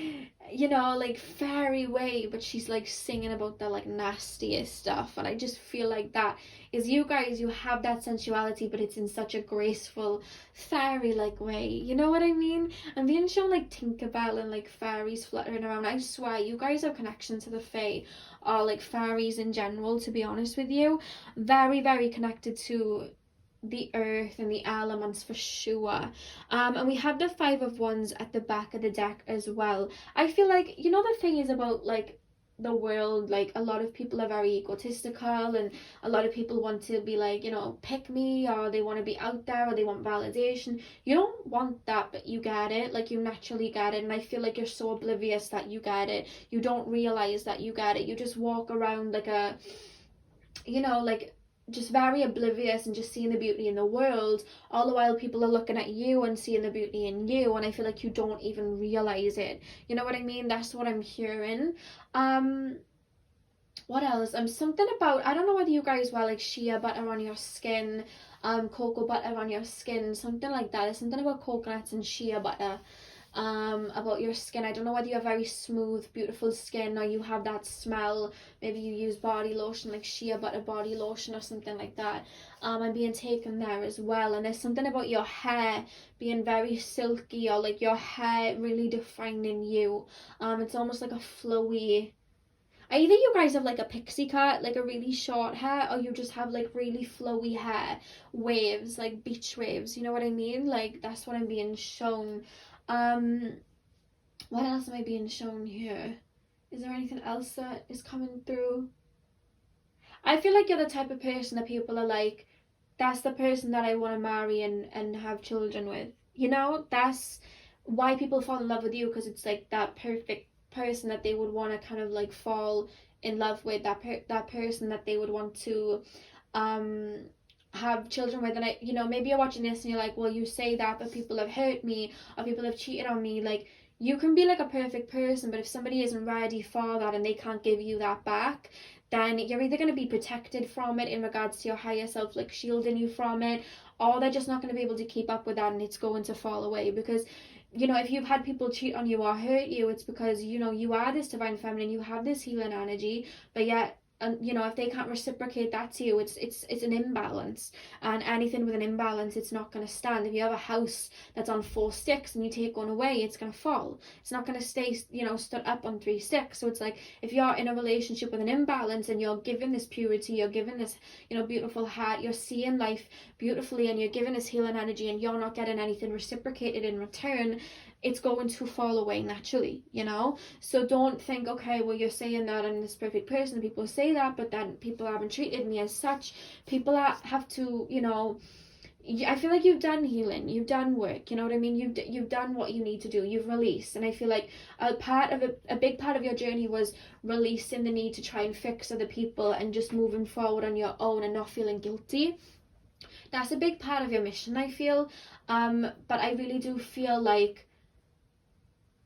you know, like fairy way, but she's like singing about the like nastiest stuff. And I just feel like that is you guys. You have that sensuality, but it's in such a graceful, fairy like way, you know what I mean? I'm being shown like Tinkerbell and like fairies fluttering around. I swear you guys have connection to the fae, or like fairies in general, to be honest with you. Very, very connected to the earth and the elements for sure. And we have the Five of Wands at the back of the deck as well. I feel like, you know, the thing is about like the world, like a lot of people are very egotistical, and a lot of people want to be like, you know, pick me, or they want to be out there, or they want validation. You don't want that, but you get it, like you naturally get it. And I feel like you're so oblivious that you get it. You don't realize that you get it. You just walk around like a, you know, like just very oblivious and just seeing the beauty in the world, all the while people are looking at you and seeing the beauty in you, and I feel like you don't even realize it. You know what I mean? That's what I'm hearing. What else? Something about, I don't know whether you guys wear like shea butter on your skin, cocoa butter on your skin, something like that. There's something about coconuts and shea butter about your skin. I don't know whether you have very smooth, beautiful skin, or you have that smell. Maybe you use body lotion, like shea butter body lotion or something like that. I'm being taken there as well. And there's something about your hair being very silky, or like your hair really defining you. It's almost like a flowy, either you guys have like a pixie cut, like a really short hair, or you just have like really flowy hair, waves, like beach waves, you know what I mean? Like that's what I'm being shown. What else am I being shown here? Is there anything else that is coming through? I feel like you're the type of person that people are like, that's the person that I want to marry and have children with. You know, that's why people fall in love with you, because it's like that perfect person that they would want to kind of like fall in love with, that person that they would want to have children with. And I, you know, maybe you're watching this and you're like, well, you say that, but people have hurt me, or people have cheated on me. Like, you can be like a perfect person, but if somebody isn't ready for that and they can't give you that back, then you're either going to be protected from it in regards to your higher self, like shielding you from it, or they're just not going to be able to keep up with that, and it's going to fall away. Because, you know, if you've had people cheat on you or hurt you, it's because, you know, you are this divine feminine, you have this healing energy, but yet, and you know, if they can't reciprocate that to you, it's an imbalance. And anything with an imbalance, it's not going to stand. If you have a house that's on 4 sticks and you take one away, it's going to fall. It's not going to stay, you know, stood up on 3 sticks. So it's like, if you're in a relationship with an imbalance and you're given this purity, you're given this, you know, beautiful heart, you're seeing life beautifully, and you're given this healing energy, and you're not getting anything reciprocated in return, it's going to fall away naturally, you know? So don't think, okay, well, you're saying that I'm this perfect person, people say that, but then people haven't treated me as such. People have to, you know, I feel like you've done healing, you've done work, you know what I mean? You've done what you need to do, you've released. And I feel like a big part of your journey was releasing the need to try and fix other people, and just moving forward on your own and not feeling guilty. That's a big part of your mission, I feel. But I really do feel like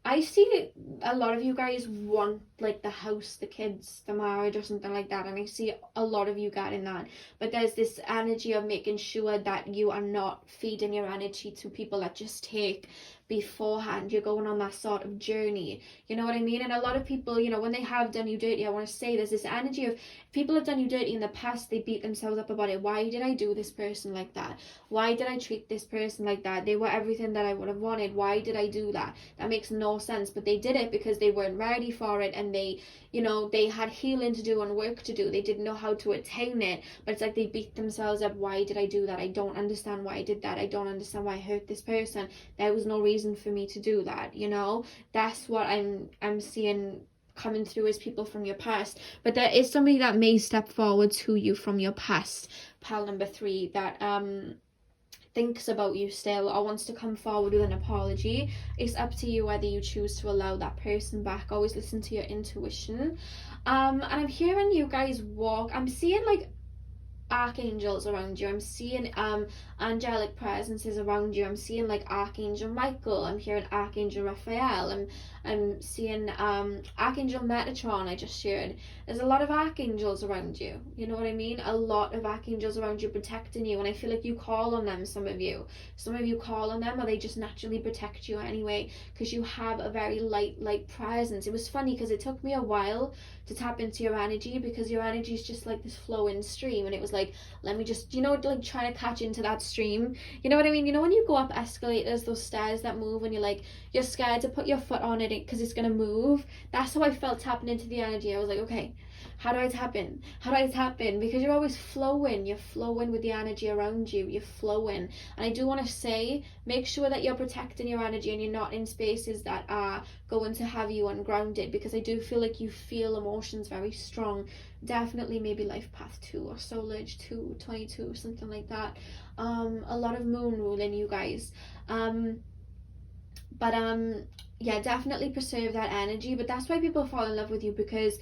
I see a lot of you guys want like the house, the kids, the marriage, or something like that, and I see a lot of you getting that. But there's this energy of making sure that you are not feeding your energy to people that just take beforehand. You're going on that sort of journey, you know what I mean? And a lot of people, you know, when they have done you dirty, I want to say there's this energy of, people have done you dirty in the past, they beat themselves up about it. Why did I do this person like that? Why did I treat this person like that? They were everything that I would have wanted. Why did I do that? That makes no sense. But they did it because they weren't ready for it, and they, you know, they had healing to do and work to do. They didn't know how to attain it, but it's like they beat themselves up. Why did I do that? I don't understand why I did that. I don't understand why I hurt this person. There was no reason for me to do that, you know? That's what I'm seeing coming through as people from your past. But there is somebody that may step forward to you from your past, pile number 3, that thinks about you still, or wants to come forward with an apology. It's up to you whether you choose to allow that person back. Always listen to your intuition. And I'm hearing you guys walk. I'm seeing like archangels around you. I'm seeing angelic presences around you. I'm seeing like Archangel Michael. I'm hearing Archangel Raphael. I'm seeing Archangel Metatron. I just shared. There's a lot of archangels around you. You know what I mean? A lot of archangels around you protecting you. And I feel like you call on them. Some of you call on them, or they just naturally protect you anyway, because you have a very light presence. It was funny because it took me a while to tap into your energy, because your energy is just like this flowing stream, and it was like, let me just, you know, like trying to catch into that stream. You know what I mean? You know when you go up escalators, those stairs that move, and you're scared to put your foot on it because it's gonna move. That's how I felt tapping into the energy. I was like, okay, How do I tap in? How do I tap in? Because you're always flowing. You're flowing with the energy around you. You're flowing. And I do want to say, make sure that you're protecting your energy and you're not in spaces that are going to have you ungrounded, because I do feel like you feel emotions very strong. Definitely maybe life path 2 or soul urge 2, 22, something like that. A lot of moon rule in you guys. Yeah, definitely preserve that energy. But that's why people fall in love with you, because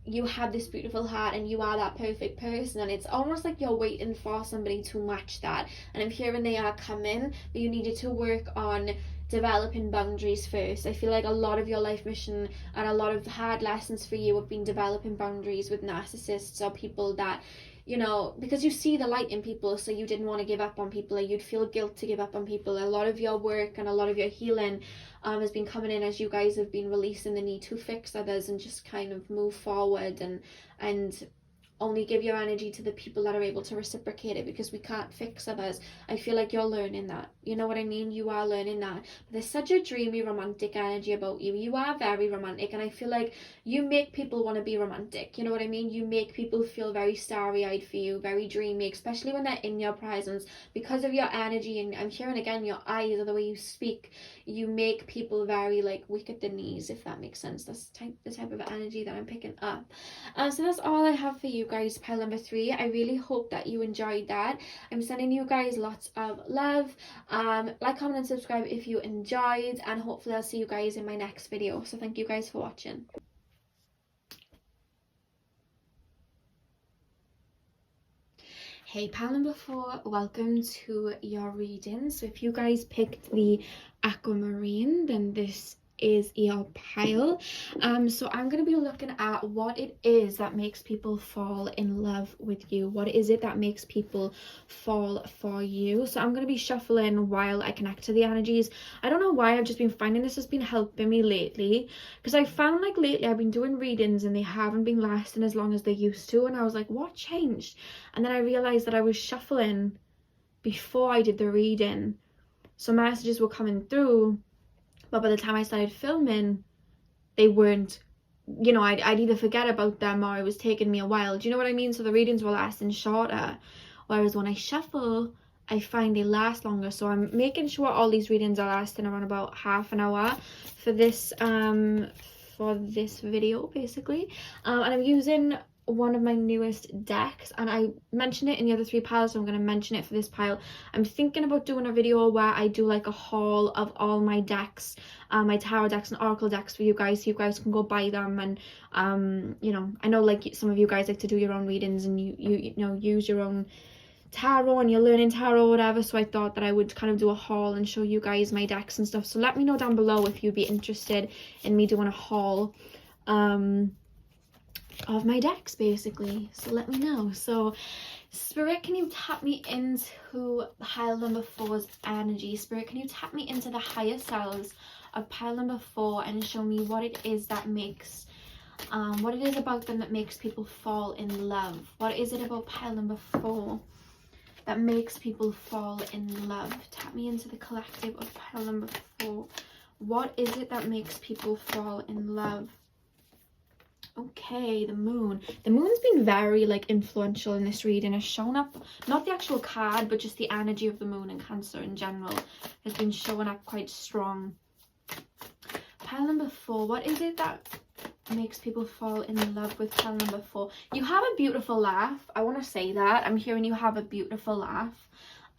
you have this beautiful heart and you are that perfect person, and it's almost like you're waiting for somebody to match that. And I'm hearing they are coming, but you needed to work on developing boundaries first. I feel like a lot of your life mission and a lot of hard lessons for you have been developing boundaries with narcissists or people that, you know, because you see the light in people, so you didn't want to give up on people, or you'd feel guilt to give up on people. A lot of your work and a lot of your healing has been coming in as you guys have been releasing the need to fix others and just kind of move forward and only give your energy to the people that are able to reciprocate it, because we can't fix others. I feel like you're learning that. You know what I mean? You are learning that. But there's such a dreamy, romantic energy about you. You are very romantic, and I feel like you make people want to be romantic. You know what I mean? You make people feel very starry-eyed for you, very dreamy, especially when they're in your presence, because of your energy. And I'm hearing again, your eyes or the way you speak, you make people very like weak at the knees, if that makes sense. That's the type of energy that I'm picking up. So that's all I have for you guys, pile number 3. I really hope that you enjoyed that. I'm sending you guys lots of love. Like, comment and subscribe if you enjoyed, and hopefully I'll see you guys in my next video. So thank you guys for watching. Hey, pile number 4, welcome to your reading. So if you guys picked the Aquamarine, then this is your pile. So I'm going to be looking at what it is that makes people fall in love with you. What is it that makes people fall for you? So I'm going to be shuffling while I connect to the energies. I don't know why, I've just been finding this has been helping me lately, because I found like lately I've been doing readings and they haven't been lasting as long as they used to, and I was like, what changed? And then I realized that I was shuffling before I did the reading, so messages were coming through, but by the time I started filming, they weren't, you know, I'd either forget about them or it was taking me a while. Do you know what I mean? So the readings were lasting shorter, whereas when I shuffle, I find they last longer. So I'm making sure all these readings are lasting around about half an hour for this video, basically. And I'm using one of my newest decks, and I mentioned it in the other 3 piles, so I'm going to mention it for this pile. I'm thinking about doing a video where I do like a haul of all my decks, my tarot decks and oracle decks for you guys, so you guys can go buy them. And you know, I know like some of you guys like to do your own readings and you know, use your own tarot and you're learning tarot or whatever, so I thought that I would kind of do a haul and show you guys my decks and stuff. So let me know down below if you'd be interested in me doing a haul of my decks, basically. So let me know. So Spirit, can you tap me into pile number 4's energy? Spirit, can you tap me into the higher selves of pile number 4 and show me what it is that makes what it is about them that makes people fall in love? What is it about pile number 4 that makes people fall in love? Tap me into the collective of pile number 4. What is it that makes people fall in love? Okay, the moon. The moon's been very like influential in this reading. Has shown up, not the actual card, but just the energy of the moon and Cancer in general has been showing up quite strong. Pile number 4. What is it that makes people fall in love with pile number 4? You have a beautiful laugh. I want to say that. I'm hearing you have a beautiful laugh.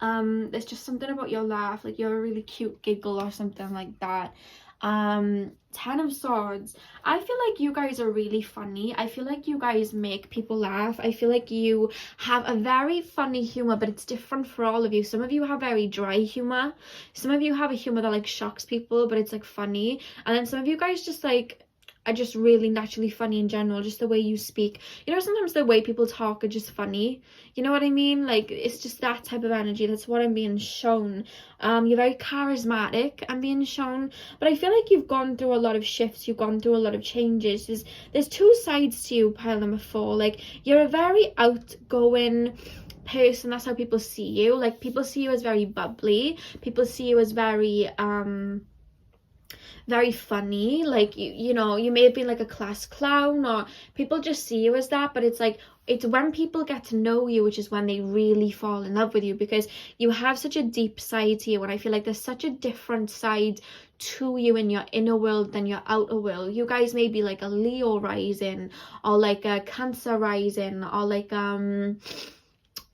There's just something about your laugh, like you're a really cute giggle or something like that. 10 of Swords. I feel like you guys are really funny. I feel like you guys make people laugh. I feel like you have a very funny humor, but it's different for all of you. Some of you have very dry humor. Some of you have a humor that like shocks people, but it's like funny. And then some of you guys just like are just really naturally funny in general, just the way you speak. You know, sometimes the way people talk are just funny. You know what I mean? Like, it's just that type of energy. That's what I'm being shown. You're very charismatic, I'm being shown. But I feel like you've gone through a lot of shifts. You've gone through a lot of changes. There's 2 sides to you, pile number 4. Like, you're a very outgoing person. That's how people see you. Like, people see you as very bubbly. People see you as very very funny. Like, you know, you may have been like a class clown, or people just see you as that, but it's like, it's when people get to know you, which is when they really fall in love with you, because you have such a deep side to you, and I feel like there's such a different side to you in your inner world than your outer world. You guys may be like a Leo rising, or like a Cancer rising, or like I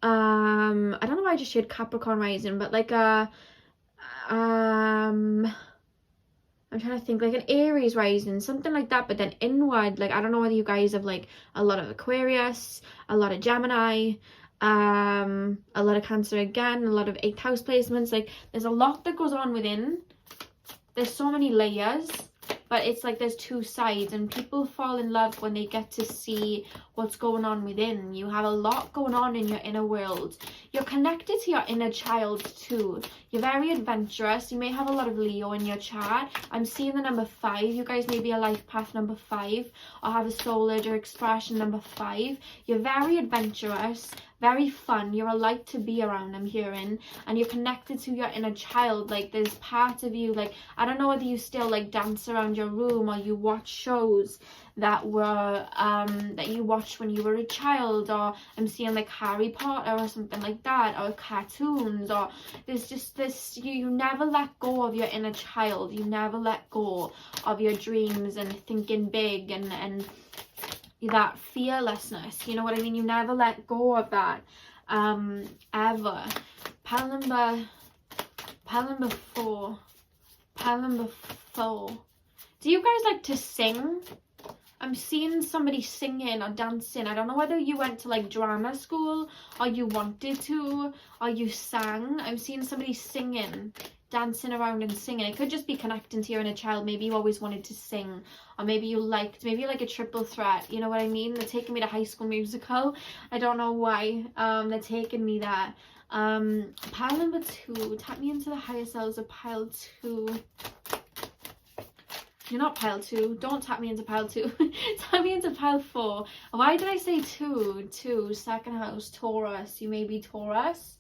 don't know why I just shared Capricorn rising, but like a I'm trying to think, like an Aries rising, something like that, but then inward. Like, I don't know whether you guys have like a lot of Aquarius, a lot of Gemini, a lot of Cancer again, a lot of 8th house placements. Like, there's a lot that goes on within. There's so many layers, but it's like there's two sides, and people fall in love when they get to see what's going on within. You have a lot going on in your inner world. You're connected to your inner child too. You're very adventurous. You may have a lot of Leo in your chart. I'm seeing the number 5. You guys may be a life path number 5, or have a soul urge or expression number 5. You're very adventurous, very fun. You're a light to be around, I'm hearing, and you're connected to your inner child. Like, there's part of you, like, I don't know whether you still like dance around your room, or you watch shows that were that you watched when you were a child, or I'm seeing like Harry Potter or something like that, or cartoons, or there's just this, you never let go of your inner child. You never let go of your dreams and thinking big, and that fearlessness, you know what I mean? You never let go of that ever. Pile number 4. Do you guys like to sing? I'm seeing somebody singing or dancing. I don't know whether you went to like drama school, or you wanted to, or you sang. I'm seeing somebody singing, dancing around and singing. It could just be connecting to your inner child. Maybe you always wanted to sing, or maybe you liked, maybe like a triple threat, you know what I mean? They're taking me to High School Musical. I don't know why they're taking me there. Pile number 2, tap me into the higher selves of pile 2. You're not pile 2. Don't tap me into pile 2. Tap me into pile 4. Why did I say 2? 2, second house, Taurus. You may be Taurus.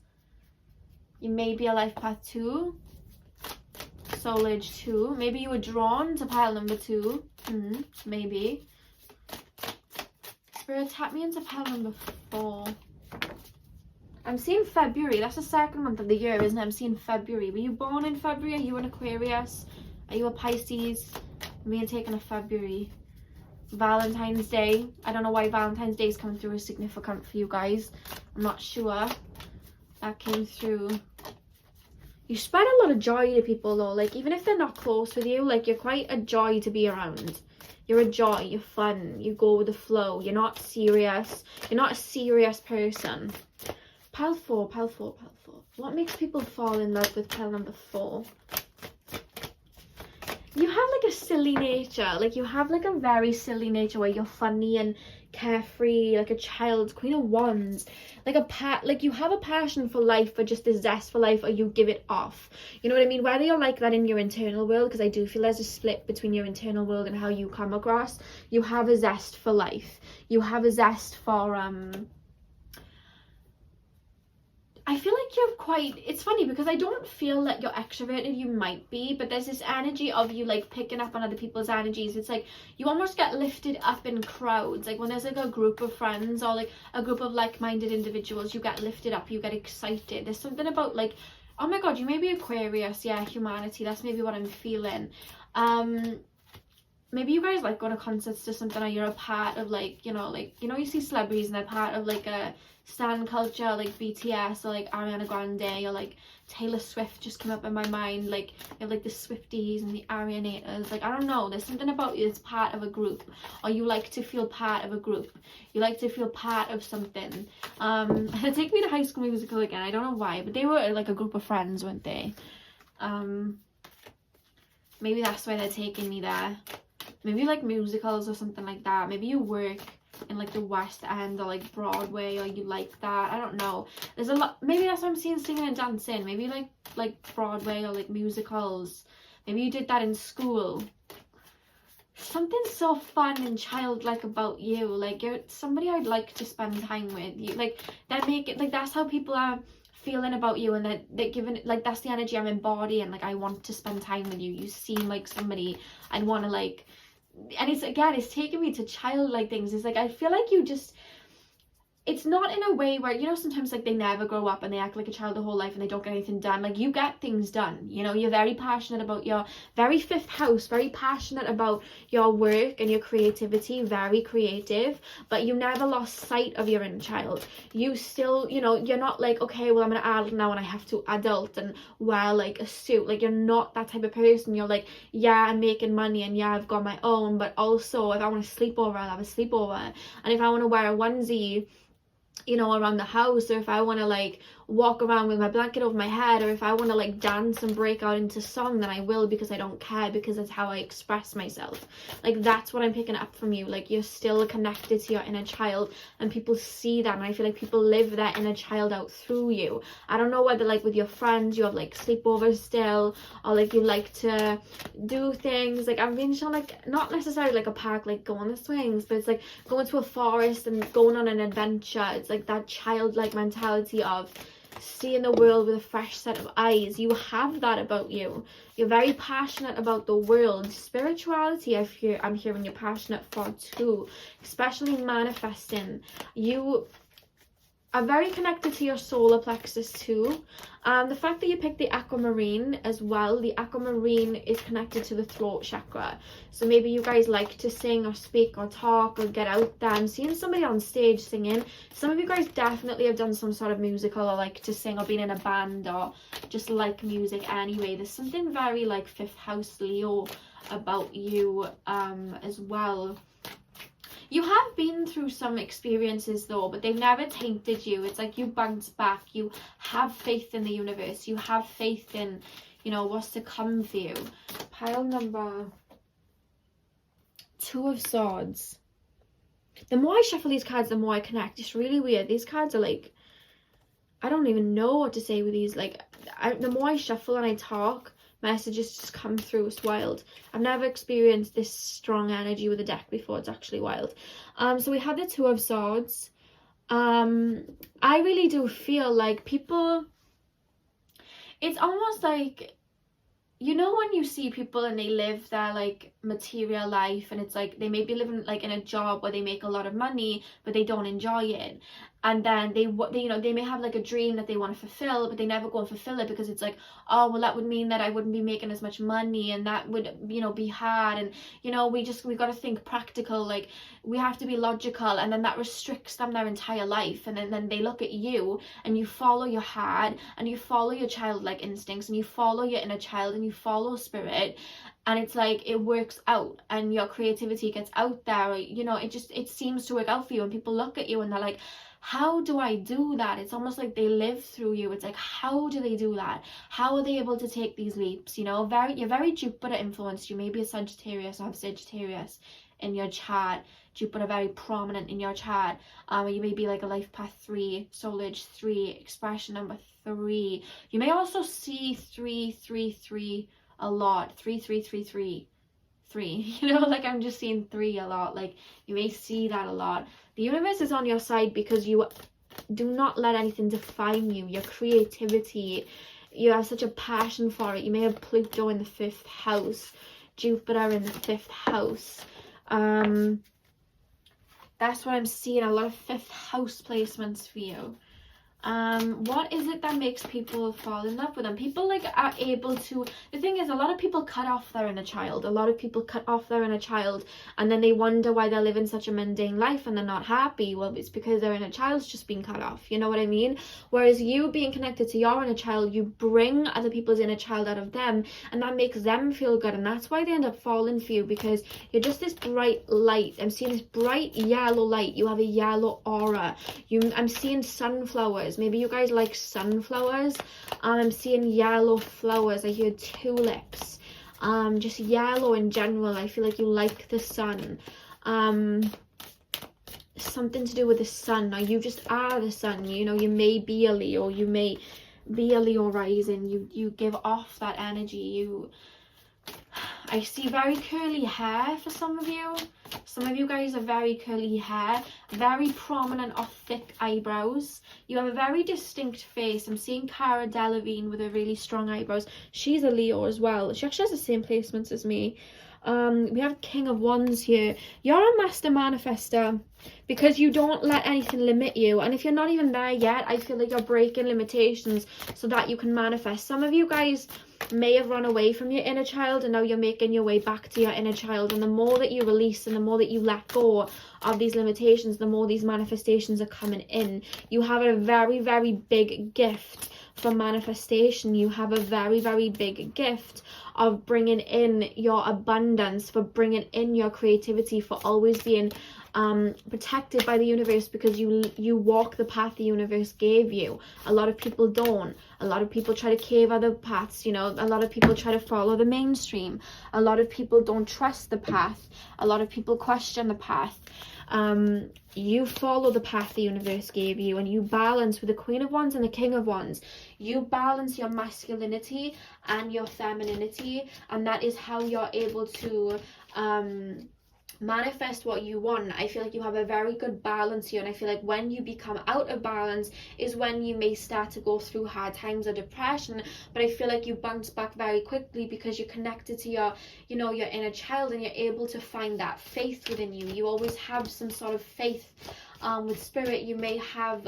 You may be a life path 2. Soul age 2. Maybe you were drawn to pile number 2. Maybe. Spirit, tap me into pile number 4. I'm seeing February. That's the second month of the year, isn't it? I'm seeing February. Were you born in February? Are you an Aquarius? Are you a Pisces? I'm being taken a February. Valentine's Day. I don't know why Valentine's Day is coming through as significant for you guys. I'm not sure. That came through. You spread a lot of joy to people though. Like, even if they're not close with you, like, you're quite a joy to be around. You're a joy. You're fun. You go with the flow. You're not serious. You're not a serious person. Pile 4. What makes people fall in love with pile number 4? You have like a silly nature. Like, you have like a very silly nature where you're funny and carefree, like a child. Queen of Wands. Like you have a passion for life, or just a zest for life, or you give it off. You know what I mean? Whether you're like that in your internal world, because I do feel there's a split between your internal world and how you come across. You have a zest for life. You have a zest for I feel like you're quite, it's funny because I don't feel that you're extroverted. You might be, but there's this energy of you like picking up on other people's energies. It's like you almost get lifted up in crowds. Like when there's like a group of friends, or like a group of like-minded individuals, you get lifted up, you get excited. There's something about like, oh my god, you may be Aquarius. Yeah, humanity. That's maybe what I'm feeling. Maybe you guys like going to concerts or something, or you're a part of like, you see celebrities and they're part of like a stan culture, like BTS or like Ariana Grande or like Taylor Swift just came up in my mind. Like you have like the Swifties and the Arianators. Like, I don't know, there's something about you that's part of a group, or you like to feel part of a group. You like to feel part of something. Take me to High School Musical again. I don't know why, but they were like a group of friends, weren't they? Maybe that's why they're taking me there. Maybe like musicals or something like that. Maybe you work in like the West End or like Broadway, or you like that. I don't know. There's a lot. Maybe that's what I'm seeing, singing and dancing. Maybe like Broadway or like musicals. Maybe you did that in school. Something so fun and childlike about you. Like, you're somebody I'd like to spend time with. You like that make it like that's how people are feeling about you, and they're giving, like, that's the energy I'm embodying. Like, I want to spend time with you. You seem like somebody I'd want to, like, and it's, again, it's taking me to childlike things. It's like, I feel like you just, it's not in a way where, you know, sometimes, like, they never grow up and they act like a child the whole life and they don't get anything done. Like, you get things done, you know. You're very passionate about your very fifth house, very passionate about your work and your creativity, very creative, but you never lost sight of your inner child. You still, you know, you're not like, okay, well, I'm an adult now and I have to adult and wear, like, a suit. Like, you're not that type of person. You're like, yeah, I'm making money and yeah, I've got my own, but also if I want to sleep over, I'll have a sleepover. And if I want to wear a onesie, you know, around the house, or if I want to, like, walk around with my blanket over my head, or if I want to, like, dance and break out into song, then I will, because I don't care, because that's how I express myself. Like, that's what I'm picking up from you. Like, you're still connected to your inner child, and people see that, and I feel like people live their inner child out through you. I don't know whether, like, with your friends you have, like, sleepovers still, or, like, you like to do things, like, I've been shown, like, not necessarily like a park, like, go on the swings, but it's like going to a forest and going on an adventure. It's like that childlike mentality of seeing the world with a fresh set of eyes. You have that about you. You're very passionate about the world. Spirituality, I'm hearing you're passionate for too, especially manifesting. You are very connected to your solar plexus too. The fact that you picked the Aquamarine as well, the Aquamarine is connected to the throat chakra. So maybe you guys like to sing or speak or talk or get out there. I'm seeing somebody on stage singing. Some of you guys definitely have done some sort of musical, or like to sing, or been in a band, or just like music anyway. There's something very, like, fifth house Leo about you as well. You have been through some experiences though, but they've never tainted you. It's like you bounce back. You have faith in the universe. You have faith in, you know, what's to come for you. Pile number 2 of Swords. The more I shuffle these cards, the more I connect. It's really weird. These cards are like, I don't even know what to say with these. Like, the more I shuffle and I talk, messages just come through. It's wild. I've never experienced this strong energy with a deck before. It's actually wild. So we had the 2 of Swords. I really do feel like people, it's almost like, you know, when you see people and they live their, like, material life, and it's like they may be living, like, in a job where they make a lot of money but they don't enjoy it, and then they you know, they may have, like, a dream that they want to fulfill, but they never go and fulfill it, because it's like, oh, well, that would mean that I wouldn't be making as much money, and that would, you know, be hard. And, you know, we got to think practical, like, we have to be logical, and then that restricts them their entire life. And then they look at you, and you follow your heart, and you follow your childlike instincts, and you follow your inner child, and you follow spirit, and it's like it works out, and your creativity gets out there, you know, it seems to work out for you, and people look at you and they're like, how do I do that? It's almost like they live through you. It's like, how do they do that? How are they able to take these leaps? You know, you're very Jupiter influenced. You may be a Sagittarius or have Sagittarius in your chart. Jupiter very prominent in your chart. You may be like a life path 3, soul age 3, expression number 3. You may also see 333 a lot. 3333. 3, you know, like, I'm just seeing 3 a lot. Like, you may see that a lot. The universe is on your side because you do not let anything define you. Your creativity, you have such a passion for it. You may have Pluto in the 5th house, Jupiter in the 5th house. That's what I'm seeing, a lot of 5th house placements for you. What is it that makes people fall in love with them? People, like, are able to, the thing is, a lot of people cut off their inner child. A lot of people cut off their inner child, and then they wonder why they're living such a mundane life and they're not happy. Well, it's because their inner child's just been cut off, you know what I mean? Whereas you being connected to your inner child, you bring other people's inner child out of them, and that makes them feel good, and that's why they end up falling for you, because you're just this bright light. I'm seeing this bright yellow light. You have a yellow aura. I'm seeing sunflowers. Maybe you guys like sunflowers. I'm seeing yellow flowers. I hear tulips. Just yellow in general. I feel like you like the sun. Something to do with the sun. Now, you just are the sun. You know, you may be a Leo. You may be a Leo rising. You give off that energy. I see very curly hair for some of you. Some of you guys have very curly hair, very prominent or thick eyebrows. You have a very distinct face. I'm seeing Cara Delevingne with a really strong eyebrows. She's a Leo as well. She actually has the same placements as me. We have King of Wands here. You're a master manifester because you don't let anything limit you. And if you're not even there yet, I feel like you're breaking limitations so that you can manifest. Some of you guys may have run away from your inner child and now you're making your way back to your inner child. And the more that you release and the more that you let go of these limitations, the more these manifestations are coming in. You have a very, very big gift for manifestation. You have a very, very big gift of bringing in your abundance, for bringing in your creativity, for always being protected by the universe, because you walk the path the universe gave you. A lot of people don't. A lot of people try to cave other paths, you know. A lot of people try to follow the mainstream. A lot of people don't trust the path. A lot of people question the path. You follow the path the universe gave you, and you balance with the Queen of Wands and the King of Wands. You balance your masculinity and your femininity, and that is how you're able to manifest what you want. I feel like you have a very good balance here, and I feel like when you become out of balance is when you may start to go through hard times or depression. But I feel like you bounce back very quickly because you're connected to your, you know, your inner child, and you're able to find that faith within you. You always have some sort of faith with spirit. You may have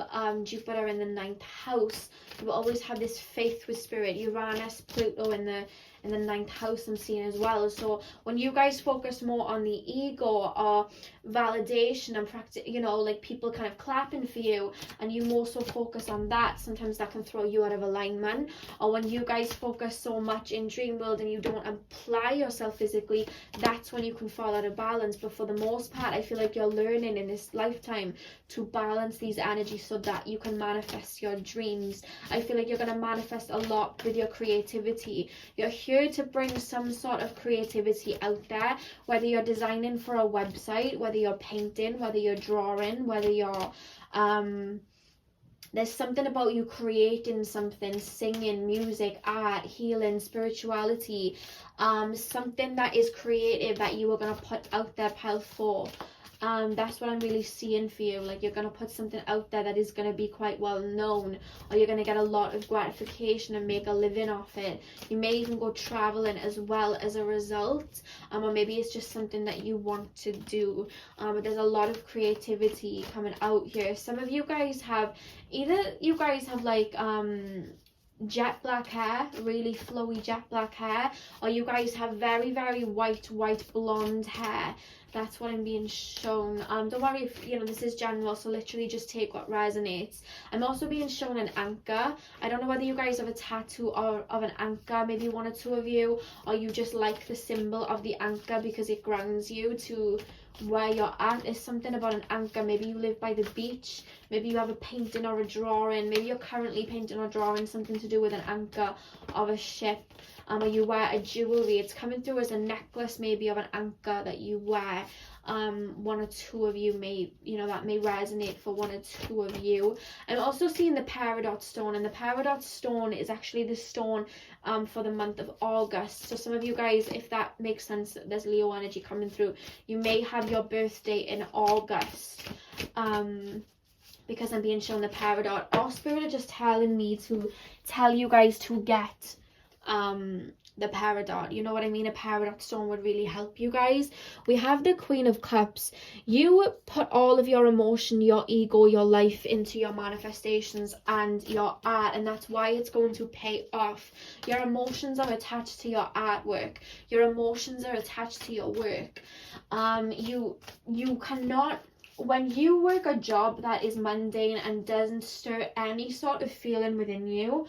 Jupiter in the 9th house. You will always have this faith with spirit. Uranus, Pluto in the 9th house I'm seeing as well. So when you guys focus more on the ego or validation and practice, you know, like people kind of clapping for you, and you more so focus on that, sometimes that can throw you out of alignment. Or when you guys focus so much in dream world and you don't apply yourself physically, that's when you can fall out of balance. But for the most part, I feel like you're learning in this lifetime to balance these energies so that you can manifest your dreams. I feel like you're going to manifest a lot with your creativity. You're here to bring some sort of creativity out there, whether you're designing for a website, whether you're painting, whether you're drawing, whether you're there's something about you creating something, singing, music, art, healing, spirituality, something that is creative that you are going to put out there, pile for. That's what I'm really seeing for you. Like, you're going to put something out there that is going to be quite well known, or you're going to get a lot of gratification and make a living off it. You may even go traveling as well as a result, or maybe it's just something that you want to do. But there's a lot of creativity coming out here. Some of you guys have, either you guys have like jet black hair, really flowy jet black hair, or you guys have very, very white blonde hair. That's what I'm being shown. Don't worry if, you know, this is general, so literally just take what resonates. I'm also being shown an anchor. I don't know whether you guys have a tattoo of an anchor, maybe one or two of you, or you just like the symbol of the anchor because it grounds you to where you're at. There's something about an anchor. Maybe you live by the beach, maybe you have a painting or a drawing, maybe you're currently painting or drawing something to do with an anchor of a ship, or you wear a jewelry. It's coming through as a necklace maybe of an anchor that you wear. One or two of you may, you know, that may resonate for one or two of you. I'm also seeing the peridot stone, and the peridot stone is actually the stone for the month of August. So some of you guys, if that makes sense, there's Leo energy coming through, you may have your birthday in August, because I'm being shown the peridot. Or spirit are just telling me to tell you guys to get the peridot, you know what I mean? A peridot stone would really help you guys. We have the Queen of Cups. You put all of your emotion, your ego, your life into your manifestations and your art, and that's why it's going to pay off. Your emotions are attached to your artwork. Your emotions are attached to your work. You cannot, when you work a job that is mundane and doesn't stir any sort of feeling within you,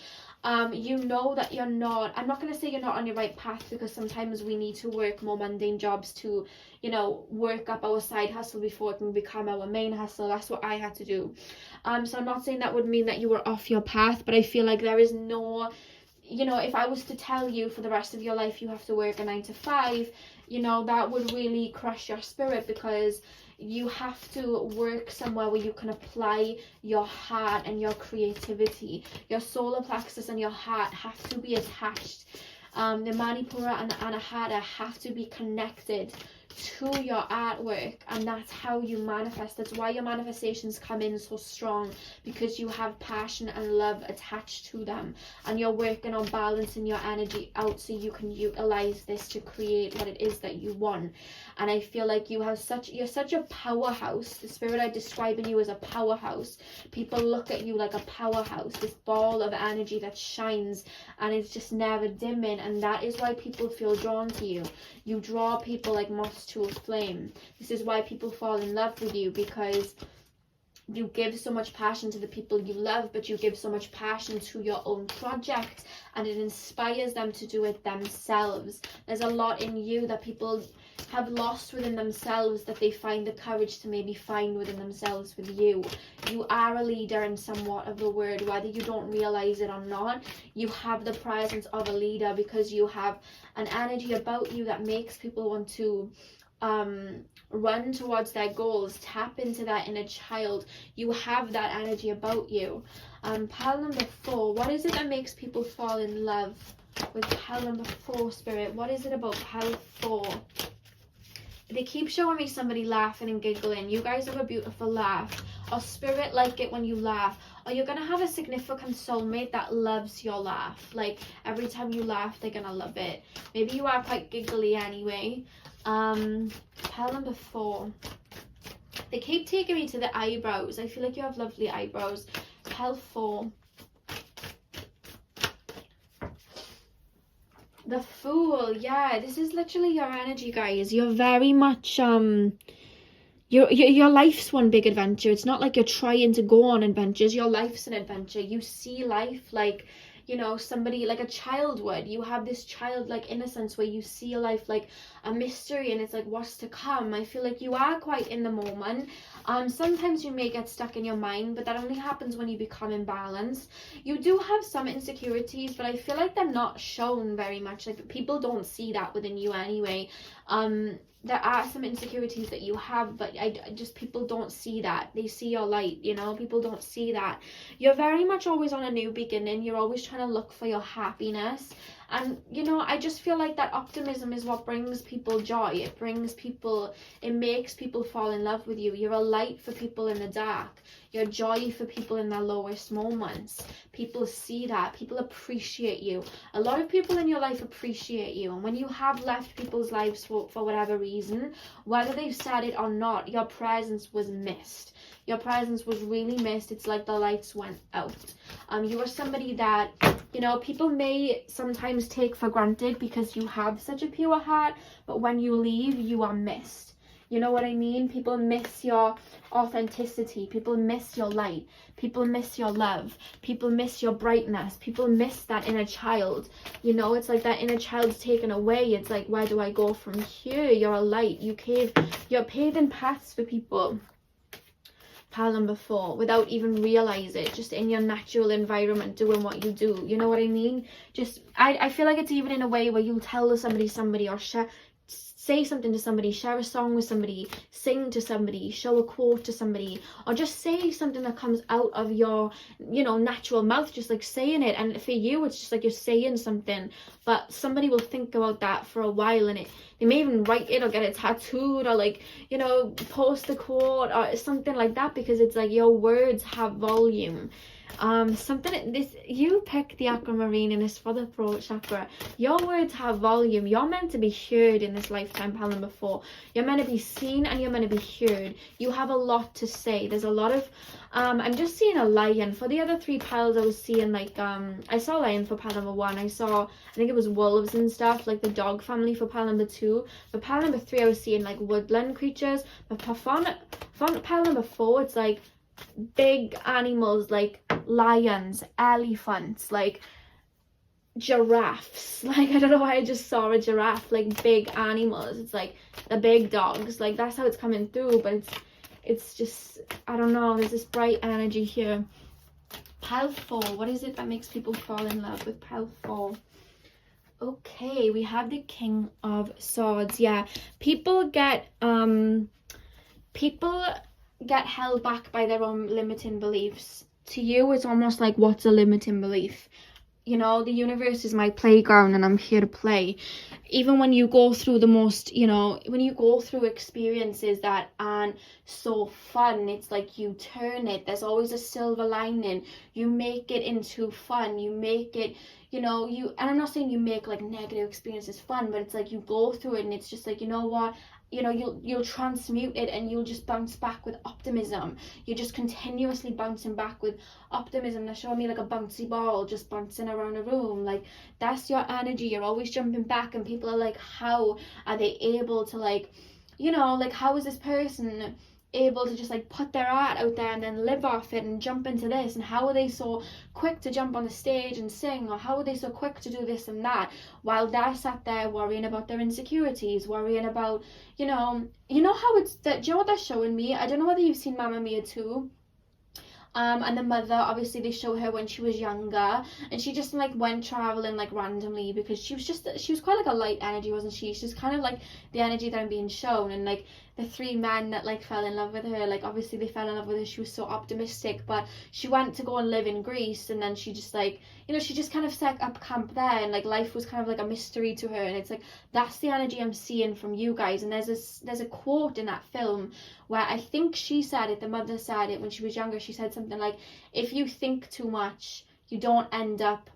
you know that you're not, I'm not going to say you're not on your right path, because sometimes we need to work more mundane jobs to, you know, work up our side hustle before it can become our main hustle. That's what I had to do. So I'm not saying that would mean that you were off your path, but I feel like there is no, you know, if I was to tell you for the rest of your life you have to work a 9 to 5, you know, that would really crush your spirit, because you have to work somewhere where you can apply your heart and your creativity. Your solar plexus and your heart have to be attached. The Manipura and the Anahata have to be connected to your artwork, and that's how you manifest. That's why your manifestations come in so strong, because you have passion and love attached to them, and you're working on balancing your energy out so you can utilize this to create what it is that you want. And I feel like you're such a powerhouse. The spirit I describe in you as a powerhouse. People look at you like a powerhouse, this ball of energy that shines and it's just never dimming, and that is why people feel drawn to you. You draw people like moths to a flame. This is why people fall in love with you, because you give so much passion to the people you love, but you give so much passion to your own project, and it inspires them to do it themselves. There's a lot in you that people have lost within themselves that they find the courage to maybe find within themselves with you. You are a leader in somewhat of the word, whether you don't realize it or not. You have the presence of a leader, because you have an energy about you that makes people want to run towards their goals, tap into that inner child. You have that energy about you. Pile number 4, what is it that makes people fall in love with pile number 4, spirit? What is it about pile 4? They keep showing me somebody laughing and giggling. You guys have a beautiful laugh, or spirit like it when you laugh, or you're gonna have a significant soulmate that loves your laugh. Like every time you laugh, they're gonna love it. Maybe you are quite giggly anyway. Pile number 4. They keep taking me to the eyebrows. I feel like you have lovely eyebrows. Pile 4. The Fool. Yeah, this is literally your energy, guys. You're very much your life's one big adventure. It's not like you're trying to go on adventures. Your life's an adventure. You see life like, you know, somebody like a child would. You have this childlike innocence where you see life like a mystery, and it's like, what's to come? I feel like you are quite in the moment. Sometimes you may get stuck in your mind, but that only happens when you become imbalanced. You do have some insecurities, but I feel like they're not shown very much. Like people don't see that within you anyway. There are some insecurities that you have, but I just, people don't see that. They see your light, you know. People don't see that. You're very much always on a new beginning. You're always trying to look for your happiness. And, you know, I just feel like that optimism is what brings people joy. It makes people fall in love with you. You're a light for people in the dark. You're joy for people in their lowest moments. People see that. People appreciate you. A lot of people in your life appreciate you. And when you have left people's lives for whatever reason, whether they've said it or not, your presence was missed. Your presence was really missed. It's like the lights went out. You are somebody that, you know, people may sometimes take for granted because you have such a pure heart, but when you leave, you are missed. You know what I mean? People miss your authenticity. People miss your light. People miss your love. People miss your brightness. People miss that inner child. You know, it's like that inner child's taken away. It's like, where do I go from here? You're a light. You're paving paths for people. Pile number 4, without even realize it, just in your natural environment doing what you do. You know what I mean? Just I feel like it's even in a way where you'll tell somebody or say something to somebody, share a song with somebody, sing to somebody, show a quote to somebody, or just say something that comes out of your, you know, natural mouth, just like saying it. And for you, it's just like you're saying something, but somebody will think about that for a while, and they may even write it or get it tattooed, or like, you know, post a quote or something like that, because it's like your words have volume. You pick the Aquamarine, and it's for the throat chakra. Your words have volume. You're meant to be heard in this lifetime, pile number 4. You're meant to be seen and you're meant to be heard. You have a lot to say. There's a lot of I'm just seeing a lion. For the other 3 piles, I was seeing like I saw lion for pile number 1. I think it was wolves and stuff, like the dog family for pile number 2. For pile number 3, I was seeing like woodland creatures. But for pile number 4, it's like big animals, like lions, elephants, like giraffes. Like, I don't know why I just saw a giraffe. Like big animals. It's like the big dogs. Like that's how it's coming through. But it's just, I don't know, there's this bright energy here. Pile 4, what is it that makes people fall in love with pile 4? Okay, we have the King of Swords. Yeah, people get held back by their own limiting beliefs. To you, it's almost like, what's a limiting belief? you know, the universe is my playground and I'm here to play. Even when you go through the most, you know, when you go through experiences that aren't so fun, it's like you turn it. There's always a silver lining. You make it into fun. You make it, you know, and I'm not saying you make like negative experiences fun, but it's like you go through it and it's just like, you know what, you know, you'll transmute it and you'll just bounce back with optimism. You're just continuously bouncing back with optimism. They're showing me like a bouncy ball just bouncing around a room. Like, that's your energy. You're always jumping back, and people are like, how are they able to, like, you know, like, how is this person able to just like put their art out there and then live off it and jump into this, and how are they so quick to jump on the stage and sing, or how are they so quick to do this and that, while they're sat there worrying about their insecurities, worrying about, you know how it's that, do you know what they're showing me? I don't know whether you've seen Mamma Mia 2. And the mother, obviously they show her when she was younger, and she just like went traveling like randomly, because she was quite like a light energy, wasn't she? She's kind of like the energy that I'm being shown. And like the 3 men that like fell in love with her, like obviously they fell in love with her, she was so optimistic, but she went to go and live in Greece, and then she just like, you know, she just kind of set up camp there, and like life was kind of like a mystery to her. And it's like, that's the energy I'm seeing from you guys. And there's a quote in that film where I think she said it, the mother said it when she was younger. She said something like, if you think too much, you don't end up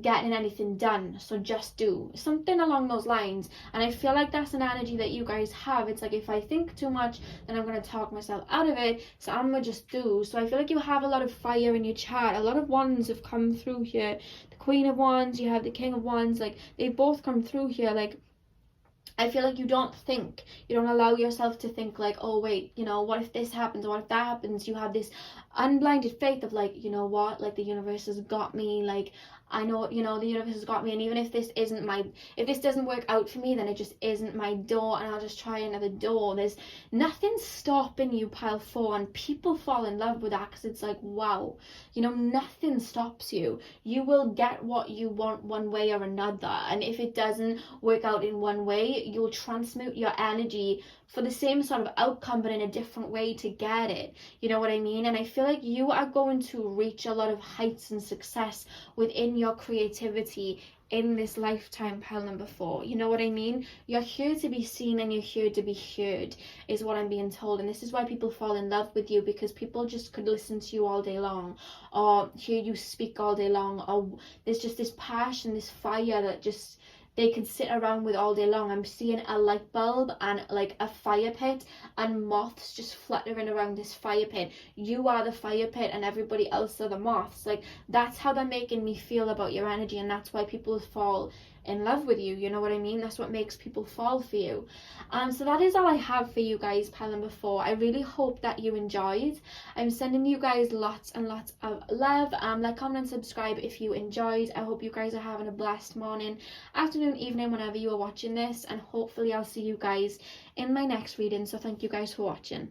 getting anything done, so just do, something along those lines. And I feel like that's an energy that you guys have. It's like, if I think too much, then I'm going to talk myself out of it, so I'm going to just do. So I feel like you have a lot of fire in your chart. A lot of wands have come through here. The Queen of Wands, you have the King of Wands, like they've both come through here. Like, I feel like you don't allow yourself to think like, oh wait, you know, what if this happens, or what if that happens? You have this unblinded faith of like, you know what, like the universe has got me, like I know, you know, the universe has got me, and even if this doesn't work out for me, then it just isn't my door, and I'll just try another door. There's nothing stopping you, pile 4, and people fall in love with that, because it's like, wow, you know, nothing stops you. You will get what you want one way or another, and if it doesn't work out in one way, you'll transmute your energy for the same sort of outcome, but in a different way to get it. You know what I mean? And I feel like you are going to reach a lot of heights and success within your creativity in this lifetime, pile number 4. You know what I mean? You're here to be seen and you're here to be heard, is what I'm being told. And this is why people fall in love with you, because people just could listen to you all day long, or hear you speak all day long, or there's just this passion, this fire that just they can sit around with all day long. I'm seeing a light bulb and like a fire pit and moths just fluttering around this fire pit. You are the fire pit and everybody else are the moths. Like, that's how they're making me feel about your energy, and that's why people fall in love with you. You know what I mean? That's what makes people fall for you. So that is all I have for you guys, pile number 4. I really hope that you enjoyed. I'm sending you guys lots and lots of love. Like, comment and subscribe if you enjoyed. I hope you guys are having a blessed morning, afternoon, evening, whenever you are watching this, and hopefully I'll see you guys in my next reading. So thank you guys for watching.